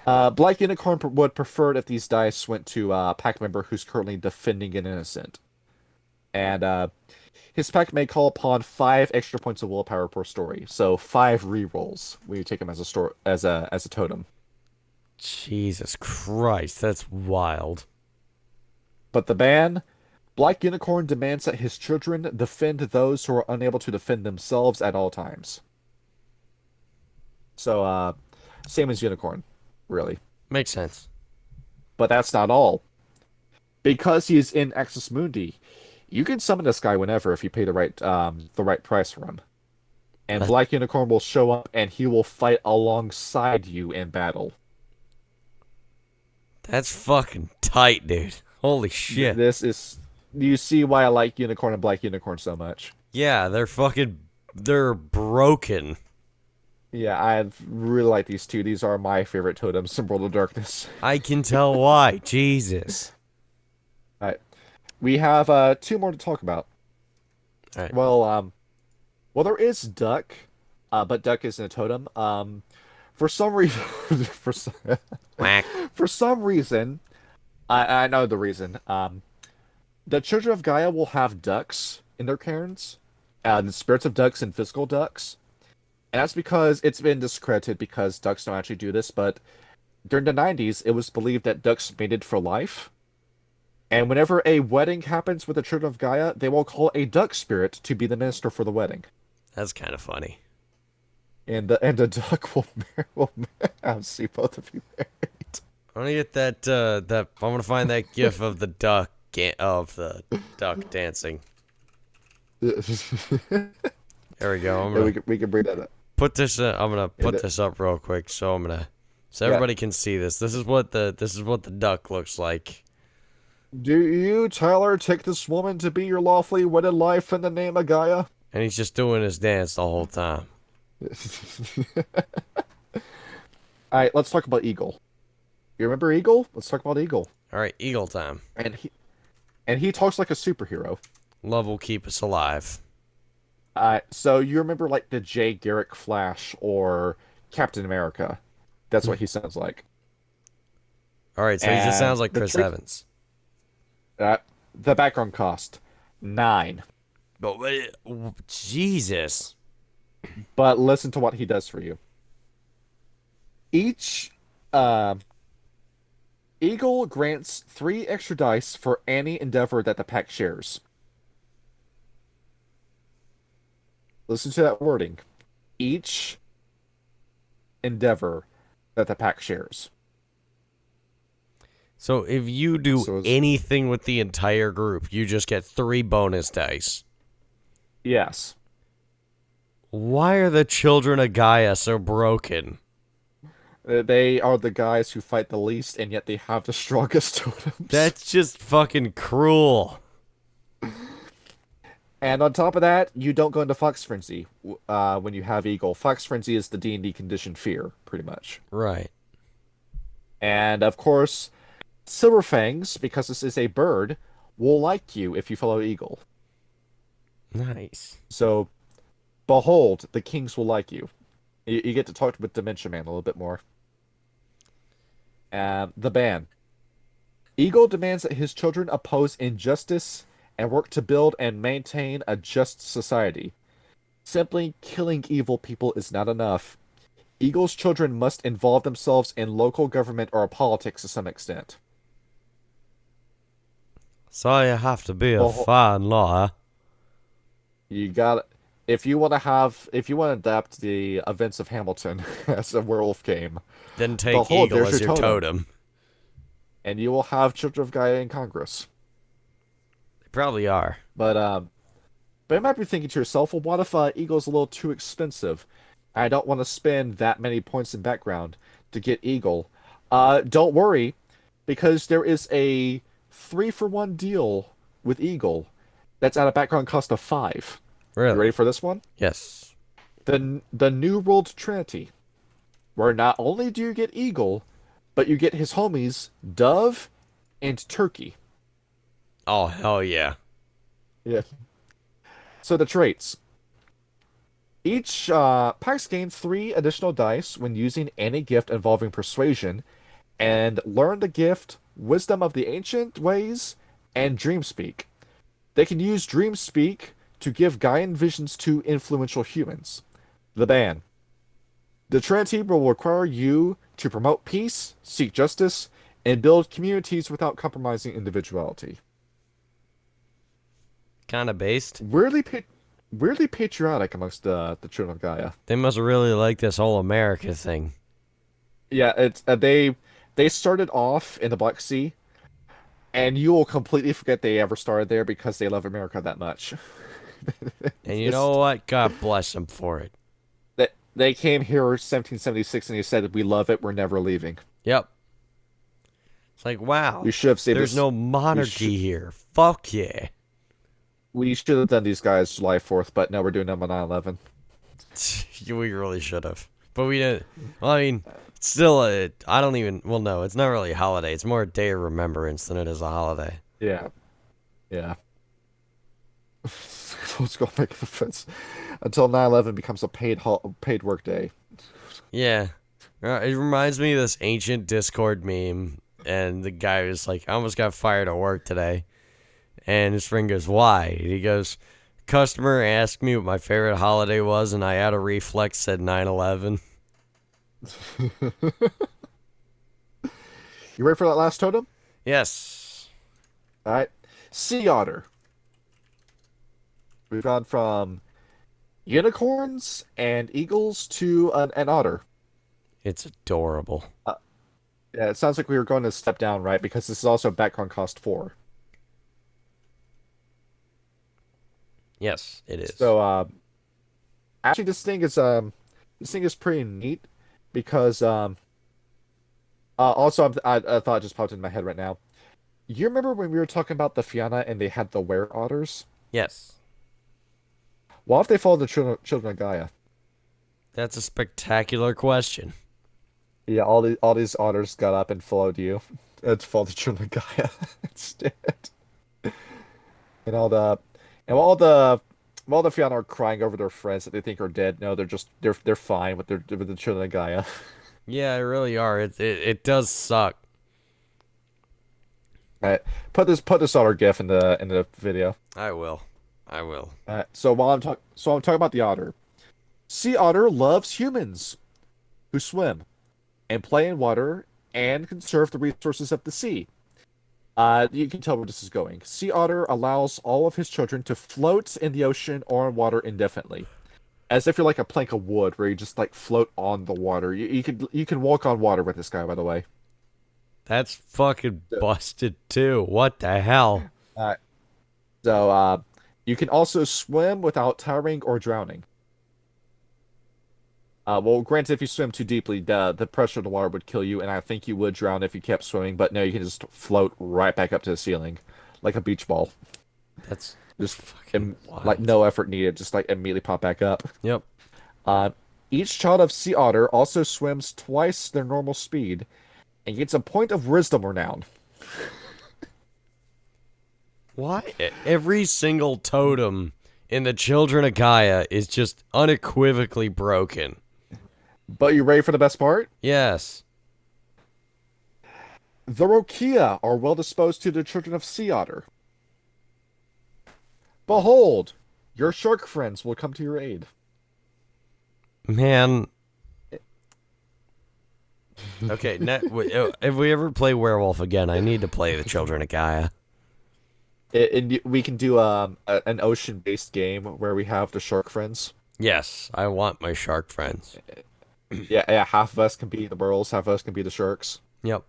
Black Unicorn would prefer it if these dice went to a pack member who's currently defending an innocent. And his pack may call upon 5 extra points of willpower per story, so 5 rerolls when you take him as a totem. Jesus Christ, that's wild. But the ban, Black Unicorn demands that his children defend those who are unable to defend themselves at all times. So, same as Unicorn, really. Makes sense. But that's not all. Because he is in Axis Mundi, you can summon this guy whenever if you pay the right price for him. And Black Unicorn will show up and he will fight alongside you in battle. That's fucking tight, dude. Holy shit. You see why I like Unicorn and Black Unicorn so much. Yeah, they're broken. Yeah, I really like these two. These are my favorite totems in World of Darkness. I can tell why. Jesus. Alright. We have 2 more to talk about. Alright. Well, there is Duck, but Duck isn't a totem. For some reason, Whack. for some reason, I know the reason. The Children of Gaia will have ducks in their cairns, the spirits of ducks and physical ducks. And that's because it's been discredited because ducks don't actually do this, but during the 90s, it was believed that ducks mated for life. And whenever a wedding happens with the Children of Gaia, they will call a duck spirit to be the minister for the wedding. That's kind of funny. And the duck will see both of you married. I'm gonna get that I'm gonna find that gif of the duck dancing. There we go. I'm gonna we can bring that up. put this. I'm gonna put this up real quick, so everybody can see this. This is what the duck looks like. Do you, Tyler, take this woman to be your lawfully wedded life in the name of Gaia? And he's just doing his dance the whole time. All right, let's talk about Eagle. You remember Eagle? Let's talk about Eagle. All right, Eagle time. And he talks like a superhero. Love will keep us alive. So you remember like the Jay Garrick Flash or Captain America? That's what he sounds like. All right, so he just sounds like the Chris trick- Evans. The background cost 9. But Jesus. But listen to what he does for you. Each Eagle grants 3 extra dice for any endeavor that the pack shares. Listen to that wording. Each endeavor that the pack shares. So if you do anything with the entire group, you just get 3 bonus dice. Yes. Why are the Children of Gaia so broken? They are the guys who fight the least, and yet they have the strongest totems. That's just fucking cruel. And on top of that, you don't go into Fox Frenzy when you have Eagle. Fox Frenzy is the D&D condition fear, pretty much. Right. And of course, Silverfangs, because this is a bird, will like you if you follow Eagle. Nice. So, behold, the kings will like you. You get to talk with Dementia Man a little bit more. The ban. Eagle demands that his children oppose injustice and work to build and maintain a just society. Simply killing evil people is not enough. Eagle's children must involve themselves in local government or politics to some extent. So you have to be a fine lawyer. You got if you want to adapt the events of Hamilton as a werewolf game, then take Eagle as your totem. And you will have Children of Gaia in Congress. They probably are. But you might be thinking to yourself, well, what if Eagle's a little too expensive? I don't want to spend that many points in background to get Eagle. Don't worry, because there is a 3-for-1 deal with Eagle that's at a background cost of 5. Really? You ready for this one? Yes. The New World Trinity, where not only do you get Eagle, but you get his homies Dove and Turkey. Oh, hell yeah. Yeah. So the traits. Each packs gain 3 additional dice when using any gift involving persuasion, and learn the gift Wisdom of the Ancient Ways and Dreamspeak. They can use Dreamspeak to give Gaian visions to influential humans. The ban. The Trinity will require you to promote peace, seek justice, and build communities without compromising individuality. Kind of based. Weirdly patriotic amongst the Children of Gaia. They must really like this whole America thing. Yeah, it's they started off in the Black Sea, and you will completely forget they ever started there because they love America that much. And you know what? God bless them for it. They came here in 1776 and they said, "We love it. We're never leaving." Yep. It's like, wow. We should have saved There's no monarchy here. Fuck yeah. We should have done these guys July 4th, but no, we're doing them on 9/11. We really should have. But we didn't. Well, I mean, it's still I don't even. Well, no, it's not really a holiday. It's more a day of remembrance than it is a holiday. Yeah. Yeah. Let's go make the fence until 9/11 becomes a paid work day. Yeah. It reminds me of this ancient Discord meme, and the guy was like, I almost got fired at work today. And his friend goes, why? And he goes, customer asked me what my favorite holiday was, and I had a reflex said 9/11. You ready for that last totem? Yes. All right. Sea otter. We've gone from unicorns and eagles to an otter. It's adorable. Yeah, it sounds like we were going to step down, right? Because this is also background cost 4. Yes, it is. So, actually, this thing is pretty neat because also I thought it just popped in my head right now. You remember when we were talking about the Fianna and they had the were otters? Yes. Why if they follow the children of Gaia? That's a spectacular question. Yeah, all these otters got up and followed you. To follow the children of Gaia instead. And all the and while the Fianna are crying over their friends that they think are dead, no, they're fine with the children of Gaia. Yeah, they really are. It does suck. Alright, put this otter gif in the video. I will. I will. So I'm talking about the otter. Sea otter loves humans who swim and play in water and conserve the resources of the sea. You can tell where this is going. Sea otter allows all of his children to float in the ocean or in water indefinitely, as if you're like a plank of wood where you just like float on the water. You can walk on water with this guy, by the way. That's fucking busted too. What the hell? Uh, so you can also swim without tiring or drowning. Well, granted, if you swim too deeply, the pressure of the water would kill you, and I think you would drown if you kept swimming. But no, you can just float right back up to the ceiling, like a beach ball. That's Just fucking wild. like no effort needed, just like immediately pop back up. Yep. Uh, each child of sea otter also swims twice their normal speed, and gets a point of wisdom renown. Why? Every single totem in the Children of Gaia is just unequivocally broken. But you ready for the best part? Yes. The Rokia are well disposed to the children of sea otter. Behold, your shark friends will come to your aid. Man. Okay, if we ever play Werewolf again, I need to play the Children of Gaia. We can do an ocean-based game where we have the shark friends. Yes, I want my shark friends. Yeah, half of us can be the burls, half of us can be the sharks. Yep.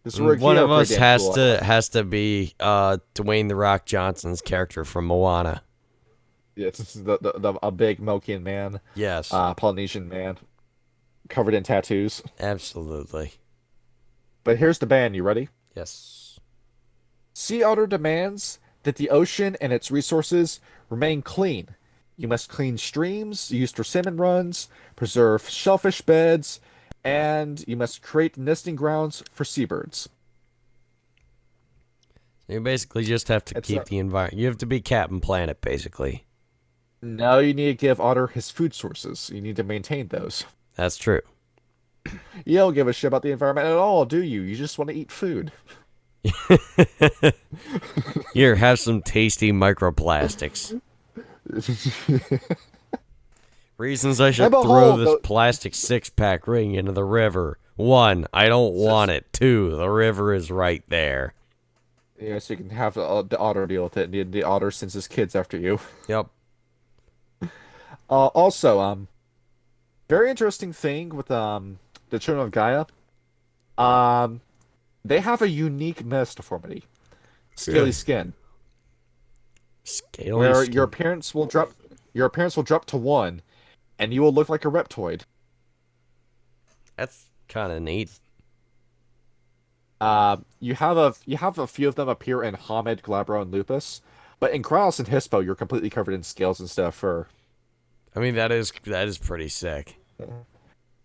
This One of us has cool. to be Dwayne the Rock Johnson's character from Moana. Yeah, it's a big Mokian man, Yes. Polynesian man, covered in tattoos. Absolutely. But here's the ban. You ready? Yes. Sea otter demands that the ocean and its resources remain clean. You must clean streams used for salmon runs, preserve shellfish beds, and you must create nesting grounds for seabirds. You basically just have to keep the environment. You have to be Captain Planet, basically. Now you need to give otter his food sources. You need to maintain those. That's true. You don't give a shit about the environment at all, do you? You just want to eat food. Here, have some tasty microplastics. Reasons I should throw this plastic six-pack ring into the river. 1, I don't want it. 2, the river is right there. Yeah, so you can have the otter deal with it. And the otter sends his kids after you. Yep. Also, very interesting thing with the Children of Gaia. They have a unique metaformity. Scaly skin. Scaly where skin. your appearance will drop to 1, and you will look like a reptoid. That's kind of neat. You have a few of them appear in Hamed, Glabro, and Lupus, but in Kraus and Hispo, you're completely covered in scales instead of fur. I mean, that is pretty sick.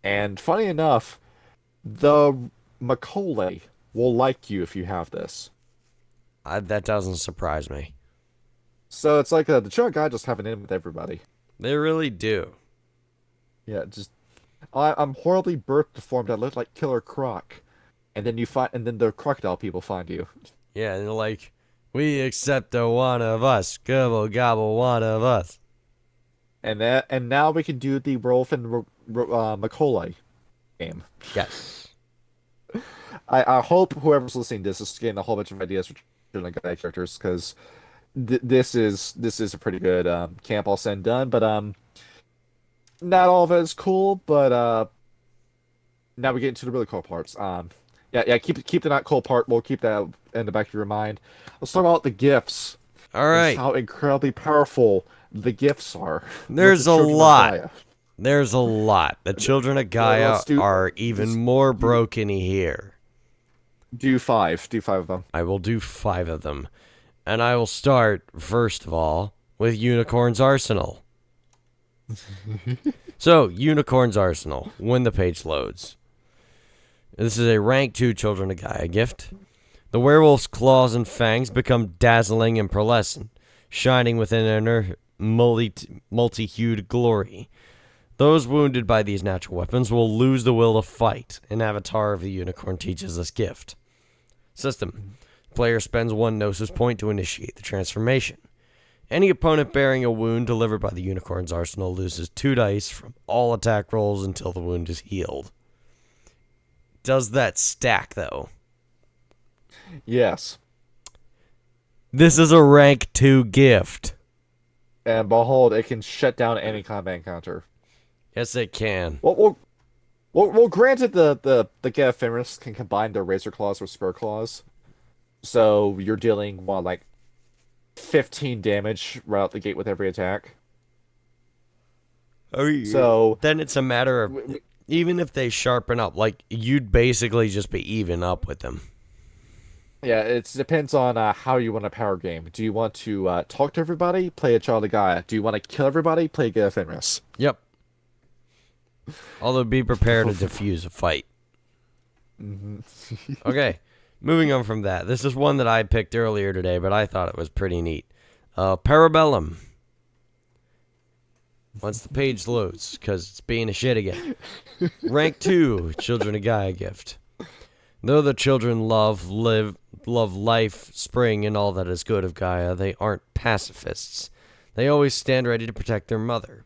And funny enough, the Macaulay will like you if you have this. That doesn't surprise me. So it's like the Children Guy just have it in with everybody. They really do. Yeah, just I'm horribly birth deformed. I look like Killer Croc, and then the crocodile people find you. Yeah, and they're like, we accept a one of us, gobble gobble one of us. And now we can do the Werewolf and Macaulay game. Yes. I hope whoever's listening to this is getting a whole bunch of ideas for Children Guy characters, because this is a pretty good camp all said and done. But not all of it is cool. But now we get into the really cool parts. Yeah, keep the not cool part. We'll keep that in the back of your mind. Let's talk about the gifts. All right. How incredibly powerful the gifts are. There's a lot. There's a lot. The Children of Gaia are even more broken here. Do 5 of them. I will do 5 of them. And I will start, first of all, with Unicorn's Arsenal. So, Unicorn's Arsenal, when the page loads. This is a rank 2 Children of Gaia gift. The werewolf's claws and fangs become dazzling and pearlescent, shining with an inner multi-hued glory. Those wounded by these natural weapons will lose the will to fight. An avatar of the unicorn teaches this gift. System. Player spends 1 Gnosis point to initiate the transformation. Any opponent bearing a wound delivered by the unicorn's arsenal loses 2 dice from all attack rolls until the wound is healed. Does that stack, though? Yes. This is a rank 2 gift. And behold, it can shut down any combat encounter. Yes, it can. Well, granted, the Gaia Fenris can combine their Razor Claws with Spur Claws. So you're dealing, like 15 damage right out the gate with every attack. So then it's a matter of, even if they sharpen up, like, you'd basically just be even up with them. Yeah, it depends on how you want to power game. Do you want to talk to everybody, play a Child of Gaia? Do you want to kill everybody, play Gaia Fenris? Yep. Although be prepared to defuse a fight. Okay, moving on from that. This is one that I picked earlier today, but I thought it was pretty neat. Parabellum. Once the page loads, because it's being a shit again. Rank 2, Children of Gaia gift. Though the children love life, spring, and all that is good of Gaia, they aren't pacifists. They always stand ready to protect their mother.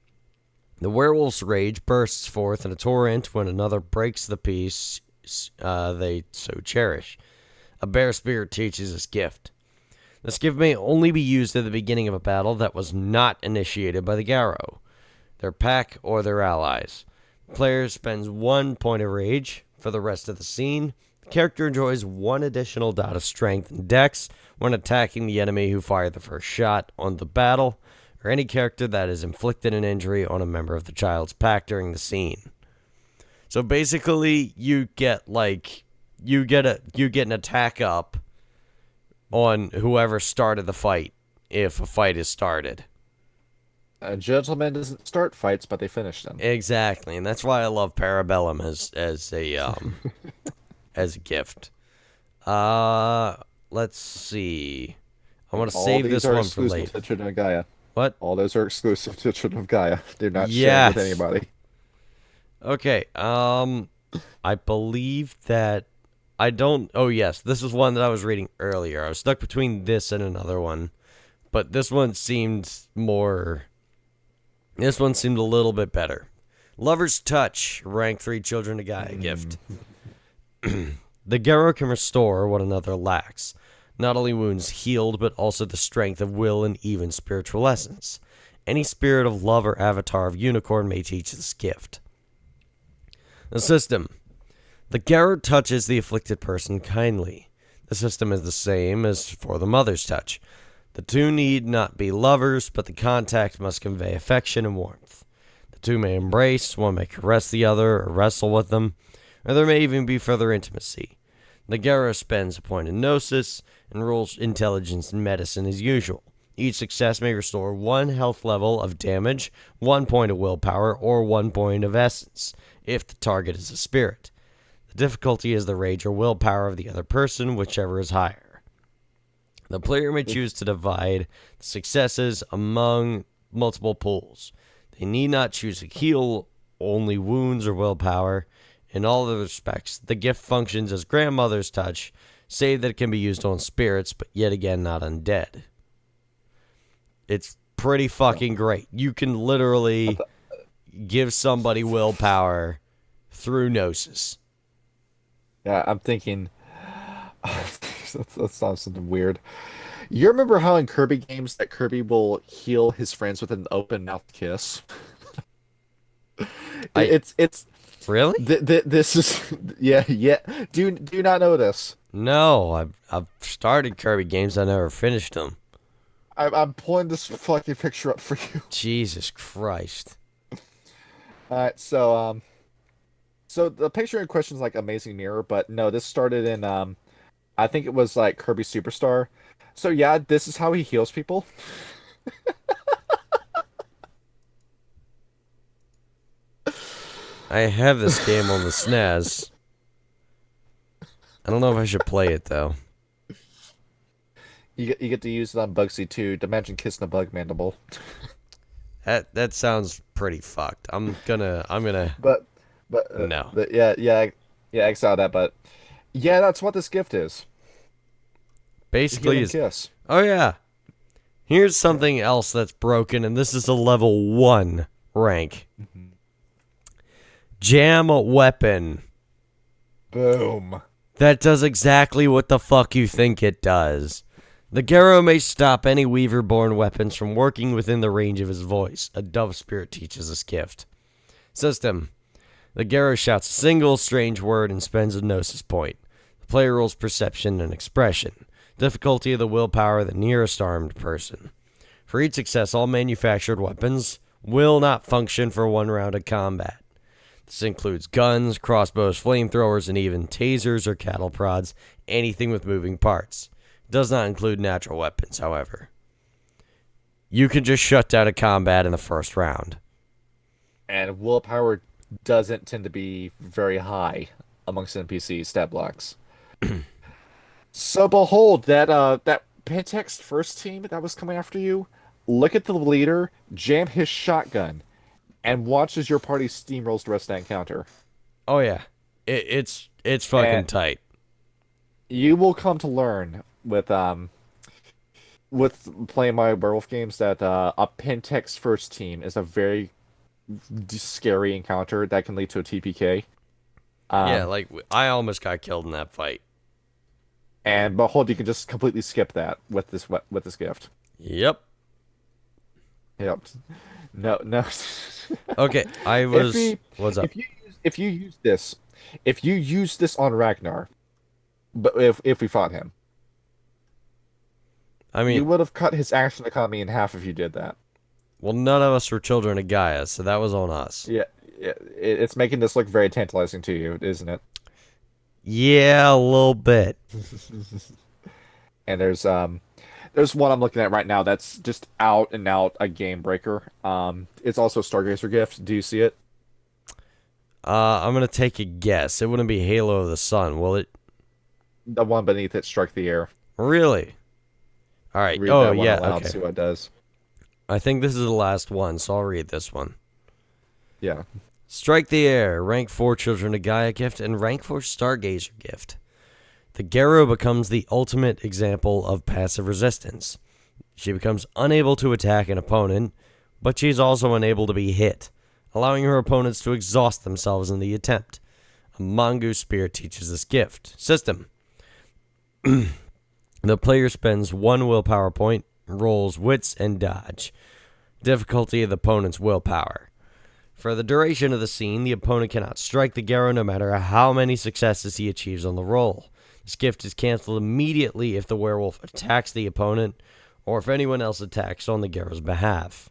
The werewolf's rage bursts forth in a torrent when another breaks the peace they so cherish. A bear spirit teaches this gift. This gift may only be used at the beginning of a battle that was not initiated by the Garrow, their pack, or their allies. The player spends 1 point of rage for the rest of the scene. The character enjoys 1 additional dot of strength and dex when attacking the enemy who fired the first shot on the battle, or any character that has inflicted an injury on a member of the child's pack during the scene. So basically, you get an attack up on whoever started the fight if a fight is started. A gentleman doesn't start fights, but they finish them. Exactly, and that's why I love Parabellum as a as a gift. Let's see. I want to save this one for later. To Children of Gaia. What? All those are exclusive to Children of Gaia. They're not shared with anybody. Okay. I believe that I don't. Oh yes, this is one that I was reading earlier. I was stuck between this and another one, but this one seemed more. This one seemed a little bit better. Lover's Touch, rank 3 Children of Gaia gift. The Garrow can restore what another lacks. Not only wounds healed, but also the strength of will and even spiritual essence. Any spirit of love or avatar of unicorn may teach this gift. The system. The Garrow touches the afflicted person kindly. The system is the same as for the Mother's Touch. The two need not be lovers, but the contact must convey affection and warmth. The two may embrace, one may caress the other or wrestle with them, or there may even be further intimacy. The Garrow spends a point in Gnosis and rolls intelligence and medicine as usual. Each success may restore 1 health level of damage, 1 point of willpower, or 1 point of essence, if the target is a spirit. The difficulty is the rage or willpower of the other person, whichever is higher. The player may choose to divide the successes among multiple pools. They need not choose to heal only wounds or willpower. In all other respects, the gift functions as Grandmother's Touch, save that it can be used on spirits, but yet again not undead. It's pretty fucking great. You can literally give somebody willpower through Gnosis. Yeah, I'm thinking... that sounds something weird. You remember how in Kirby games that Kirby will heal his friends with an open-mouthed kiss? It's... Really? This is... Yeah. Do you not know this? No, I've started Kirby games. I never finished them. I'm pulling this fucking picture up for you. Jesus Christ. Alright, so the picture in question is like Amazing Mirror, but no, this started in I think it was like Kirby Superstar. So yeah, this is how he heals people. I have this game on the SNES. I don't know if I should play it though. You get to use it on Bugsy too. Imagine kissing a bug mandible. That sounds pretty fucked. I'm gonna But no. yeah, I saw that. But yeah, that's what this gift is. Basically, Healing kiss. oh yeah. Here's something else that's broken, and this is a level 1 rank. Jam weapon. Boom. That does exactly what the fuck you think it does. The Garrow may stop any Weaver-born weapons from working within the range of his voice. A dove spirit teaches this gift. System. The Garrow shouts a single strange word and spends a gnosis point. The player rolls perception and expression. Difficulty of the willpower of the nearest armed person. For each success, all manufactured weapons will not function for 1 round of combat. This includes guns, crossbows, flamethrowers, and even tasers or cattle prods, anything with moving parts. It does not include natural weapons, however. You can just shut down a combat in the first round. And willpower doesn't tend to be very high amongst NPC stat blocks. So behold, that Pentex first team that was coming after you, look at the leader, jam his shotgun, and watch as your party steamrolls the rest of that encounter. Oh yeah. It's fucking And tight. you will come to learn with playing my werewolf games that a Pentex first team is a very scary encounter that can lead to a TPK. Yeah, like I almost got killed in that fight. And behold, you can just completely skip that with this gift. Yep. Yep. No. Okay, I was. What's up? If you use this on Ragnar, but if we fought him, I you mean, would have cut his action economy in half if you did that. well, none of us were children of Gaia, so that was on us. Yeah, it's making this look very tantalizing to you, isn't it? Yeah, a little bit. And there's one I'm looking at right now that's just out and out a game breaker. It's also a Stargazer gift. Do you see it? I'm gonna take a guess. It wouldn't be Halo of the Sun, will it? The one beneath it, Strike the Air. Really? All right. Read Oh that one yeah. aloud, Okay. see what it does. I think this is the last one, so I'll read this one. Yeah. Strike the Air, rank 4 Children of Gaia gift, and rank 4 Stargazer gift. The Garrow becomes the ultimate example of passive resistance. She becomes unable to attack an opponent, but she's also unable to be hit, allowing her opponents to exhaust themselves in the attempt. A mongoose spirit teaches this gift. System. The player spends 1 willpower point, rolls wits, and dodge. Difficulty of the opponent's willpower. For the duration of the scene, the opponent cannot strike the Garrow no matter how many successes he achieves on the roll. This gift is canceled immediately if the werewolf attacks the opponent or if anyone else attacks on the Garrow's behalf.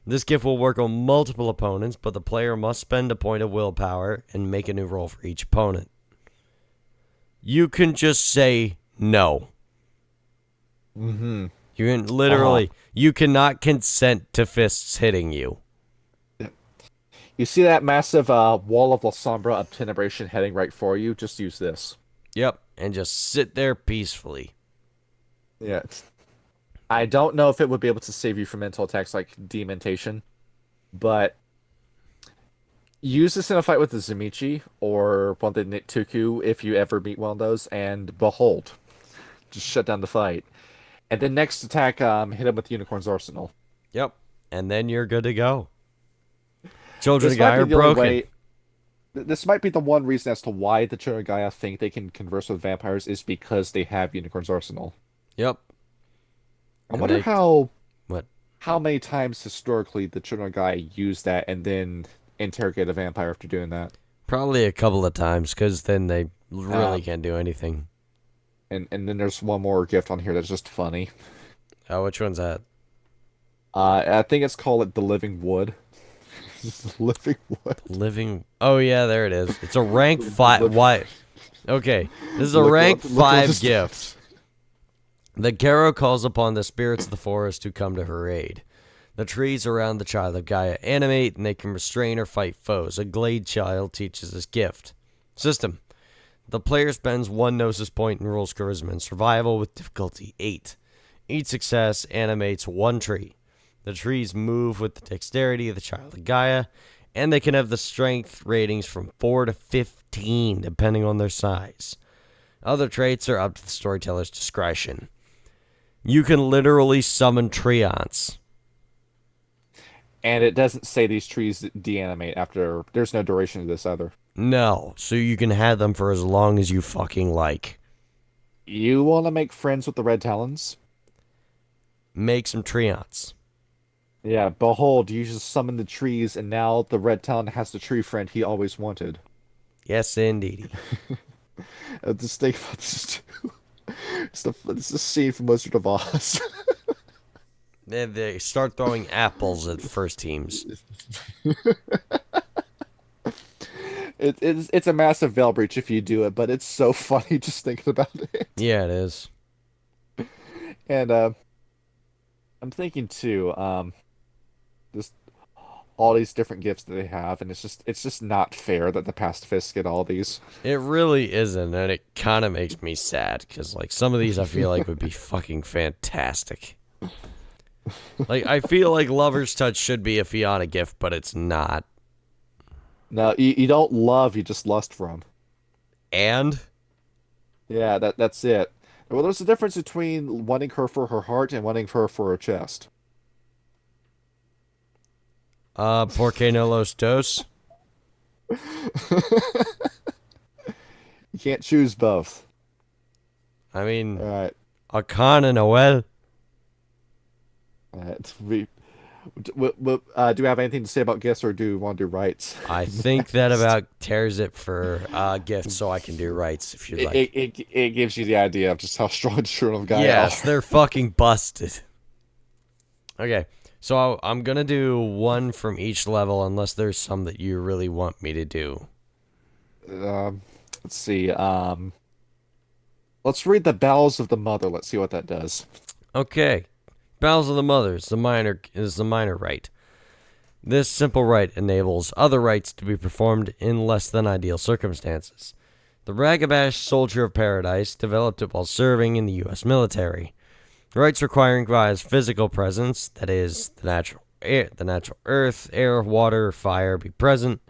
This gift will work on multiple opponents, but the player must spend a point of willpower and make a new roll for each opponent. You can just say no. Mm-hmm. You can literally, you cannot consent to fists hitting you. You see that massive wall of La Sombra of Tenebration heading right for you? Just use this. Yep, and just sit there peacefully. Yeah. I don't know if it would be able to save you from mental attacks like Dementation, but use this in a fight with the Zumichi or one of the Nittuku if you ever meet one of those, and behold, just shut down the fight. And then next attack, hit him with Unicorn's Arsenal. Yep, and then you're good to go. Children of Gaia are broken. This might be the one reason as to why the Children of Gaia think they can converse with vampires is because they have Unicorn's Arsenal. Yep. I wonder how What? how many times historically the Children of Gaia use that and then interrogate a vampire after doing that. Probably a couple of times, because then they really can't do anything. And then there's one more gift on here that's just funny. Oh, which one's that? I think it's called the Living Wood. Living Wood. Oh, yeah, there it is. It's a rank 5. Why? Okay, this is a rank 5 gift. The Garrow calls upon the spirits of the forest to come to her aid. The trees around the Child of Gaia animate, and they can restrain or fight foes. A Glade Child teaches this gift. System. The player spends 1 Gnosis point and rolls Charisma and Survival with difficulty 8. Each success animates 1 tree. The trees move with the dexterity of the Child of Gaia, and they can have the strength ratings from 4 to 15, depending on their size. Other traits are up to the storyteller's discretion. You can literally summon treants. And it doesn't say these trees deanimate after. There's no duration to this either. No, so you can have them for as long as you fucking like. You want to make friends with the Red Talons? Make some treants. Yeah, behold, you just summon the trees, and now the Red Talon has the tree friend he always wanted. Yes, indeed. Just think about this too. It's the scene from Wizard of Oz. They start throwing apples at first teams. It's a massive veil breach if you do it, but it's so funny just thinking about it. Yeah, it is. And I'm thinking too, just all these different gifts that they have, and it's just not fair that the pacifists get all these. It really isn't, and it kind of makes me sad, because like some of these I feel like would be fucking fantastic. Like, I feel like Lover's Touch should be a Fiona gift, but it's not. No, you don't love, you just lust from. And? Yeah, that's it. Well, there's a difference between wanting her for her heart and wanting her for her chest. ¿Por qué no los dos? You can't choose both. I mean, All right. Arcana Noel. Do we have anything to say about gifts, or do we want to do rites? I think that about tears it for gifts, so I can do rights if you'd like. It gives you the idea of just how strong the Children of Gaia Yes, are. they're fucking busted. Okay, so I'm going to do 1 from each level unless there's some that you really want me to do. Let's see. Let's read the Bowels of the Mother. Let's see what that does. Okay. Bowels of the Mother is the minor rite. This simple rite enables other rites to be performed in less than ideal circumstances. The Ragabash Soldier of Paradise developed it while serving in the U.S. military. Rites requiring Gaia's physical presence, that is, the natural earth, air, water, fire, be present,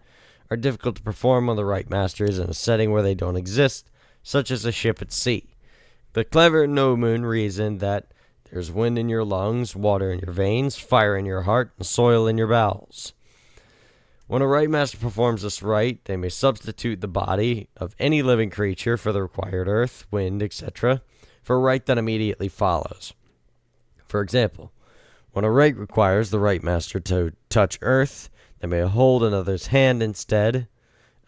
are difficult to perform when the rite masters in a setting where they don't exist, such as a ship at sea. The clever No Moon reasoned that there's wind in your lungs, water in your veins, fire in your heart, and soil in your bowels. When a rite master performs this rite, they may substitute the body of any living creature for the required earth, wind, etc., for a rite that immediately follows. For example, when a rite requires the rite master to touch earth, they may hold another's hand instead.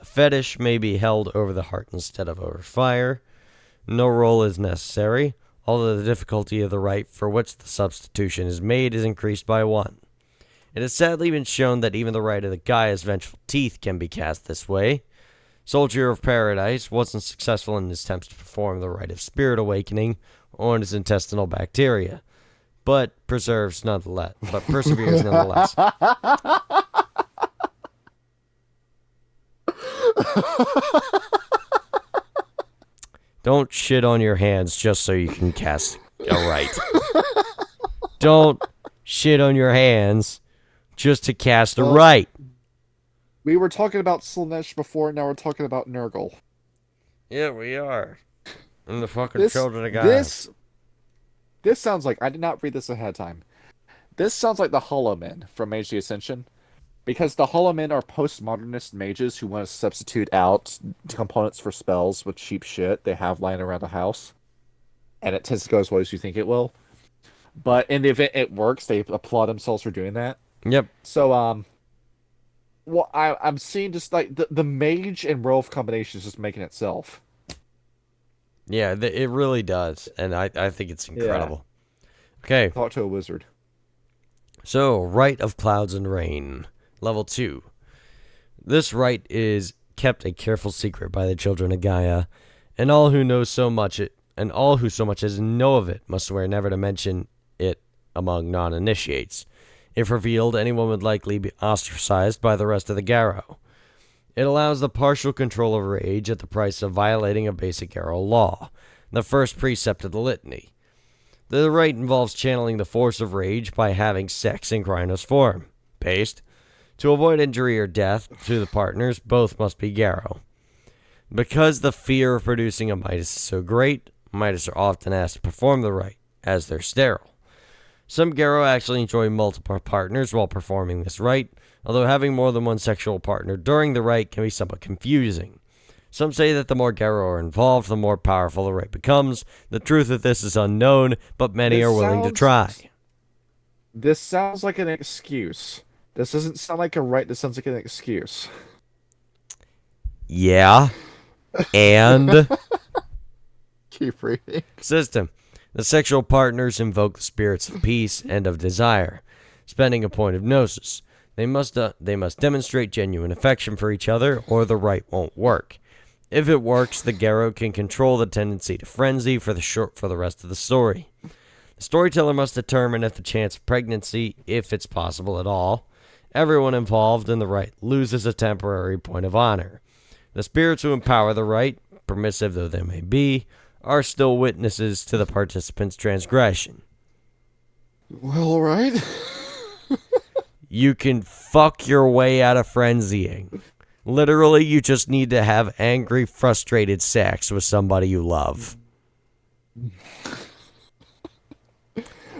A fetish may be held over the heart instead of over fire. No roll is necessary, although the difficulty of the rite for which the substitution is made is increased by 1. It has sadly been shown that even the rite of the Gaia's vengeful teeth can be cast this way. Soldier of Paradise wasn't successful in his attempts to perform the rite of spirit awakening on his intestinal bacteria, but perseveres nonetheless. Don't shit on your hands just so you can cast a rite. Don't shit on your hands just to cast a rite. We were talking about Slaanesh before, now we're talking about Nurgle. Yeah, we are. And the fucking Children of Gaia. This sounds like, I did not read this ahead of time. This sounds like the Hollow Men from Mage the Ascension. Because the Hollow Men are postmodernist mages who want to substitute out components for spells with cheap shit they have lying around the house. And it tends to go as well as you think it will. But in the event it works, they applaud themselves for doing that. Yep. So, well, I'm seeing just like the mage and werewolf combination is just making itself. Yeah, it really does. And I think it's incredible. Yeah. Okay. Talk to a wizard. So, Rite of Clouds and Rain. Level 2. This rite is kept a careful secret by the Children of Gaia, and all who so much as know of it must swear never to mention it among non-initiates. If revealed, anyone would likely be ostracized by the rest of the Garrow. It allows the partial control of rage at the price of violating a basic Garrow law, the first precept of the litany. The rite involves channeling the force of rage by having sex in Krynos form. Paste. To avoid injury or death to the partners, both must be Garrow. Because the fear of producing a Midas is so great, Midas are often asked to perform the rite, as they're sterile. Some Garrow actually enjoy multiple partners while performing this rite, although having more than one sexual partner during the rite can be somewhat confusing. Some say that the more Garrow are involved, the more powerful the rite becomes. The truth of this is unknown, but many are willing to try. This sounds like an excuse. This doesn't sound like a rite, this sounds like an excuse. Yeah. And Keep reading. system. The sexual partners invoke the spirits of peace and of desire, spending a point of gnosis. They must demonstrate genuine affection for each other, or the rite won't work. If it works, the Garrow can control the tendency to frenzy for the rest of the story. The storyteller must determine if the chance of pregnancy, if it's possible at all. Everyone involved in the rite loses a temporary point of honor. The spirits who empower the rite, permissive though they may be, are still witnesses to the participants' transgression. Well, alright. You can fuck your way out of frenzying. Literally, you just need to have angry, frustrated sex with somebody you love.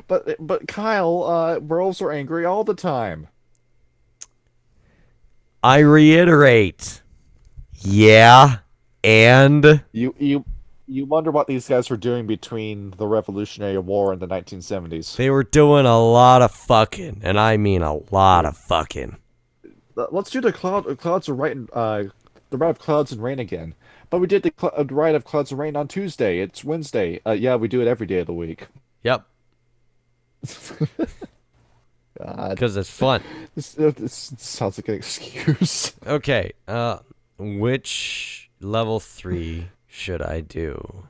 But Kyle, werewolves are angry all the time. I reiterate. Yeah, and You wonder what these guys were doing between the Revolutionary War and the 1970s. they were doing a lot of fucking, and I mean a lot of fucking. Let's do the clouds of rain, the rite of clouds and rain again. But we did the rite of clouds and rain on Tuesday. It's Wednesday. Yeah, we do it every day of the week. Yep, God, because it's fun. this sounds like an excuse. Okay, which level 3 should I do?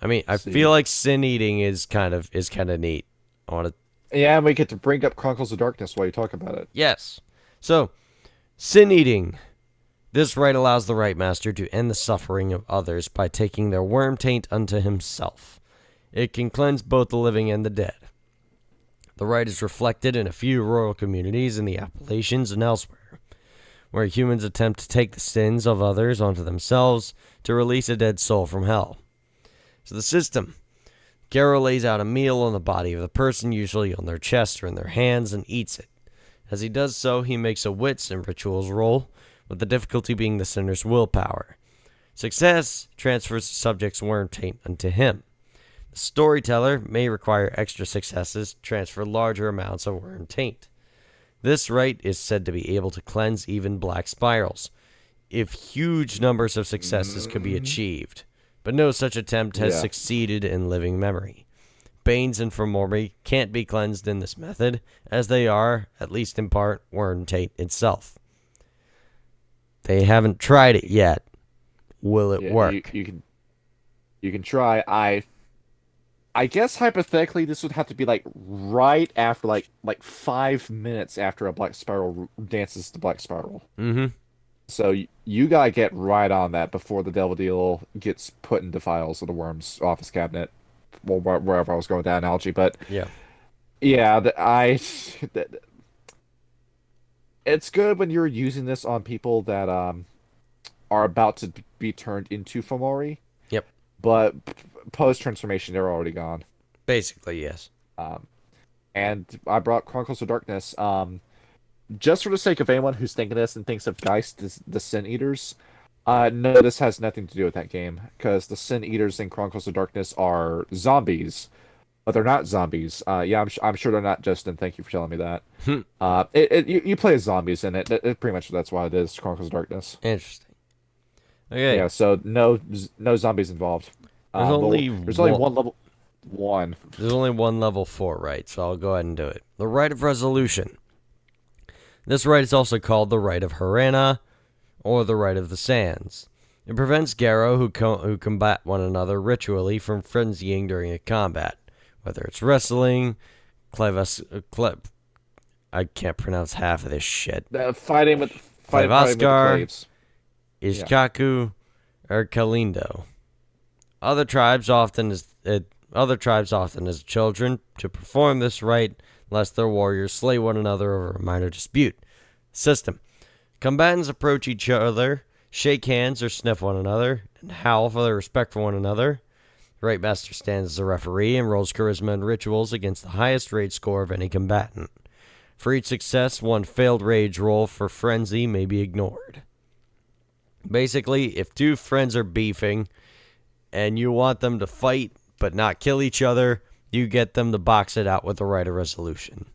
I mean, I feel like sin eating is kind of neat. I want to. Yeah, and we get to bring up Chronicles of Darkness while you talk about it. Yes. So, sin eating. This rite allows the rite master to end the suffering of others by taking their worm taint unto himself. It can cleanse both the living and the dead. The rite is reflected in a few rural communities in the Appalachians and elsewhere, where humans attempt to take the sins of others onto themselves to release a dead soul from hell. So the system. Garrow lays out a meal on the body of the person, usually on their chest or in their hands, and eats it. As he does so, he makes a wits and rituals roll, with the difficulty being the sinner's willpower. Success transfers the subject's worm taint unto him. The storyteller may require extra successes to transfer larger amounts of worm taint. This rite is said to be able to cleanse even black spirals, if huge numbers of successes could be achieved, but no such attempt has succeeded in living memory. Banes and Fomori can't be cleansed in this method, as they are, at least in part, worm taint itself. They haven't tried it yet. Will it work? You can try. I guess hypothetically this would have to be like right after like 5 minutes after a black spiral dances the black spiral. Mm-hmm. So you gotta get right on that before the devil deal gets put into files of the worm's office cabinet. Well, wherever I was going with that analogy, but Yeah. it's good when you're using this on people that are about to be turned into Fomori. Yep. But post transformation, they're already gone. Basically, yes. And I brought Chronicles of Darkness. Just for the sake of anyone who's thinking this and thinks of Geist, the Sin Eaters, no, this has nothing to do with that game, because the Sin Eaters in Chronicles of Darkness are zombies, but they're not zombies. Yeah, I'm sure they're not, Justin. Thank you for telling me that. You play as zombies in it. Pretty much that's why it is Chronicles of Darkness. Interesting. Okay. Yeah, so no zombies involved. There's only one level 1. There's only one level 4, right? So I'll go ahead and do it. The Rite of Resolution. This rite is also called the Rite of Harana, or the Rite of the Sands. It prevents Garrow who combat one another ritually from frenzying during a combat, whether it's wrestling, I can't pronounce half of this shit. Fighting with the Flavaskar, Claves. Yeah. Ishkaku, or Kalindo. Other tribes often as children to perform this rite, lest their warriors slay one another over a minor dispute. System: combatants approach each other, shake hands or sniff one another, and howl for their respect for one another. The Rite Master stands as a referee and rolls charisma and rituals against the highest rage score of any combatant. For each success, one failed rage roll for frenzy may be ignored. Basically, if two friends are beefing and you want them to fight but not kill each other, you get them to box it out with the right of resolution.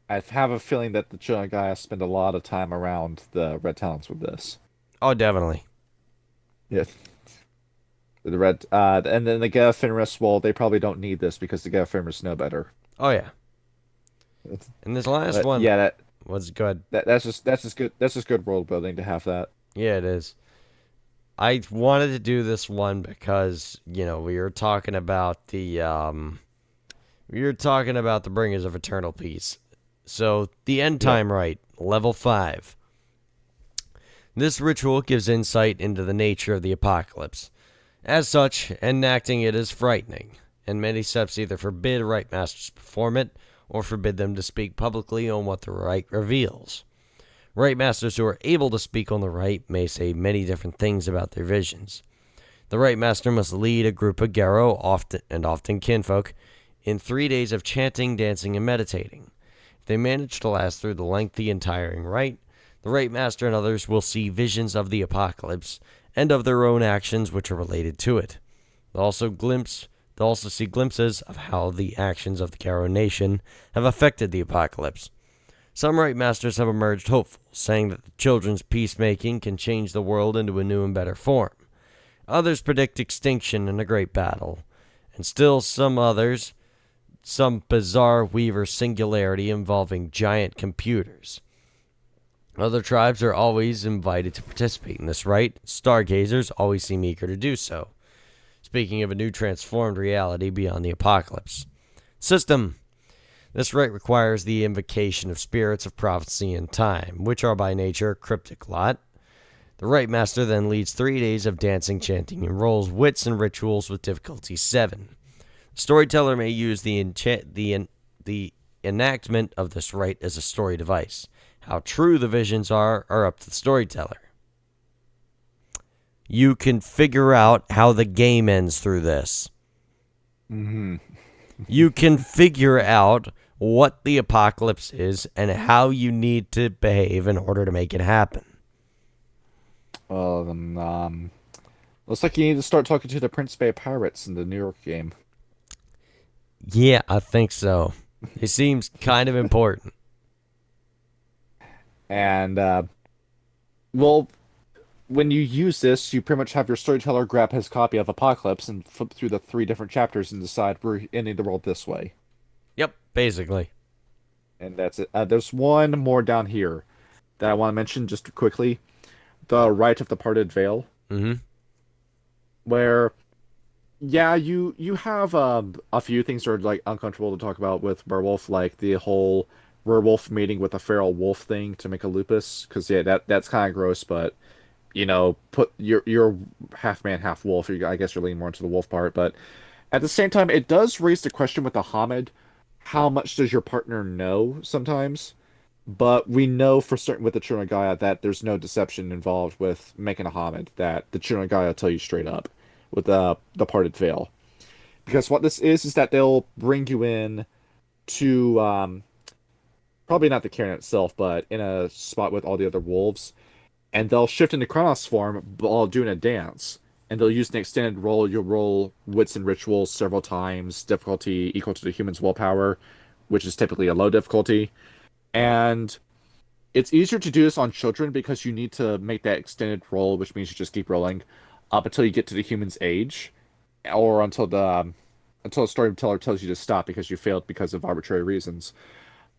I have a feeling that the Children of Gaia spend a lot of time around the Red Talons with this. Oh, definitely. Yeah. The red, and then the Gaia Fenris, well, they probably don't need this because the Gaia Fenris know better. Oh, yeah. And this last But one yeah, was good. that's just good. That's just good world building to have that. Yeah, it is. I wanted to do this one because, we were talking about the Bringers of Eternal Peace. So, the End Time Rite, level 5. This ritual gives insight into the nature of the apocalypse. As such, enacting it is frightening, and many steps either forbid Rite Masters perform it, or forbid them to speak publicly on what the rite reveals. Rite Masters who are able to speak on the rite may say many different things about their visions. The Rite Master must lead a group of Garo, often kinfolk, in 3 days of chanting, dancing, and meditating. If they manage to last through the lengthy and tiring rite, the Rite Master and others will see visions of the apocalypse and of their own actions which are related to it. They'll also see glimpses of how the actions of the Garo nation have affected the apocalypse. Some Rite Masters have emerged hopeful, saying that the children's peacemaking can change the world into a new and better form. Others predict extinction in a great battle, and still some bizarre Weaver singularity involving giant computers. Other tribes are always invited to participate in this rite. Stargazers always seem eager to do so. Speaking of a new transformed reality beyond the apocalypse. System: this rite requires the invocation of spirits of prophecy and time, which are by nature a cryptic lot. The Rite Master then leads 3 days of dancing, chanting, and rolls wits and rituals with difficulty 7. The storyteller may use the enactment of this rite as a story device. How true the visions are up to the storyteller. You can figure out how the game ends through this. Mm-hmm. You can figure out what the apocalypse is and how you need to behave in order to make it happen. Well, then, looks like you need to start talking to the Prince Bay Pirates in the New York game. Yeah, I think so. It seems kind of important. And, well, when you use this, you pretty much have your storyteller grab his copy of Apocalypse and flip through the 3 different chapters and decide we're ending the world this way. Yep, basically. And that's it. There's one more down here that I want to mention just quickly. The Rite of the Parted Veil. Mm-hmm. Where, yeah, you have a few things that are like uncomfortable to talk about with Werewolf, like the whole werewolf meeting with a feral wolf thing to make a lupus. Because yeah, that's kind of gross, but put you're half man, half wolf. I guess you're leaning more into the wolf part, but at the same time, it does raise the question with the Hamid: how much does your partner know sometimes? But we know for certain with the Children of Gaia that there's no deception involved with making a Hamid, that the Children of Gaia tell you straight up with the parted veil. Because what this is that they'll bring you in to probably not the cairn itself, but in a spot with all the other wolves, and they'll shift into Kronos form while doing a dance. And they'll use an extended roll. You'll roll wits and rituals several times, difficulty equal to the human's willpower, which is typically a low difficulty. And it's easier to do this on children because you need to make that extended roll, which means you just keep rolling up until you get to the human's age, or until the storyteller tells you to stop because you failed because of arbitrary reasons.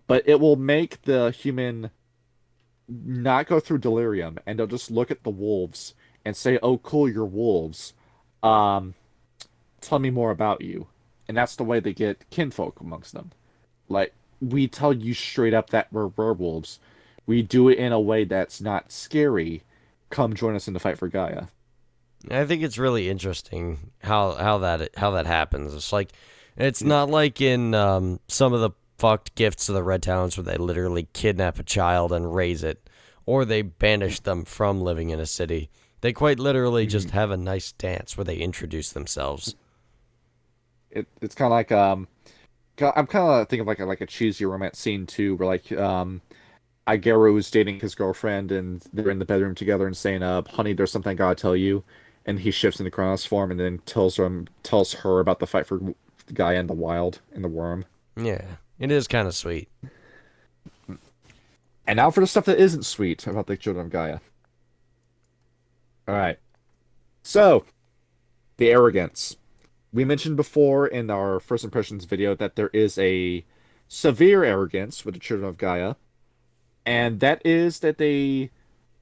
But it will make the human not go through delirium, and they'll just look at the wolves and say, "Oh, cool, you're wolves. Tell me more about you." And that's the way they get kinfolk amongst them. Like, we tell you straight up that we're werewolves. We do it in a way that's not scary. Come join us in the fight for Gaia. I think it's really interesting how that happens. It's like it's Yeah. not like in some of the fucked gifts of the Red Towns where they literally kidnap a child and raise it, or they banish them from living in a city. They quite literally just Mhm. have a nice dance where they introduce themselves. It's kind of like I'm kind of thinking of like a cheesy romance scene too, where like Igeru's dating his girlfriend and they're in the bedroom together and saying, honey, there's something I gotta tell you," and he shifts into Kronos form and then tells her about the fight for Gaia in the wild in the worm. Yeah, it is kind of sweet. And now for the stuff that isn't sweet about the Children of Gaia. All right, so the arrogance. We mentioned before in our first impressions video that there is a severe arrogance with the Children of Gaia, and that is that they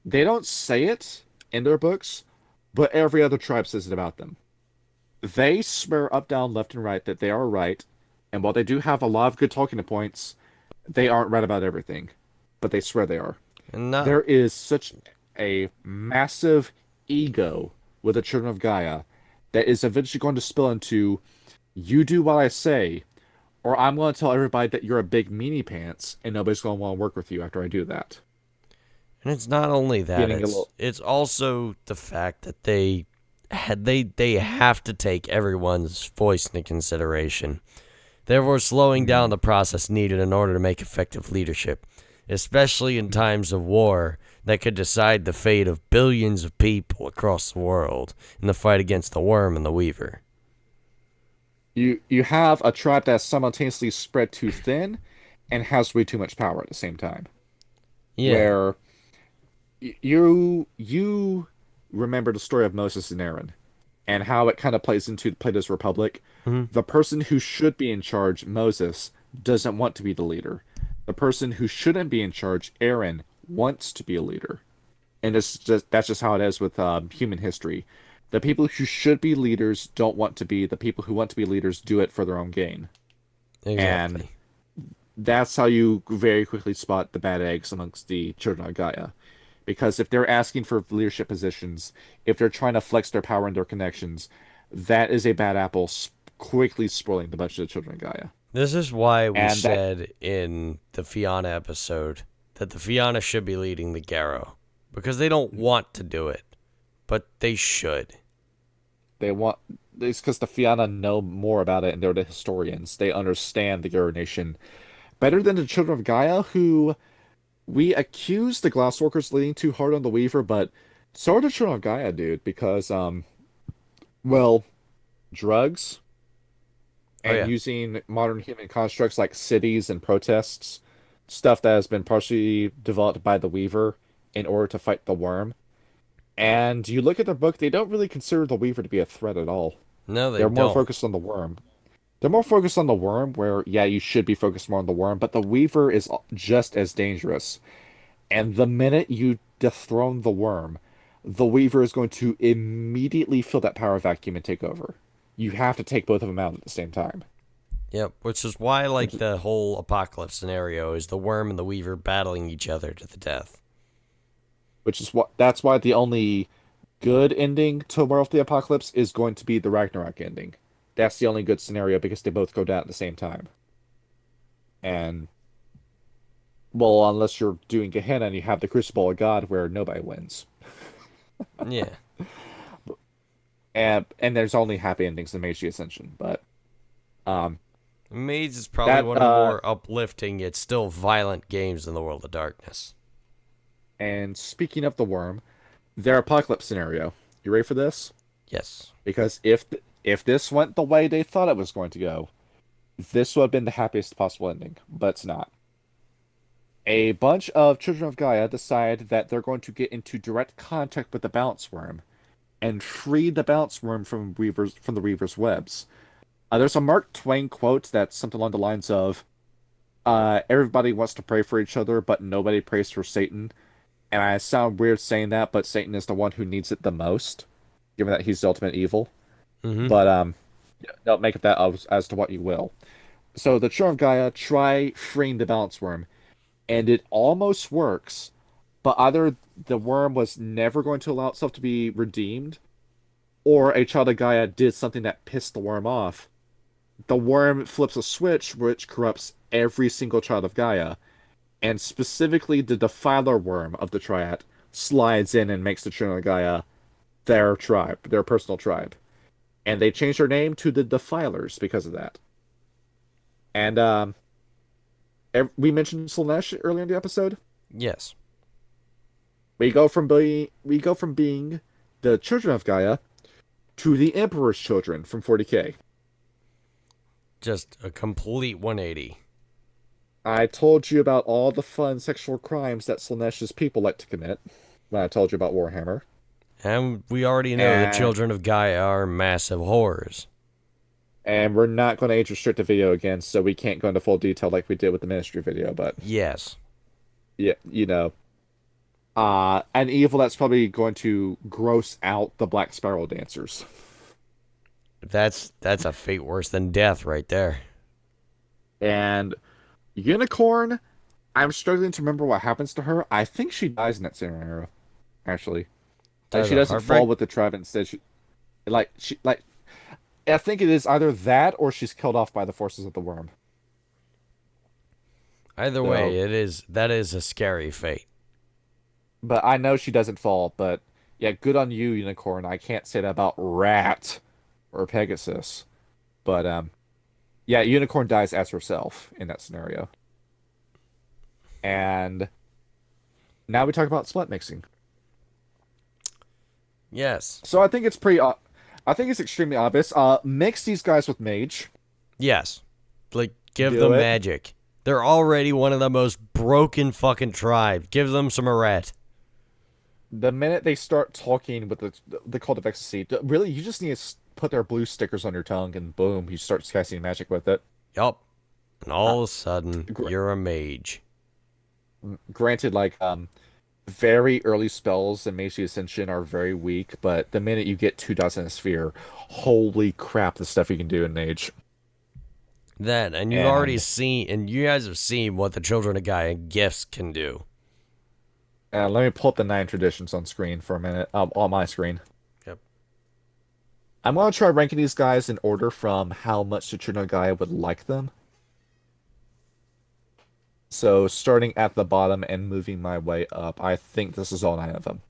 don't say it in their books, but every other tribe says it about them. They swear up, down, left, and right that they are right, and while they do have a lot of good talking points, they aren't right about everything, but they swear they are. And not There is such a massive ego with the Children of Gaia that is eventually going to spill into you do what I say, or I'm going to tell everybody that you're a big meanie pants, and nobody's going to want to work with you after I do that. And it's not only that; Getting a it's little. it's also the fact that they have to take everyone's voice into consideration, therefore slowing down Mhm. the process needed in order to make effective leadership, especially in times of war that could decide the fate of billions of people across the world in the fight against the worm and the weaver. You have a tribe that's simultaneously spread too thin and has way too much power at the same time. Yeah. Where you remember the story of Moses and Aaron and how it kind of plays into Plato's Republic. Hmm. The person who should be in charge, Moses, doesn't want to be the leader. The person who shouldn't be in charge, Aaron, wants to be a leader. And that's just how it is with human history. The people who should be leaders don't want to be. The people who want to be leaders do it for their own gain. And Exactly. that's how you very quickly spot the bad eggs amongst the children of Gaia. Because if they're asking for leadership positions, if they're trying to flex their power and their connections, that is a bad apple quickly spoiling the bunch of the children of Gaia. This is why we And that said in the Fianna episode that the Fianna should be leading the Garrow because they don't want to do it, but they should. they want it's because the Fianna know more about it and they're the historians. They understand the Garo Nation better than the children of Gaia, who we accuse the Glasswalkers leaning too hard on the Weaver, but so are the children of Gaia, dude, because well, drugs Oh and yeah. using modern human constructs like cities and protests, stuff that has been partially developed by the Weaver in order to fight the worm. And you look at their book, they don't really consider the Weaver to be a threat at all. No, they They're more don't. focused on the worm. They're more focused on the worm, where, yeah, you should be focused more on the worm, but the Weaver is just as dangerous. And the minute you dethrone the worm, the Weaver is going to immediately fill that power vacuum and take over. You have to take both of them out at the same time. Yep, which is why like the whole apocalypse scenario is the worm and the weaver battling each other to the death. Which is what that's why the only good ending to War of the Apocalypse is going to be the Ragnarok ending. That's the only good scenario because they both go down at the same time. And well, unless you're doing Gehenna and you have the Crucible of God where nobody wins. Yeah. And there's only happy endings in Meiji Ascension, but um Mage is probably that one of the more uplifting yet still violent games in the World of Darkness. and speaking of the worm, their apocalypse scenario. You ready for this? Yes. Because if this went the way they thought it was going to go, this would have been the happiest possible ending, but it's not. A bunch of Children of Gaia decide that they're going to get into direct contact with the Balance Worm and free the Balance Worm from the Weaver's webs. There's a Mark Twain quote that's something along the lines of, "Everybody wants to pray for each other, but nobody prays for Satan." And I sound weird saying that, but Satan is the one who needs it the most, given that he's the ultimate evil. Mm-hmm. But don't make of that as to what you will. So the Children of Gaia try freeing the balance worm, and it almost works, but either the worm was never going to allow itself to be redeemed, or a child of Gaia did something that pissed the worm off. The worm flips a switch which corrupts every single child of Gaia, and specifically the defiler worm of the triad slides in and makes the Children of Gaia their tribe, their personal tribe. And they changed their name to the Defilers because of that. And we mentioned Slaanesh earlier in the episode. Yes. We go from being the Children of Gaia to the Emperor's Children from 40K. Just a complete 180. I told you about all the fun sexual crimes that Slaanesh's people like to commit when I told you about Warhammer. And we already know the And Children of Gaia are massive horrors. and we're not going to age restrict the video again, so we can't go into full detail like we did with the Ministry video, but Yes. yeah, an evil that's probably going to gross out the Black Spiral dancers. That's a fate worse than death right there. And Unicorn, I'm struggling to remember what happens to her. I think she dies in that scenario, actually. Like Does she a doesn't heartbreak? fall with the tribe. Instead, she I think it is either that or she's killed off by the forces of the worm. Either So, way, that is a scary fate. but I know she doesn't fall. But yeah, good on you, Unicorn. I can't say that about Rat or Pegasus. But yeah, Unicorn dies as herself in that scenario. And now we talk about split mixing. Yes. So I think it's I think it's extremely obvious. Mix these guys with Mage. Yes. Like, give Do them it. magic. They're already one of the most broken fucking tribes. Give them some Arret. The minute they start talking with the Cult of Ecstasy, really, you just need to put their blue stickers on your tongue, and boom, you start casting magic with it. Yup. And all of a sudden, Gr- you're a mage. Granted, like very early spells in Mage Ascension are very weak, but the minute you get 2 dozen a sphere, holy crap, the stuff you can do in Mage. That, and you've already And seen, and you guys have seen what the Children of Gaia gifts can do. let me pull up the 9 traditions on screen for a minute, on my screen. Yep. I'm gonna try ranking these guys in order from how much the Children of Gaia would like them. So starting at the bottom and moving my way up, I think this is all 9 of them.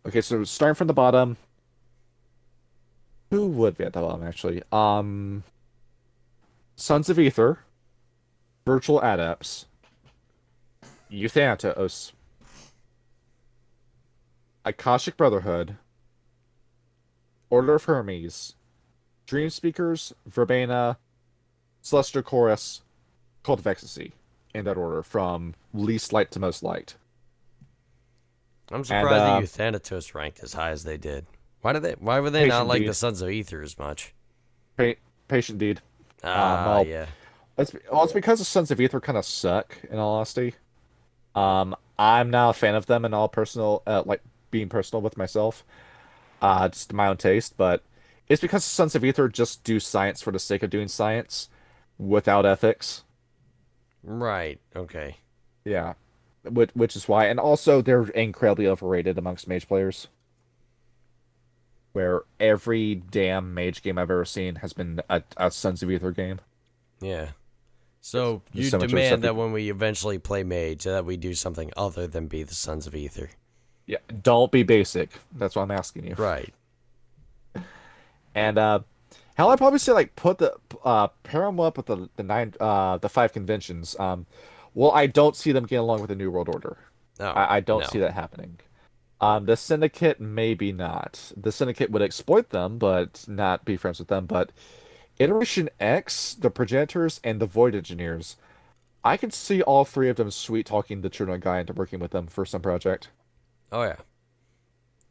Okay, so starting from the bottom, who would be at the bottom actually? Sons of Ether, Virtual Adepts, Euthanatos, Akashic Brotherhood, Order of Hermes, Dream Speakers, Verbena, Celestial Chorus, Cult of Ecstasy, in that order, from least liked to most liked. I'm And surprised that Euthanatos ranked as high as they did. Why would they not Patient like the Deed, Sons of Ether as much? Patient Deed. Ah, Well, yeah. it's because the Sons of Ether kind of suck, in all honesty. I'm not a fan of them in all personal, like being personal with myself, just my own taste. But it's because the Sons of Ether just do science for the sake of doing science, without ethics. Right, okay. Yeah, which is why, and also they're incredibly overrated amongst mage players. Where every damn mage game I've ever seen has been a Sons of Ether game. Yeah. So There's you so much other demand stuff. that when we eventually play Mage, that we do something other than be the Sons of Ether. Yeah, don't be basic. That's what I'm asking you. Right. And hell, I'd probably say like put the pair them up with the 5 conventions. Well, I don't see them getting along with the New World Order. No, I don't no. see that happening. The Syndicate, maybe not. The Syndicate would exploit them, but not be friends with them. But Iteration X, the Progenitors, and the Void Engineers, I could see all 3 of them sweet talking the Children of Gaia into working with them for some project. Oh, yeah. Yep.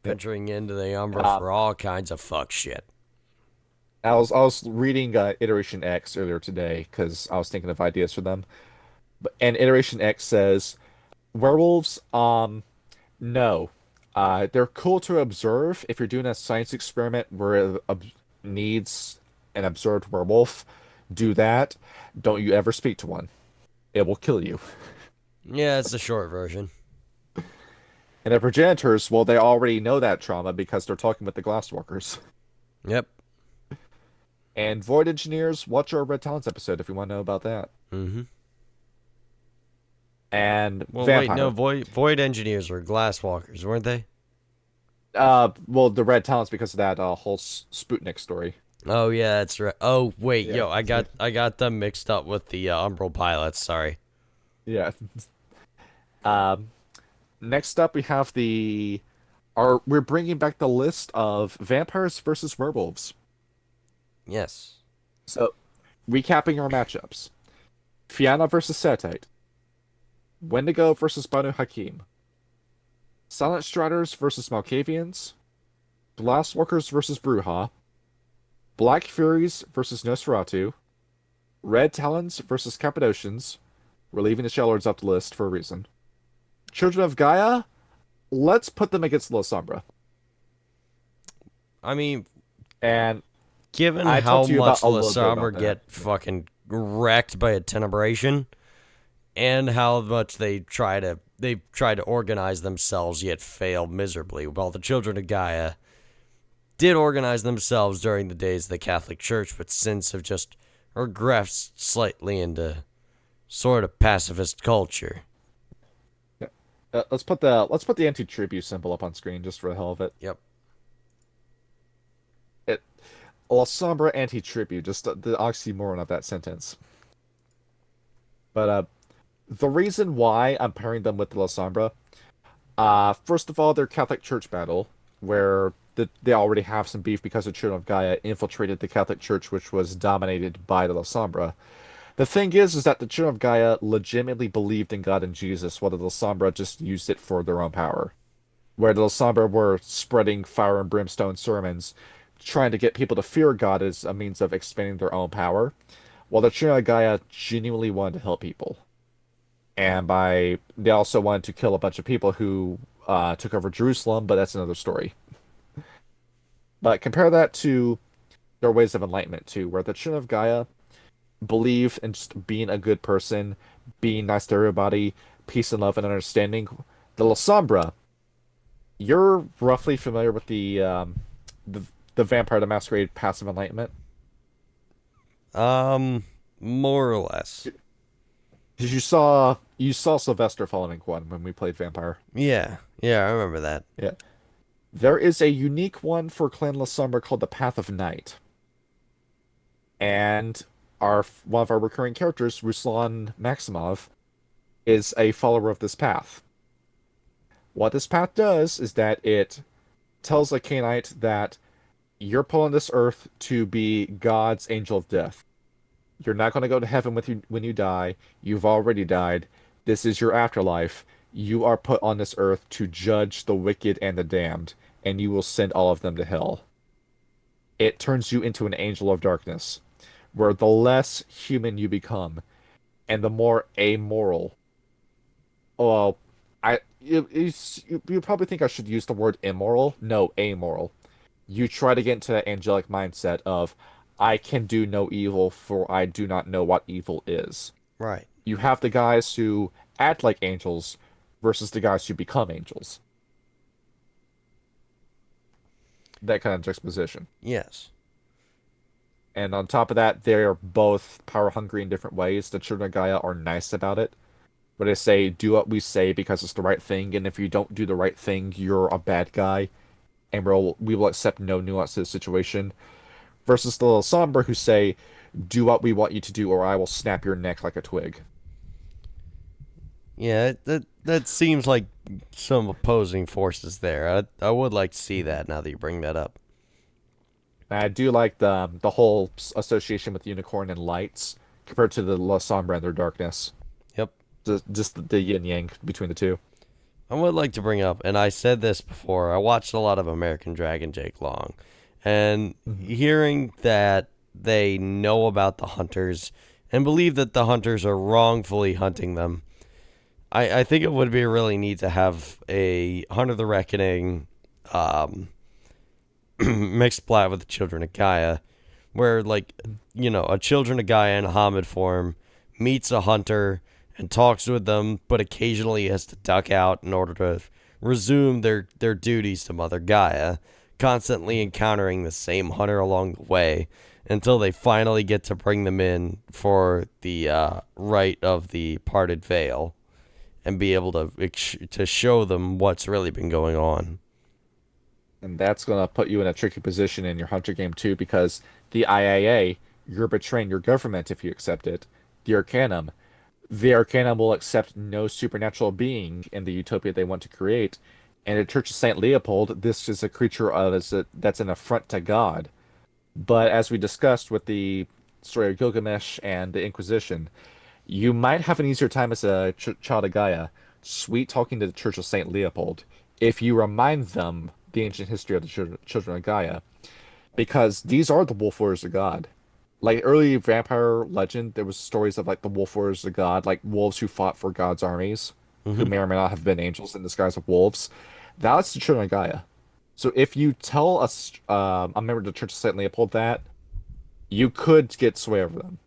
Venturing into the Umbra Uh, for all kinds of fuck shit. I was reading Iteration X earlier today because I was thinking of ideas for them. And Iteration X says werewolves, no. They're cool to observe if you're doing a science experiment where it needs an observed werewolf. Do that. Don't you ever speak to one. It will kill you. Yeah, it's the short version. And the progenitors, well, they already know that trauma because they're talking with the glasswalkers. Yep. And void engineers, watch our Red Talons episode if you want to know about that. Mm-hmm. And Well, wait, vampire. no, void engineers were glasswalkers, weren't they? Well, the Red Talons because of that whole Sputnik story. Oh yeah, that's right. Oh wait, Yeah. yo, I got them mixed up with the Umbral pilots. Sorry. Yeah. Um, Next up we have we're bringing back the list of vampires versus werewolves. Yes. So, recapping our matchups: Fianna versus Setite, Wendigo versus Banu Hakim, Silent Striders versus Malkavians, Blastwalkers versus Bruja, Black Furies versus Nosferatu, Red Talons versus Cappadocians. We're leaving the Shellords off the list for a reason. Children of Gaia, let's put them against La Sombra. I mean, And given I how talked to you much about a La little bit Sombra about that. get fucking wrecked by a tenebration, and how much they try to organize themselves yet fail miserably, while the Children of Gaia did organize themselves during the days of the Catholic Church, but since have just regressed slightly into sort of pacifist culture. let's put the anti-tribute symbol up on screen just for the hell of it. Yep. La Sombra anti-tribute, just the oxymoron of that sentence. But the reason why I'm pairing them with La Sombra, first of all, their Catholic Church battle, where they already have some beef because the Children of Gaia infiltrated the Catholic Church, which was dominated by the La Sombra. The thing is that the Children of Gaia legitimately believed in God and Jesus, while the La Sombra just used it for their own power. Where the La Sombra were spreading fire and brimstone sermons, trying to get people to fear God as a means of expanding their own power, while the Children of Gaia genuinely wanted to help people. And they also wanted to kill a bunch of people who took over Jerusalem, but that's another story. But compare that to their ways of enlightenment too, where the Children of Gaia believe in just being a good person, being nice to everybody, peace and love and understanding. The La Sombra, you're roughly familiar with the Vampire the Masquerade passive enlightenment. More or less. Because you saw Sylvester following one when we played Vampire. Yeah, I remember that. Yeah. There is a unique one for Clan La Sombra called the Path of Night. And one of our recurring characters, Ruslan Maximov, is a follower of this path. What this path does is that it tells a Canaanite that you're put on this earth to be God's angel of death. You're not going to go to heaven with you when you die. You've already died. This is your afterlife. You are put on this earth to judge the wicked and the damned, and you will send all of them to hell. It turns you into an angel of darkness, where the less human you become, and the more amoral. Well, you probably think I should use the word immoral. No, amoral. You try to get into that angelic mindset of, I can do no evil, for I do not know what evil is. Right. You have the guys who act like angels versus the guys who become angels. That kind of juxtaposition. Yes. And on top of that, they're both power hungry in different ways. The Children of Gaia are nice about it. But they say, do what we say because it's the right thing, and if you don't do the right thing, you're a bad guy, and we will accept no nuance to the situation. Versus the Sombra who say, do what we want you to do, or I will snap your neck like a twig. Yeah, that seems like some opposing forces there. I would like to see that now that you bring that up. And I do like the whole association with Unicorn and Lights compared to the La Sombra and their darkness. Yep. Just the yin yang between the two. I would like to bring up, and I said this before, I watched a lot of American Dragon Jake Long, and hearing that they know about the hunters and believe that the hunters are wrongfully hunting them, I think it would be really neat to have a Hunt of the Reckoning mixed plat with the Children of Gaia, where like a Children of Gaia in Hamid form meets a hunter and talks with them, but occasionally has to duck out in order to resume their duties to Mother Gaia, constantly encountering the same hunter along the way until they finally get to bring them in for the rite of the parted veil and be able to show them what's really been going on. And that's going to put you in a tricky position in your hunter game too, because the IAA, you're betraying your government if you accept it. The Arcanum will accept no supernatural being in the utopia they want to create. And the Church of Saint Leopold, this is a creature that's an affront to God. But as we discussed with the story of Gilgamesh and the Inquisition, you might have an easier time as a child of Gaia, sweet talking to the Church of Saint Leopold, if you remind them the ancient history of the Children of Gaia, because these are the Wolf Warriors of God. Like early vampire legend, there was stories of like the Wolf Warriors of God, like wolves who fought for God's armies, who may or may not have been angels in disguise of wolves. That's the Children of Gaia. So if you tell a member of the Church of Saint Leopold that, you could get sway over them.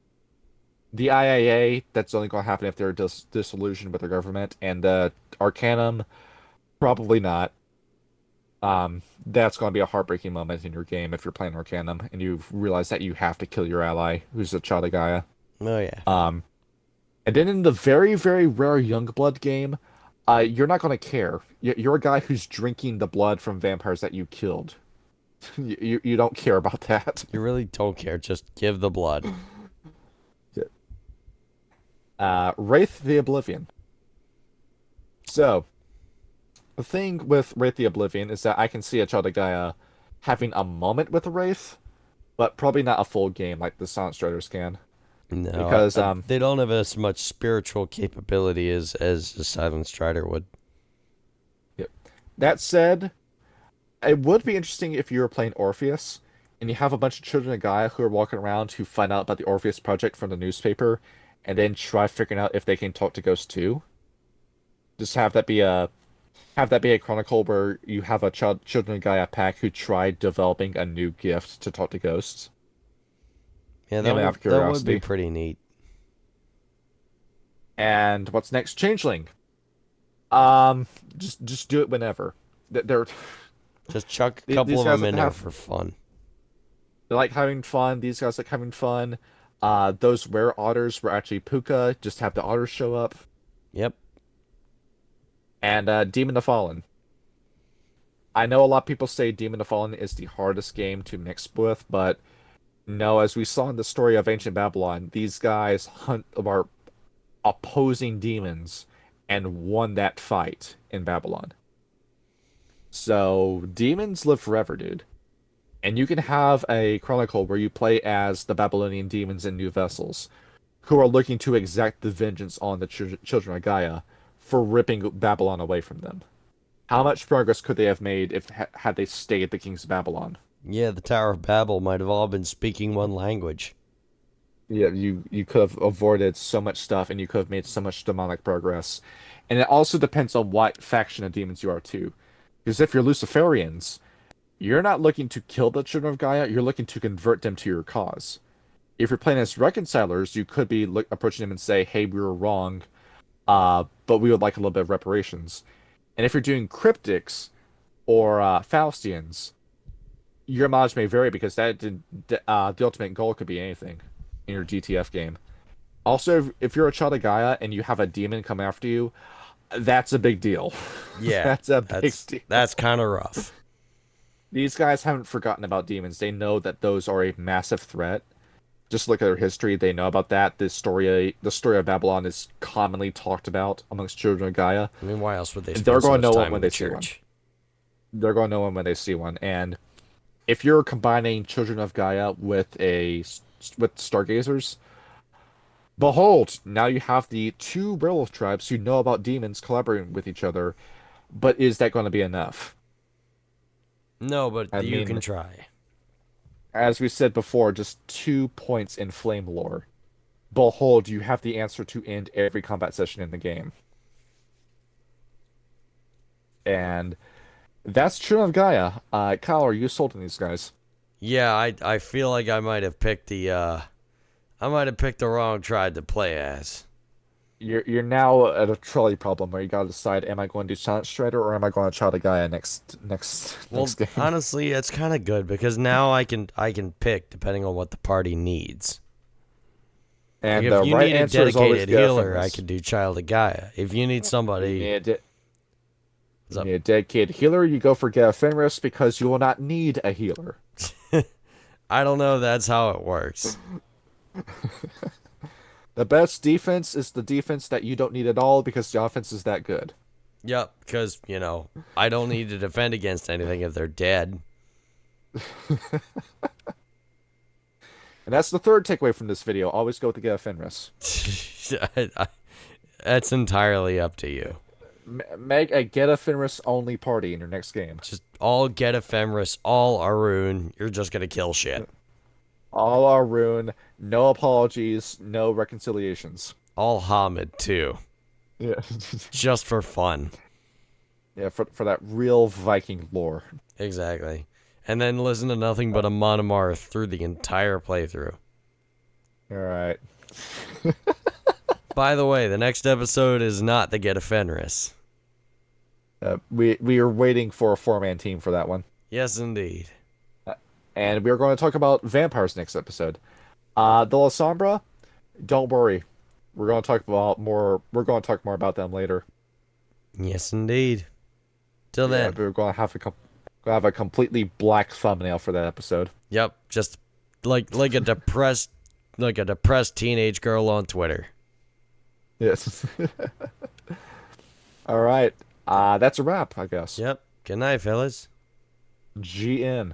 The IAA, that's only going to happen if they're disillusioned with their government, and the Arcanum, probably not. That's going to be a heartbreaking moment in your game if you're playing Arcanum and you realize that you have to kill your ally, who's a child of Gaia. Oh yeah. And then in the very, very rare Youngblood game, you're not going to care. You're a guy who's drinking the blood from vampires that you killed. You don't care about that. You really don't care. Just give the blood. Wraith the Oblivion. So, the thing with Wraith the Oblivion is that I can see a Child of Gaia having a moment with a Wraith, but probably not a full game like the Silent Striders can. No, because they don't have as much spiritual capability as a Silent Strider would. Yep. That said, it would be interesting if you were playing Orpheus and you have a bunch of Children of Gaia who are walking around who find out about the Orpheus project from the newspaper and then try figuring out if they can talk to ghosts too. Just have that be a chronicle where you have a Children of Gaia pack who tried developing a new gift to talk to ghosts. Yeah, that would be pretty neat. And what's next? Changeling. Just do it whenever. They're just chuck a couple of them in there for fun. They like having fun. These guys like having fun. Those were otters were actually puka. Just have the otters show up. Yep. And Demon of Fallen. I know a lot of people say Demon of Fallen is the hardest game to mix with, but no, as we saw in the story of Ancient Babylon, these guys are opposing demons and won that fight in Babylon. So demons live forever, dude. And you can have a chronicle where you play as the Babylonian demons in new vessels, who are looking to exact the vengeance on the Children of Gaia for ripping Babylon away from them. How much progress could they have made if had they stayed the kings of Babylon? Yeah, the Tower of Babel might have all been speaking one language. Yeah, you could have avoided so much stuff, and you could have made so much demonic progress. And it also depends on what faction of demons you are too. Because if you're Luciferians, you're not looking to kill the Children of Gaia, you're looking to convert them to your cause. If you're playing as Reconcilers, you could be approaching them and say, hey, we were wrong, but we would like a little bit of reparations. And if you're doing Cryptics or Faustians, your mileage may vary because the ultimate goal could be anything in your GTF game. Also, if you're a Child of Gaia and you have a demon come after you, that's a big deal. Yeah, that's a big deal. That's kind of rough. These guys haven't forgotten about demons. They know that those are a massive threat. Just look at their history. They know about that. The story of Babylon is commonly talked about amongst Children of Gaia. I mean, why else would they spend They're so going to much know time it when in the they see one. church? They're going to know it when they see one. And if you're combining Children of Gaia with Stargazers, behold, now you have the two werewolf tribes who know about demons collaborating with each other. But is that going to be enough? No, but you can try. As we said before, just 2 points in flame lore. Behold, you have the answer to end every combat session in the game. And that's Children of Gaia. Kyle, are you sold on these guys? Yeah, I feel like I might have picked the wrong tribe to play as. You're now at a trolley problem where you gotta decide: am I going to do Silent Strider or am I going to Child of Gaia Well, next game? honestly, it's kind of good because now I can pick depending on what the party needs. Like And if the you right need a answer is always dedicated Gaia healer, I Fenris. could do Child of Gaia. If you need You somebody, need a, de- what's you up? need a dedicated healer. You go for Gaia Fenris because you will not need a healer. I don't know if that's how it works. The best defense is the defense that you don't need at all because the offense is that good. Yep, because I don't need to defend against anything if they're dead. And that's the third takeaway from this video. Always go with the Gaia Fenris. That's entirely up to you. Make a Gaia Fenris only party in your next game. Just all get ephemeris, all Arun. You're just gonna kill shit. All are rune, no apologies, no reconciliations. All Hamid too, Yeah. just for fun. Yeah, for that real Viking lore. Exactly. And then listen to nothing but a Monomar through the entire playthrough. Alright. By the way, the next episode is not the Get a Fenris. We are waiting for a 4-man team for that one. Yes, indeed. And we are going to talk about vampires next episode. The La Sombra, don't worry. We're going to talk more about them later. Yes, indeed. Till Yeah, then. we're going to have a completely black thumbnail for that episode. Yep, just like a depressed teenage girl on Twitter. Yes. All right. That's a wrap, I guess. Yep. Good night, fellas. GN.